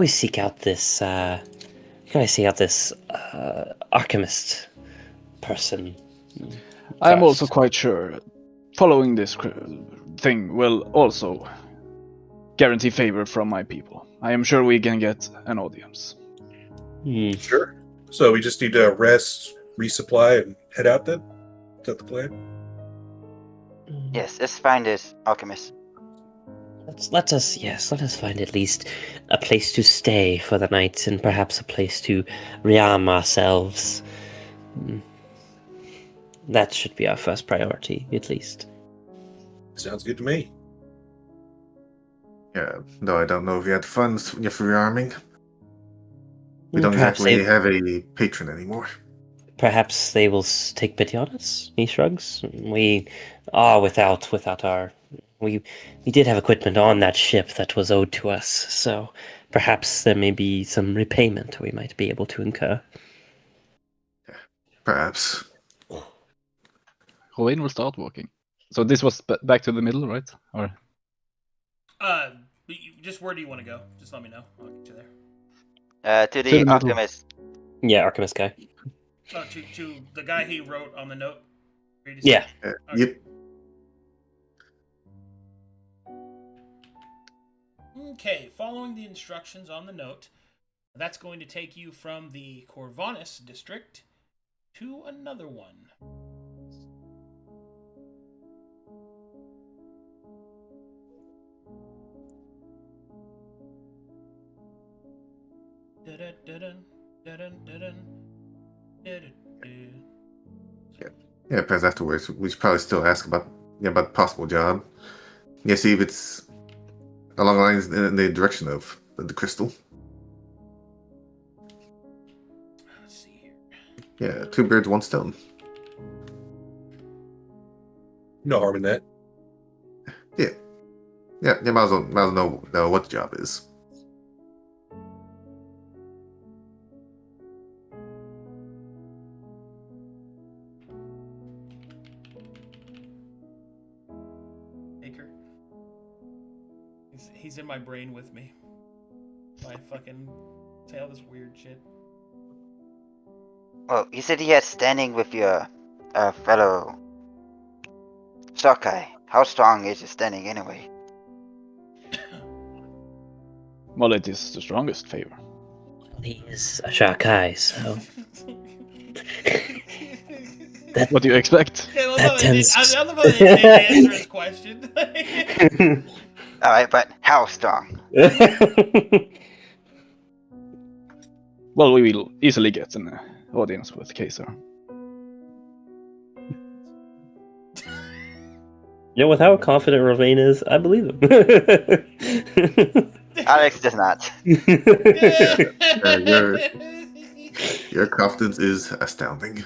seek out this alchemist person. I am Fast. also quite sure following this thing will also guarantee favor from my people. I am sure we can get an audience. Sure. So we just need to rest, resupply, and head out then? Is that the plan? Yes, let's find this alchemist. Let us find at least a place to stay for the night, and perhaps a place to rearm ourselves. Mm. That should be our first priority, at least. Sounds good to me. Yeah, though I don't know if you had funds for rearming. We don't Perhaps exactly have a patron anymore. Perhaps they will take pity on us. He shrugs. We are without our. We did have equipment on that ship that was owed to us, so perhaps there may be some repayment we might be able to incur. Perhaps. Rowan will start walking. So this was back to the middle, right? Or Just where do you want to go? Just let me know. I'll get you there. To the the middle. alchemist. Yeah, Archimist guy. Oh, to the guy he wrote on the note. Yeah. Yep. Okay, following the instructions on the note, that's going to take you from the Corvinus district to another one. Yeah, perhaps afterwards we should probably still ask about the possible job. Yeah, see if it's along the lines in the direction of the crystal. Let's see here. Yeah, 2 birds, 1 stone. No harm in that. Yeah, might as well know what the job is. Baker. He's in my brain with me. I fucking say all this weird shit. Well, you said he had standing with your fellow Sakai. How strong is his standing anyway? well, it is the strongest favor. He is a Shakai, so What do you expect? Okay, well, That tends- I love how they didn't answer his question. Alright, but how strong? Well, we will easily get an audience with Kaiser. with how confident Rovain is, I believe him. Alex does not. Your confidence is astounding.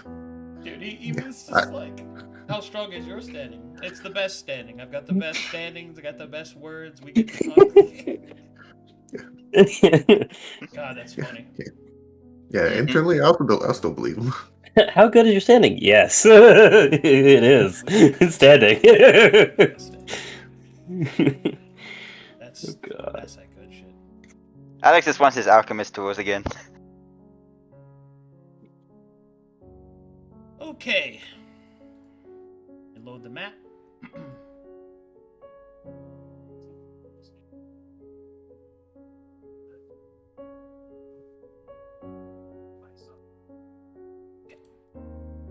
Dude, he was just like, how strong is your standing? It's the best standing. I've got the best standings. I got the best words. We get to talk. God, that's funny. Yeah, internally, I still believe him. How good is your standing? Yes, it is. It's standing. That's Oh, God. that's that good shit. Alex just wants his alchemist tools again. Okay. Load the map.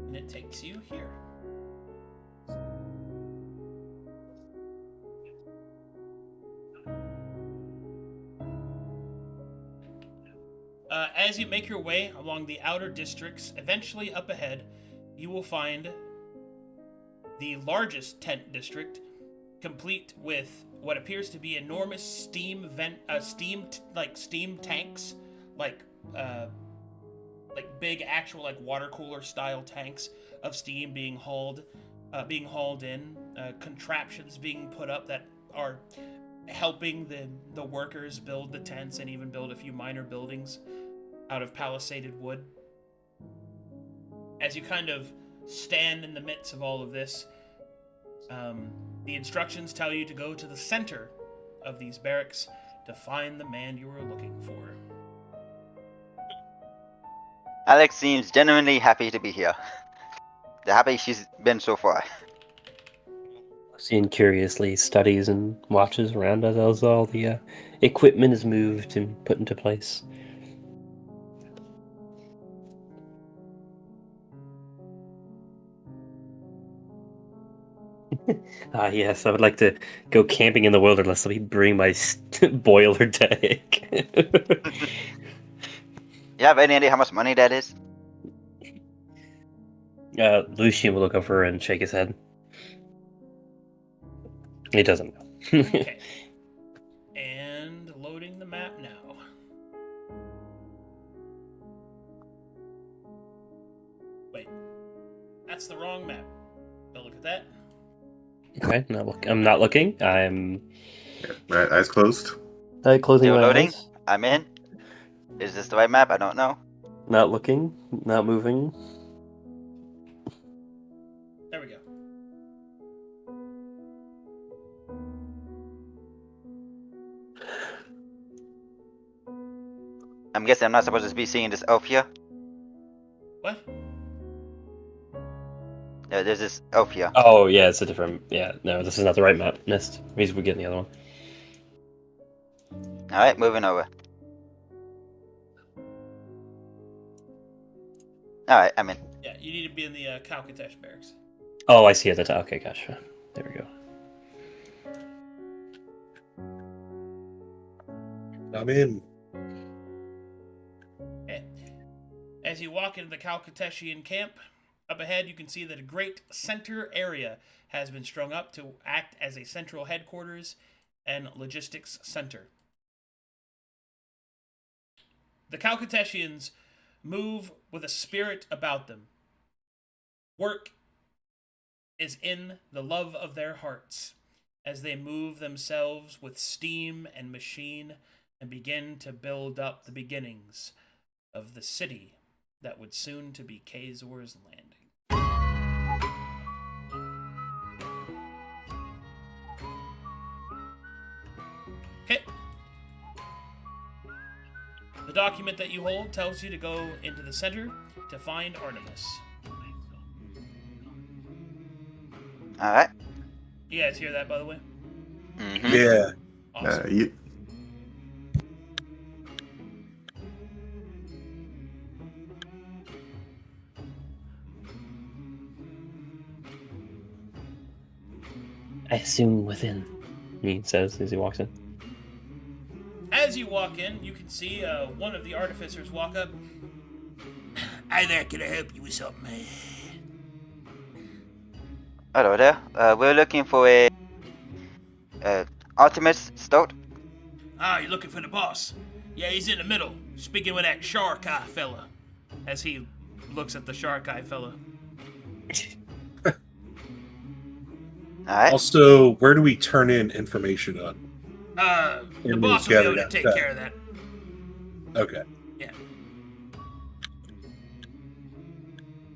And it takes you here. As you make your way along the outer districts, eventually up ahead, you will find the largest tent district, complete with what appears to be enormous steam tanks, like big actual like water cooler style tanks of steam being hauled in, contraptions being put up that are helping the workers build the tents and even build a few minor buildings out of palisaded wood. As you kind of stand in the midst of all of this, the instructions tell you to go to the center of these barracks to find the man you were looking for. Alex seems genuinely happy to be here. The happy she's been so far. Lucian curiously studies and watches around as all the equipment is moved and put into place. Yes, I would like to go camping in the wilderness. Let me bring my boiler deck. You have any idea how much money that is? Lucian will look over and shake his head. He doesn't know. Okay. And loading the map now. Wait. That's the wrong map. Don't look at that. Okay, I'm not looking. I'm Right, eyes closed. closing Still my loading? eyes. I'm in. Is this the right map? I don't know. Not looking. Not moving. There we go. I'm guessing I'm not supposed to be seeing this elf here. What? No, there's this elf here. Oh yeah, it's a different. Yeah, no, this is not the right map. Missed. Means we're getting the other one. Alright, moving over. Alright, I'm in. Yeah, you need to be in the Calcatesh barracks. Oh, I see it. Okay, gotcha. There we go. I'm in. Okay. As you walk into the Calcateshian camp, up ahead you can see that a great center area has been strung up to act as a central headquarters and logistics center. The Calcateshians move with a spirit about them. Work is in the love of their hearts as they move themselves with steam and machine and begin to build up the beginnings of the city that would soon to be Kazor's Landing. Okay. The document that you hold tells you to go into the center to find Artemis. Alright. You guys hear that, by the way? Mm-hmm. Yeah. Awesome. I assume within. He says as he walks in. As you walk in, you can see one of the artificers walk up. Hi there, can I help you with something? Hello there. We're looking for a Artemis Stout. Ah, you're looking for the boss. Yeah, he's in the middle, speaking with that shark eye fella. As he looks at the shark eye fella. Alright. Also, where do we turn in information on? The And boss we will be able to gathered take that. care of that. Okay. Yeah.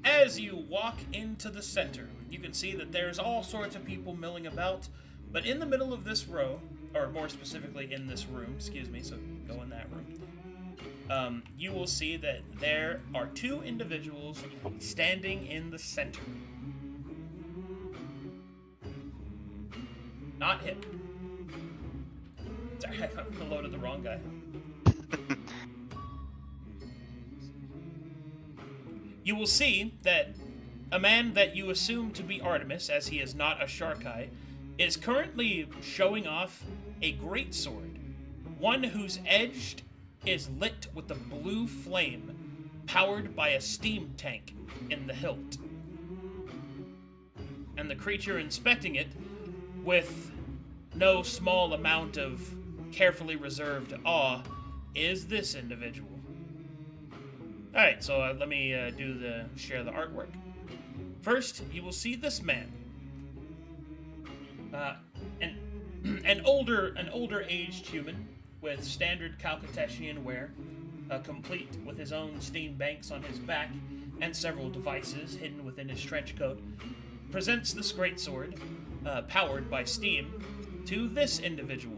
As you walk into the center, you can see that there's all sorts of people milling about, but in the middle of this row, or more specifically in this room, excuse me, so go in that room, you will see that there are two individuals standing in the center. Not him. Sorry, I loaded the wrong guy. You will see that a man that you assume to be Artemis, as he is not a Sharkai, is currently showing off a greatsword, one whose edge is lit with a blue flame, powered by a steam tank in the hilt. And the creature inspecting it, with no small amount of carefully reserved awe, is this individual. Alright, so let me share the artwork. First, you will see this man. An older aged human with standard Calcateshian wear, complete with his own steam banks on his back and several devices hidden within his trench coat, presents this greatsword, powered by steam, to this individual.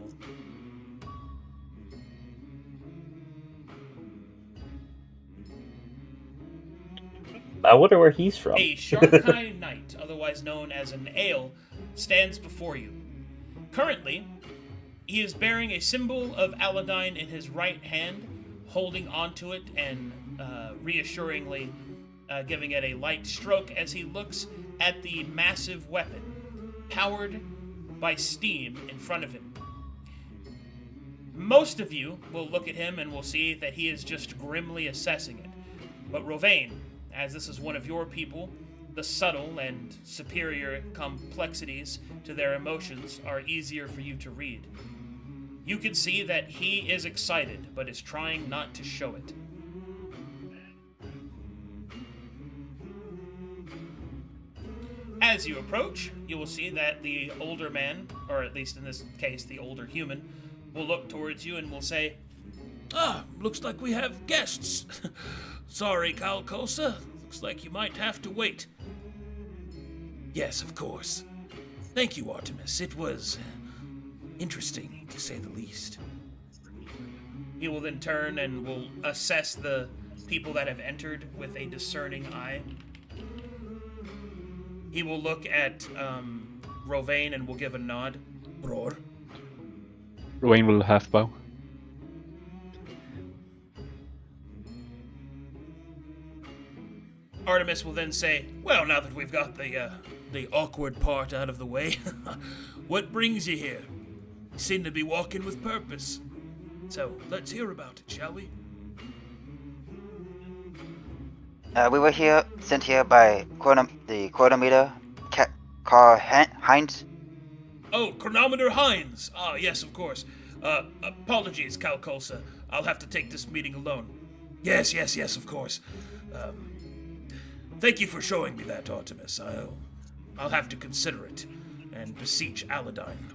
I wonder where he's from. A Sharkai knight, otherwise known as an Ale, stands before you. Currently, he is bearing a symbol of Aladine in his right hand, holding onto it and reassuringly giving it a light stroke as he looks at the massive weapon powered by steam in front of him. Most of you will look at him and will see that he is just grimly assessing it. But Rovain, as this is one of your people, the subtle and superior complexities to their emotions are easier for you to read. You can see that he is excited, but is trying not to show it. As you approach, you will see that the older man, or at least in this case, the older human, will look towards you and will say, looks like we have guests. Sorry, Calcosa. Looks like you might have to wait. Yes, of course. Thank you, Artemis. It was interesting, to say the least. He will then turn and will assess the people that have entered with a discerning eye. He will look at Rovain and will give a nod. Roar. Rovain will half bow. Artemis will then say, well, now that we've got the awkward part out of the way, what brings you here? You seem to be walking with purpose. So, let's hear about it, shall we? We were sent here by the chronometer, Carl Heinz. Oh, Chronometer Hines. Ah, yes, of course. Apologies, Calcosa. I'll have to take this meeting alone. Yes, of course. Thank you for showing me that, Artemis. I'll have to consider it and beseech Aladine.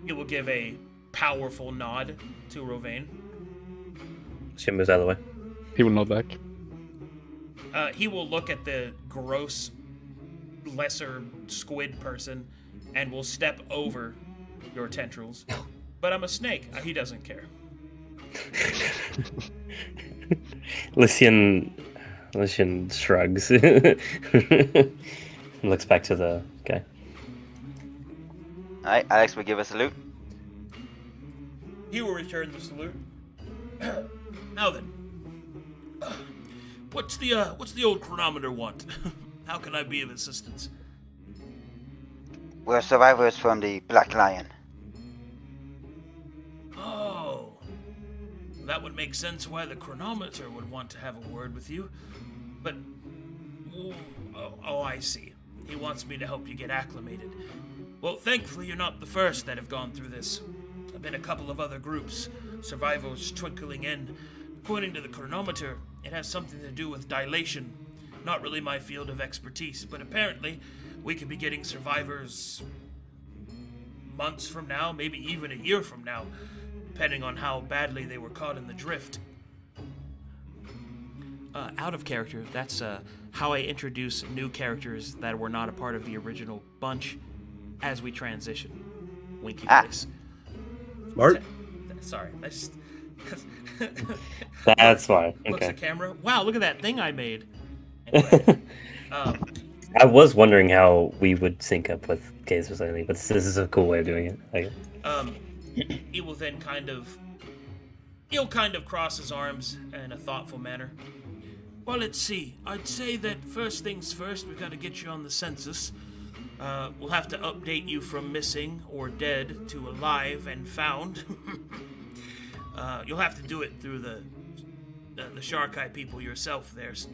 He will give a powerful nod to Rovain. She moves out of the way. He will nod back. He will look at the gross, lesser squid person and will step over your tendrils. But I'm a snake. He doesn't care. Lucian shrugs. Looks back to the guy. Alright, Alex will give a salute. He will return the salute. Now then, what's the old chronometer want? How can I be of assistance? We're survivors from the Black Lion. Oh, that would make sense why the chronometer would want to have a word with you. But, I see. He wants me to help you get acclimated. Well, thankfully you're not the first that have gone through this. I've been a couple of other groups, survivors trickling in. According to the chronometer, it has something to do with dilation. Not really my field of expertise, but apparently we could be getting survivors months from now, maybe even a year from now, depending on how badly they were caught in the drift. Out of character, that's how I introduce new characters that were not a part of the original bunch as we transition. Winky face. Smart. Sorry, I just... That's fine. Looks Okay. at camera. Wow, look at that thing I made. Anyway, I was wondering how we would sync up with Gaze or something, but this is a cool way of doing it. he will then he'll kind of cross his arms in a thoughtful manner. Well, let's see. I'd say that first things first, we've got to get you on the census. We'll have to update you from missing or dead to alive and found. You'll have to do it through the Sharkai people yourself. There's,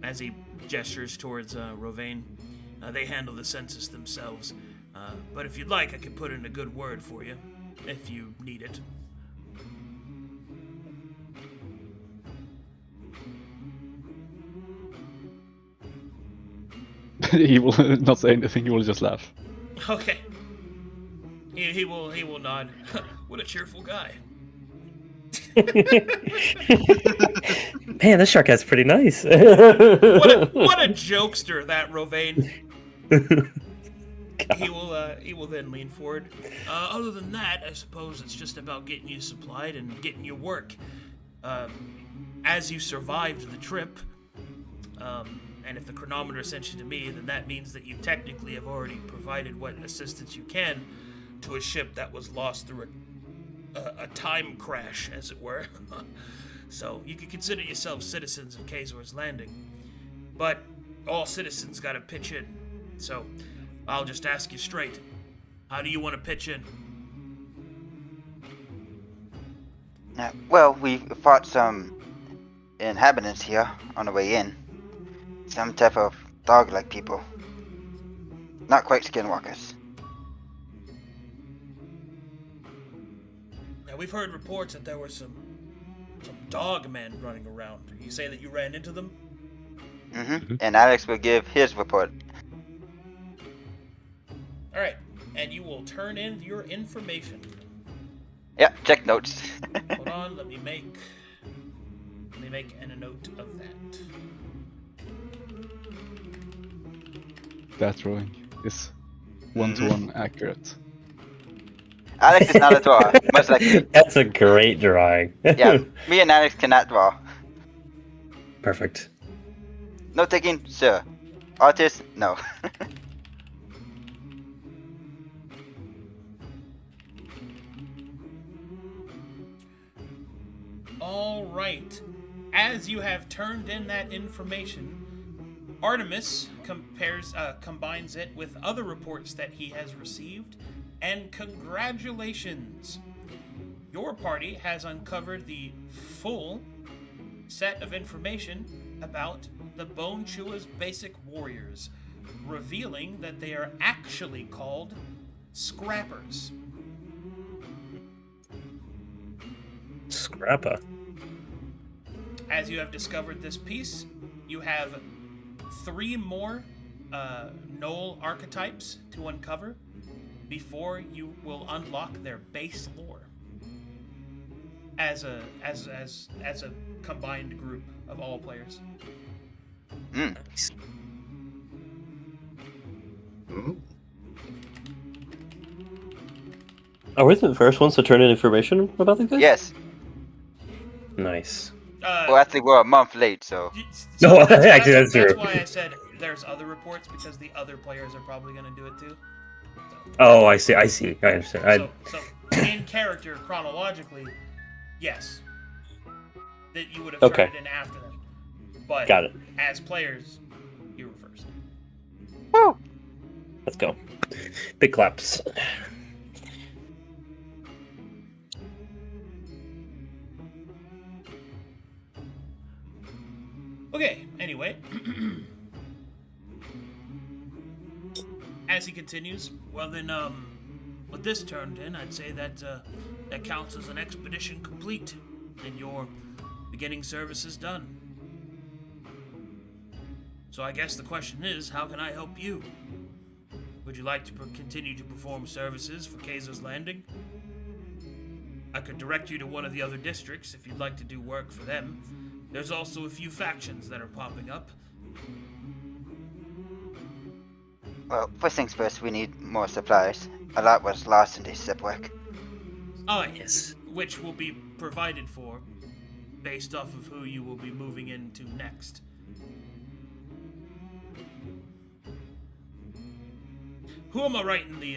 as he gestures towards Rovain, they handle the census themselves. But if you'd like, I could put in a good word for you, if you need it. He will not say anything. He will just laugh. Okay. He will nod. What a cheerful guy. Man, this shark guy's pretty nice. What a jokester that Rovain. He will then lean forward. Other than that, I suppose it's just about getting you supplied and getting you work. As you survived the trip, and if the chronometer sent you to me, then that means that you technically have already provided what assistance you can to a ship that was lost through a time crash, as it were. So you could consider yourselves citizens of Kazor's Landing. But all citizens gotta pitch in. So, I'll just ask you straight. How do you want to pitch in? Well, we fought some inhabitants here on the way in. Some type of dog-like people. Not quite skinwalkers. Now, we've heard reports that there were some dog men running around. You say that you ran into them? And Alex will give his report. Alright, and you will turn in your information. Yeah, check notes. Hold on, let me make a note of that. That drawing is one-to-one accurate. Alex is not a drawer, most likely. That's a great drawing. Yeah, me and Alex cannot draw. Perfect. Note taking, sir. Artist, no. All right. As you have turned in that information, Artemis combines it with other reports that he has received, and congratulations! Your party has uncovered the full set of information about the Bone Chewer's basic warriors, revealing that they are actually called Scrappers. Scrappa. As you have discovered this piece, you have 3 more Knoll archetypes to uncover before you will unlock their base lore as a combined group of all players. Nice. Are we the first ones to turn in information about these guys? Yes. Nice. Well, actually, we're a month late, so. No, actually, that's true. That's why I said there's other reports, because the other players are probably going to do it too. Oh, I see. I understand. So in character, chronologically, yes, that you would have Okay. turned it in after them. But Got it. as players, you were first. Woo! Let's go. Big claps. Okay, anyway. As he continues, well then, with this turned in, I'd say that that counts as an expedition complete, and your beginning service is done. So I guess the question is, how can I help you? Would you like to continue to perform services for Kaiser's Landing? I could direct you to one of the other districts if you'd like to do work for them. There's also a few factions that are popping up. Well, first things first, we need more supplies. A lot was lost in this shipwreck. Oh, yes. Which will be provided for based off of who you will be moving into next. Who am I writing the,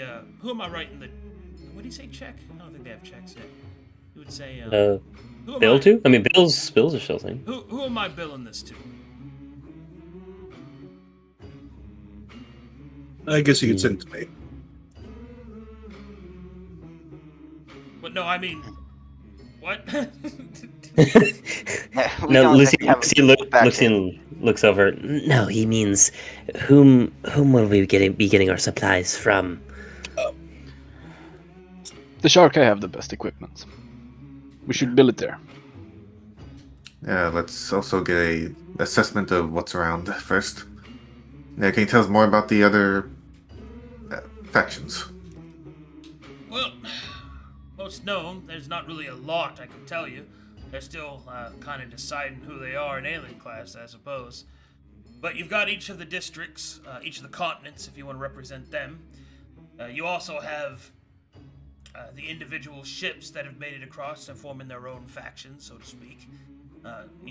what do you say, check? I don't think they have checks yet. You would say, Bill too? I mean, Bill's a still thing. Who am I billing this to? I guess you could send it to me. But no, I mean, what? No, Lucy faction. looks over. No, he means whom will we be getting our supplies from? The Sharkai have the best equipment. We should build it there. Yeah, let's also get a assessment of what's around first. Yeah, can you tell us more about the other factions? Well, most known, there's not really a lot I can tell you. They're still kind of deciding who they are in Aelenclast, I suppose. But you've got each of the districts, each of the continents, if you want to represent them. You also have the individual ships that have made it across and forming their own factions, so to speak.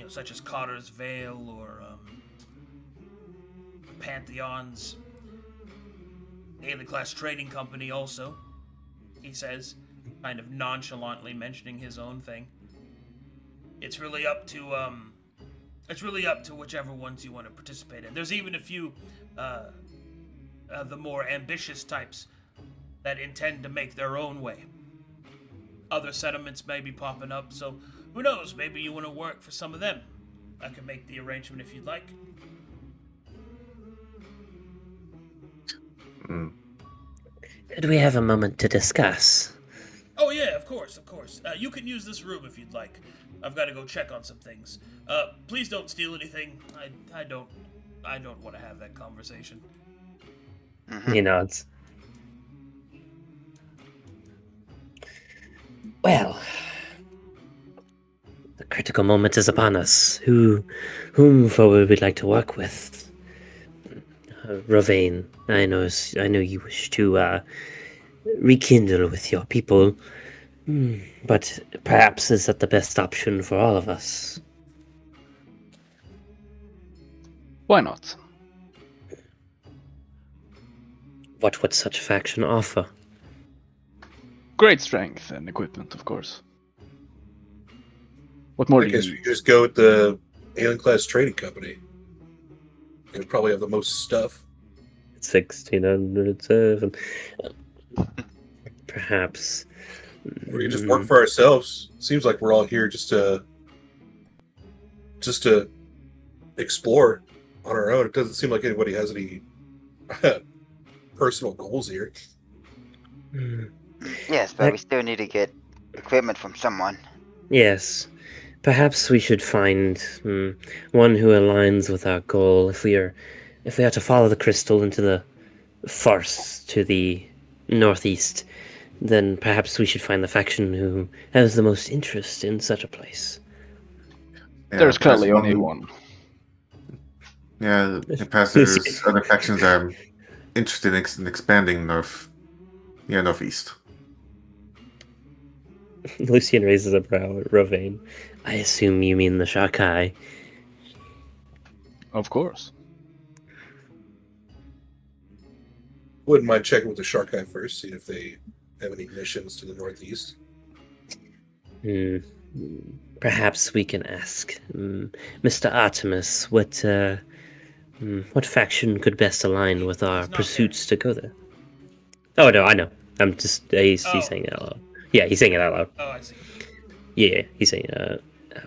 Such as Cotter's Vale or Pantheon's Aelenclast Trading Company also, he says, kind of nonchalantly mentioning his own thing. It's really up to whichever ones you want to participate in. There's even a few the more ambitious types that intend to make their own way. Other settlements may be popping up, so who knows? Maybe you want to work for some of them. I can make the arrangement if you'd like. Could we have a moment to discuss? Oh yeah, of course. You can use this room if you'd like. I've got to go check on some things. Please don't steal anything. I don't want to have that conversation. He nods. Well, the critical moment is upon us. Whom would we like to work with? Rovane, I know you wish to rekindle with your people, but perhaps is that the best option for all of us? Why not? What would such faction offer? Great strength and equipment, of course. What more I do guess you we need? just go with the Aelenclast Trading Company. They probably have the most stuff. 1607. Perhaps. We can just work for ourselves. Seems like we're all here just to explore on our own. It doesn't seem like anybody has any personal goals here. Yes, but we still need to get equipment from someone. Yes. Perhaps we should find one who aligns with our goal. If we are to follow the crystal into the forests to the northeast, then perhaps we should find the faction who has the most interest in such a place. Yeah, There's clearly perhaps only one. Yeah, perhaps there's other factions that are interested in expanding northeast. Lucian raises a brow at Rovane. I assume you mean the Shakai. Of course. Wouldn't mind checking with the Shark Eye first, see if they have any missions to the northeast. Perhaps we can ask Mr. Artemis what faction could best align with our He's not pursuits to go there. Oh no, I know. I'm just he's saying it out loud. Yeah, he's saying it out loud. Oh, I see. Yeah, he's saying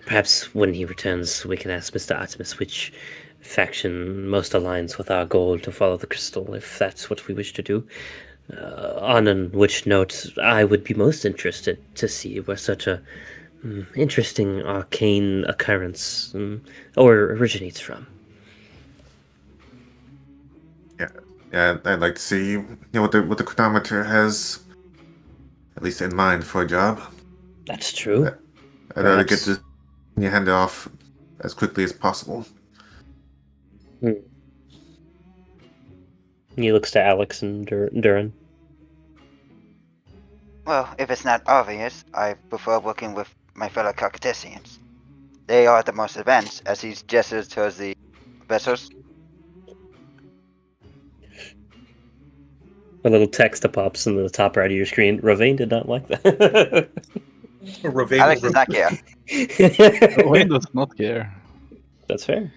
perhaps when he returns we can ask Mr. Artemis which faction most aligns with our goal to follow the crystal, if that's what we wish to do. On which note, I would be most interested to see where such a interesting arcane occurrence or originates from. Yeah, I'd like to see what the chronometer has, at least in mind for a job. That's true. I'd rather get this handed off as quickly as possible. He looks to Alex and Duran. Well, if it's not obvious, I prefer working with my fellow Carcassonnes. They are the most advanced, as he gestures towards the vessels. A little text pops in the top right of your screen. Rovane did not like that. Alex does not care. Wayne does not care. That's fair.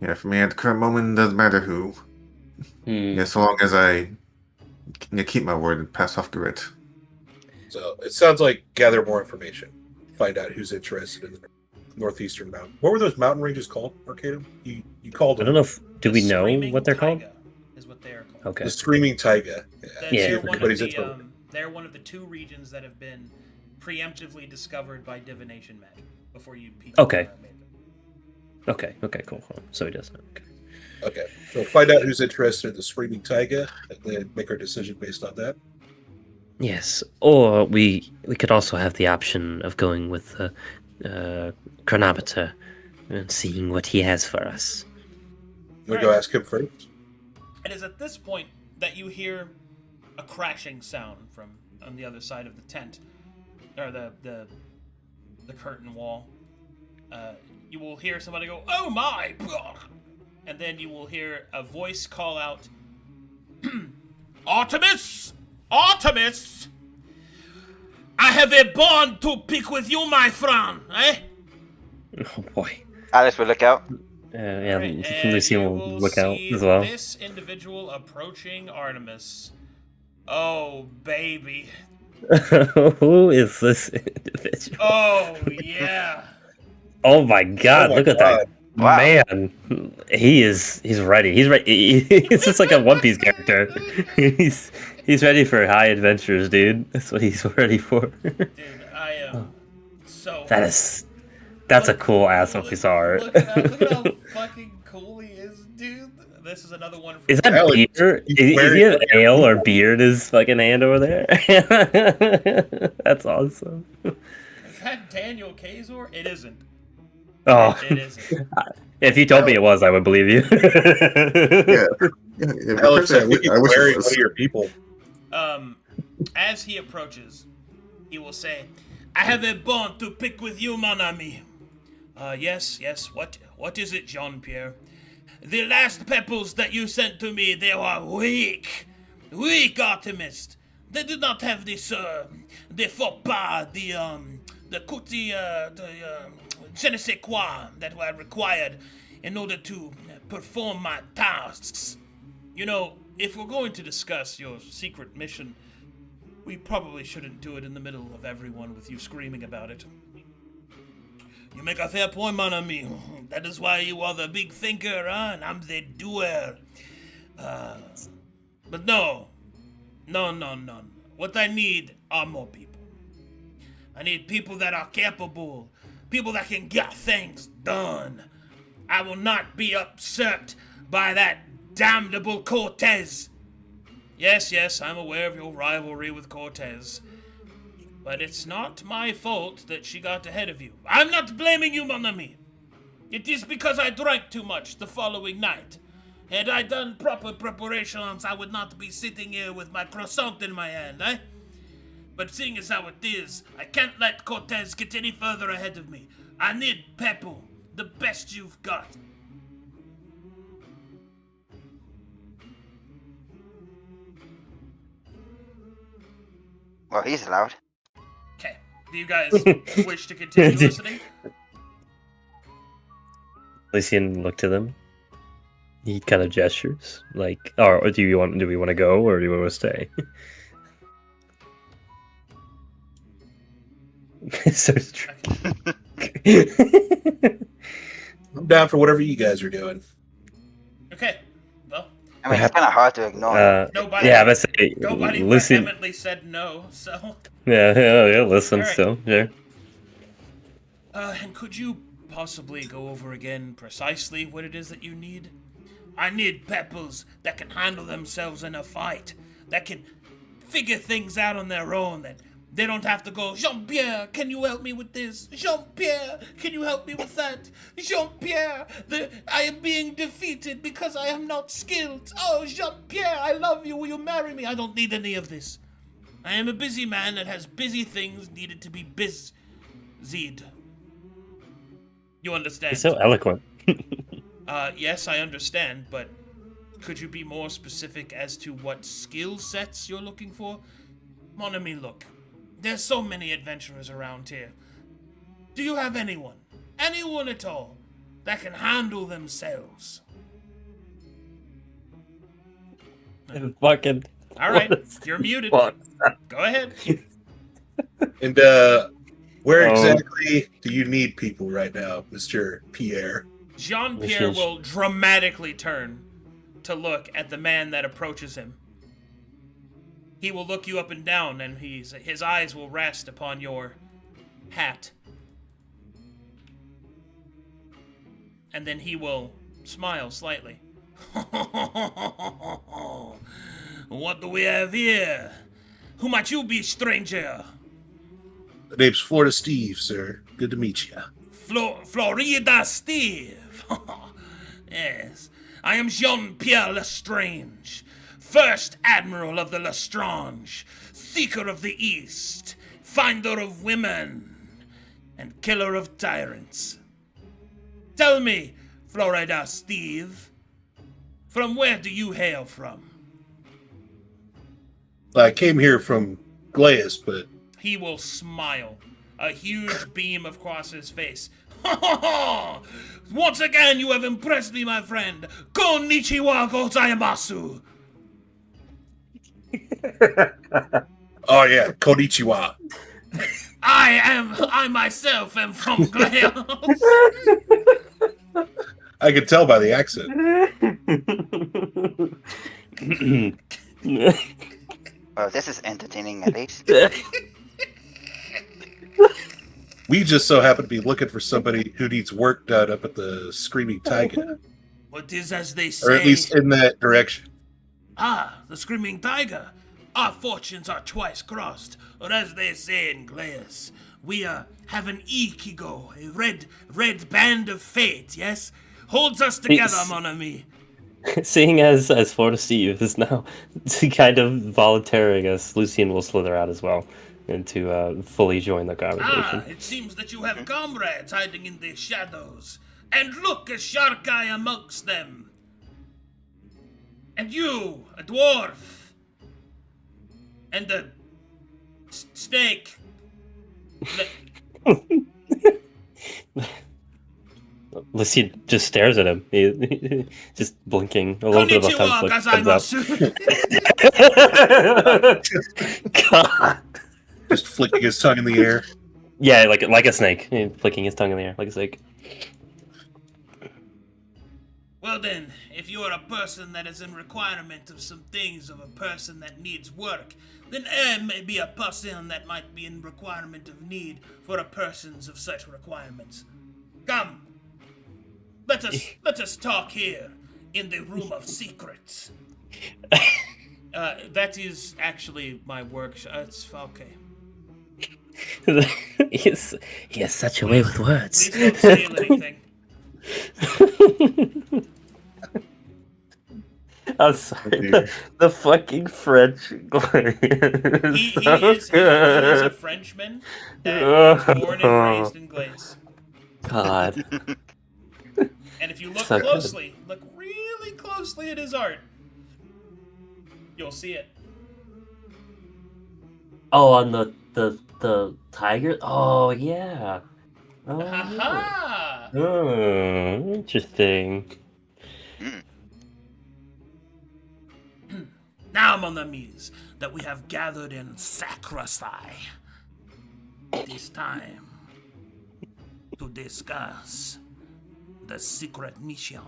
Yeah, for me at the current moment, it doesn't matter who. Yeah, so long as I keep my word and pass off the writ. So it sounds like gather more information, find out who's interested in the northeastern mountain. What were those mountain ranges called, Arcadum? You called them. I don't know if do we know Screaming what they're called? Taiga is what they're called. Okay. The Screaming Taiga. Yeah. They're one, of Everybody's the, into it. they're one of the two regions that have been preemptively discovered by divination magic before you people Okay. made them. Okay, cool. So he does know. Okay. Okay, so find out who's interested in the Screaming Taiga, and then make our decision based on that. Yes, or we could also have the option of going with Chronometer and seeing what he has for us. We go ask him first. It is at this point that you hear a crashing sound from on the other side of the tent, or the curtain wall. You will hear somebody go, "Oh my!" And then you will hear a voice call out, "Artemis! Artemis! I have a bond to pick with you, my friend, eh?" Oh boy. Alex will look out. Yeah, Alright, and Lucian you will look out see as well. this individual approaching Artemis. Oh, baby. Who is this individual? Oh, yeah. Oh my god, my look at God. that. Wow. Man, he's ready. He's ready. He's just like a One Piece character. He's ready for high adventures, dude. That's what he's ready for. Dude, I am so... That's a cool ass One Piece art. Look at how fucking cool he is, dude. This is another one from... Is that Alex, beard? he's Is he wearing an like a ale or people. beard his fucking hand over there? That's awesome. Is that Daniel Kazor? It isn't. Oh, It isn't. if you told me it was, I would believe you. Yeah. Alex, I think he's I wish wearing it one was. of your people. As he approaches, he will say, I have a bone to pick with you, mon ami. Yes, what is it, Jean-Pierre? The last pebbles that you sent to me, they were weak, Artemis. They did not have this, the faux pas, the kuti, je ne sais quoi that were required in order to perform my tasks. You know, if we're going to discuss your secret mission, we probably shouldn't do it in the middle of everyone with you screaming about it. You make a fair point, mon ami. That is why you are the big thinker, huh? And I'm the doer. But no. What I need are more people. I need people that are capable. People that can get things done. I will not be upset by that damnable Cortez. Yes, I'm aware of your rivalry with Cortez. But it's not my fault that she got ahead of you. I'm not blaming you, mon ami. It is because I drank too much the following night. Had I done proper preparations, I would not be sitting here with my croissant in my hand, eh? But seeing as how it is, I can't let Cortez get any further ahead of me. I need Pepple, the best you've got. Well, he's loud. Okay, do you guys wish to continue listening? Lucian looked to them. He kind of gestures, like, or do we want to go, or do we want to stay? So I'm down for whatever you guys are doing. Okay, well, I mean, it's kind of hard to ignore. nobody, yeah, but say nobody Lucian. vehemently said no, so... Yeah, listen, Alright. still, yeah. And could you possibly go over again precisely what it is that you need? I need Pepples that can handle themselves in a fight, that can figure things out on their own, that they don't have to go, Jean-Pierre, can you help me with this? Jean-Pierre, can you help me with that? Jean-Pierre, I am being defeated because I am not skilled. Oh, Jean-Pierre, I love you, will you marry me? I don't need any of this. I am a busy man that has busy things needed to be busied. You understand? He's so eloquent. Yes, I understand, but could you be more specific as to what skill sets you're looking for? Mon ami, look, there's so many adventurers around here. Do you have anyone at all, that can handle themselves? Fucking. All right, What is- you're muted. Fuck. Go ahead. And where exactly do you need people right now, Mr. Pierre? Jean-Pierre This is- will dramatically turn to look at the man that approaches him. He will look you up and down, and his eyes will rest upon your hat. And then he will smile slightly. What do we have here? Who might you be, stranger? The name's Florida Steve, sir. Good to meet you. Florida Steve. Yes, I am Jean-Pierre Lestrange, First Admiral of the Lestrange, Seeker of the East, Finder of Women, and Killer of Tyrants. Tell me, Florida Steve, from where do you hail from? I came here from Glaeus, but He will smile. A huge beam across his face. Ha ha ha! Once again, you have impressed me, my friend. Konnichiwa gozaimasu. Oh yeah, konnichiwa. I myself am from Glaos. I could tell by the accent. Oh, this is entertaining at least. We just so happen to be looking for somebody who needs work done up at the Screaming Tiger, What is as they say? or at least in that direction. Ah, the Screaming Tiger. Our fortunes are twice crossed, or as they say in Glaos, we have an ikigo, a red band of fate, yes? Holds us together, mon ami. Seeing as Florida Steve is now kind of volunteering us, Lucian will slither out as well and to fully join the conversation. It seems that you have comrades hiding in the shadows. And look, a shark eye amongst them. And you, a dwarf. And a snake. Lucian just stares at him, he just blinking. A little bit of a conflict comes up. God. Just flicking his tongue in the air. Yeah, like a snake, flicking his tongue in the air like a snake. Well then, if you are a person that is in requirement of some things of a person that needs work, then I may be a person that might be in requirement of need for a persons of such requirements. Come, let us talk here in the room of secrets. That is actually my workshop. It's okay. He has such a way with words. Please don't steal anything. I'm sorry, the fucking French. He is a Frenchman that was born and raised in Glace. God. And if you look So closely, look really closely at his art, you'll see it. Oh, on the tiger? Oh, yeah. Oh, Aha! oh interesting. Now, mon amis, that we have gathered in sacrifice, it is time to discuss the secret mission.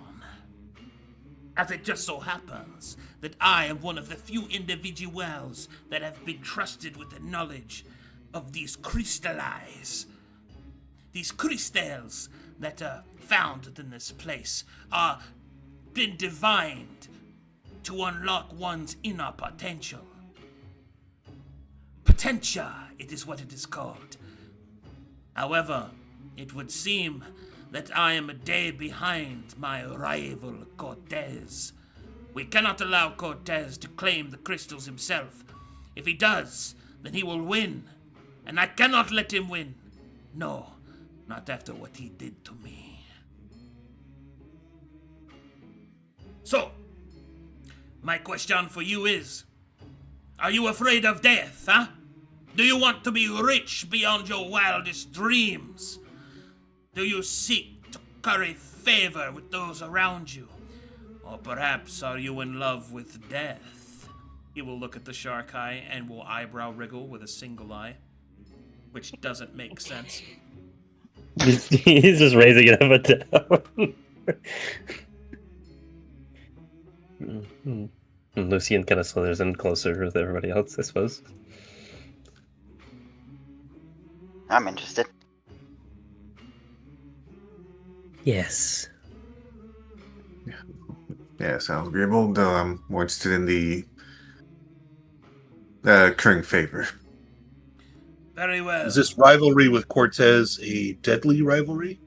As it just so happens that I am one of the few individuals that have been trusted with the knowledge of these crystallize. These crystals that are found in this place are been divined to unlock one's inner potential. Potentia, it is what it is called. However, it would seem that I am a day behind my rival Cortez. We cannot allow Cortez to claim the crystals himself. If he does, then he will win. And I cannot let him win. No, not after what he did to me. So, my question for you is, are you afraid of death, huh? Do you want to be rich beyond your wildest dreams? Do you seek to curry favor with those around you? Or perhaps are you in love with death? He will look at the shark eye and will eyebrow wriggle with a single eye, which doesn't make sense. He's just raising it up and down. And Lucian kind of slithers in closer with everybody else, I suppose. I'm interested. Yes. Yeah, sounds agreeable, though I'm more interested in the current favor. Very well. Is this rivalry with Cortez a deadly rivalry?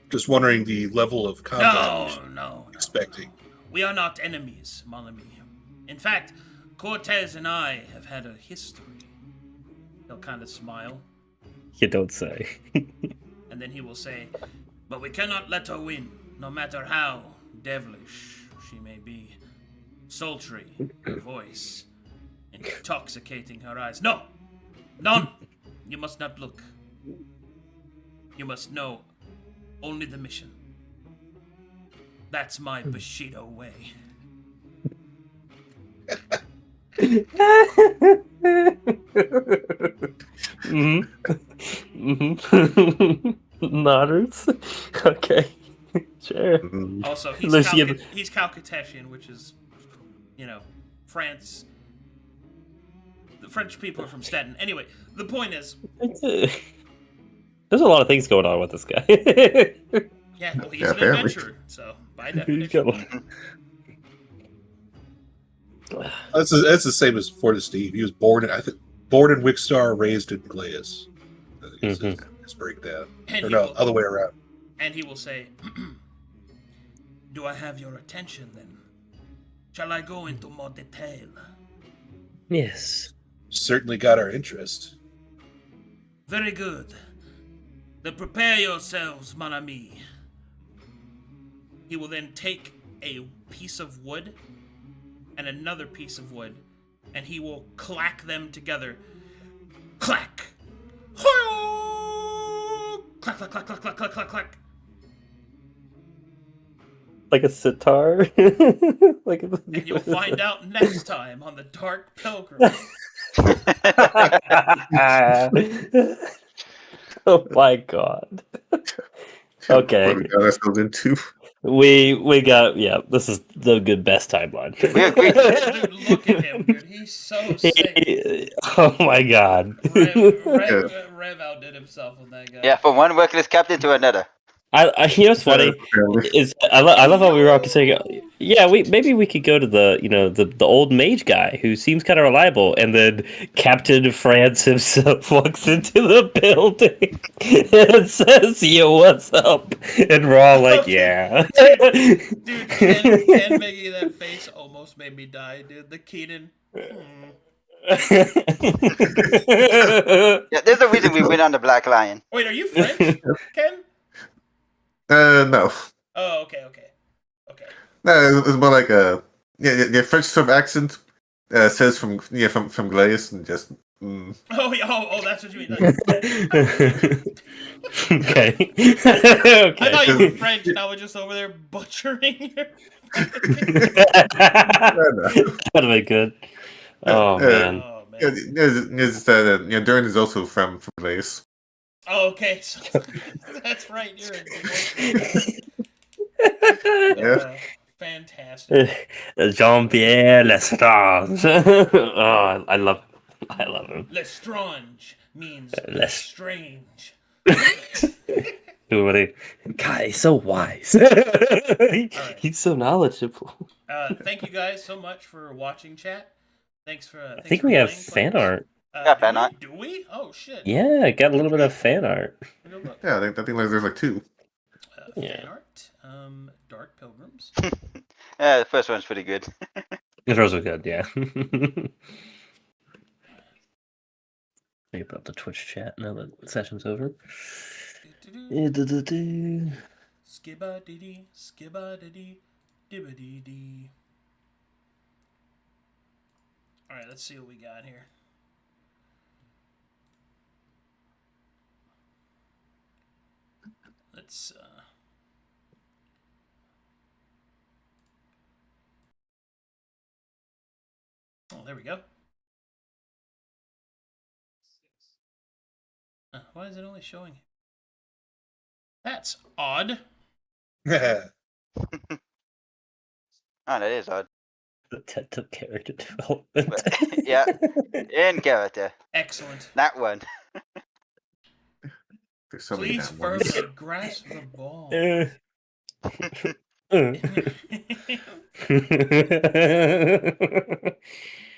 Just wondering the level of combat No. expecting. We are not enemies, mon ami. In fact, Cortez and I have had a history. He'll kind of smile, You don't say. and then he will say, but we cannot let her win, no matter how devilish she may be. Sultry her voice, intoxicating her eyes. No! None! You must not look. You must know only the mission. That's my Bushido way. Nodders. Okay. Sure. Also, Lucian. he's Calcutetian, which is, France. The French people are from Stettin. Anyway, the point is... There's a lot of things going on with this guy. Yeah, well, he's an adventurer, so by definition. That's the same as for Steve. He was born in Wickstar, raised in Glaeus. I think it's his breakdown. Other way around. And he will say, "Do I have your attention then? Shall I go into more detail?" Yes. Certainly got our interest. Very good. Then prepare yourselves, mon ami. He will then take a piece of wood and another piece of wood, and he will clack them together. Clack! Ho-yo! Clack, clack, clack, clack, clack, clack, clack, clack. Like a sitar? And you'll find out next time on the Dark Pilgrims. Oh my god. Okay. Let's go into. We got this is the good best timeline. We agree. Dude, look at him, dude. He's so sick. Oh my god. Rev outdid himself with that guy. Yeah, from one workless captain to another. You know what's funny is I love how we were all saying, maybe we could go to the old mage guy who seems kind of reliable, and then Captain France himself walks into the building and says, "Yo, what's up?" And we're all like, "Yeah." Dude, Ken making that face almost made me die, dude. The Keenan. Yeah, there's a reason we went on the Black Lion. Wait, are you French, Ken? No. Oh, okay. No, it's more like French sort of accent says from Glaeus and just. Oh, that's what you mean. Okay. I thought you were French, and I was just over there butchering your. That'd be good. Oh man. Durin is also from Glaeus. Oh, okay, so that's right. You're fantastic. Jean-Pierre Lestrange. Oh, I love him. Lestrange means strange. God, he's so wise. He's so knowledgeable. Thank you guys so much for watching, chat. Thanks for. I think we have fan art. Fan art. Do we? Oh shit. Yeah, got a little bit of fan art. Yeah, I think there's like two. Fan art. Dark Pilgrims. Yeah, the first one's pretty good. The first was good, yeah. Maybe put up the Twitch chat now that the session's over. Skibba diddy, skibba diddy, dibba dee. Alright, let's see what we got here. Let's oh, there we go. Why is it only showing? That's odd. Yeah. Oh, that is odd. The TED character development. Yeah, in character. Excellent. That one. There's so Please many ones. firmly grasp the ball.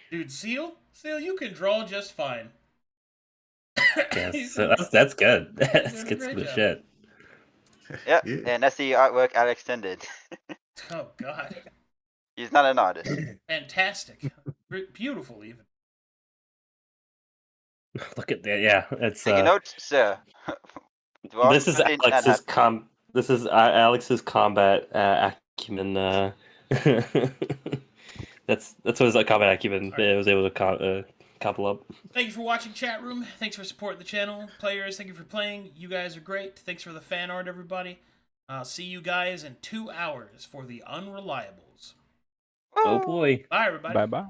Dude, Seal, you can draw just fine. Yes, that's good. That's good shit. Yep, Yeah. and that's the artwork Alex did. Oh God, He's not an artist. fantastic, beautiful even. Look at that. Yeah, it's. Taking notes, sir. This is Alex's This is Alex's combat acumen. That's what his combat acumen was able to couple up. Thank you for watching, chat room. Thanks for supporting the channel. Players, thank you for playing. You guys are great. Thanks for the fan art, everybody. I'll see you guys in 2 hours for the Unreliables. Oh boy. Bye, everybody. Bye bye.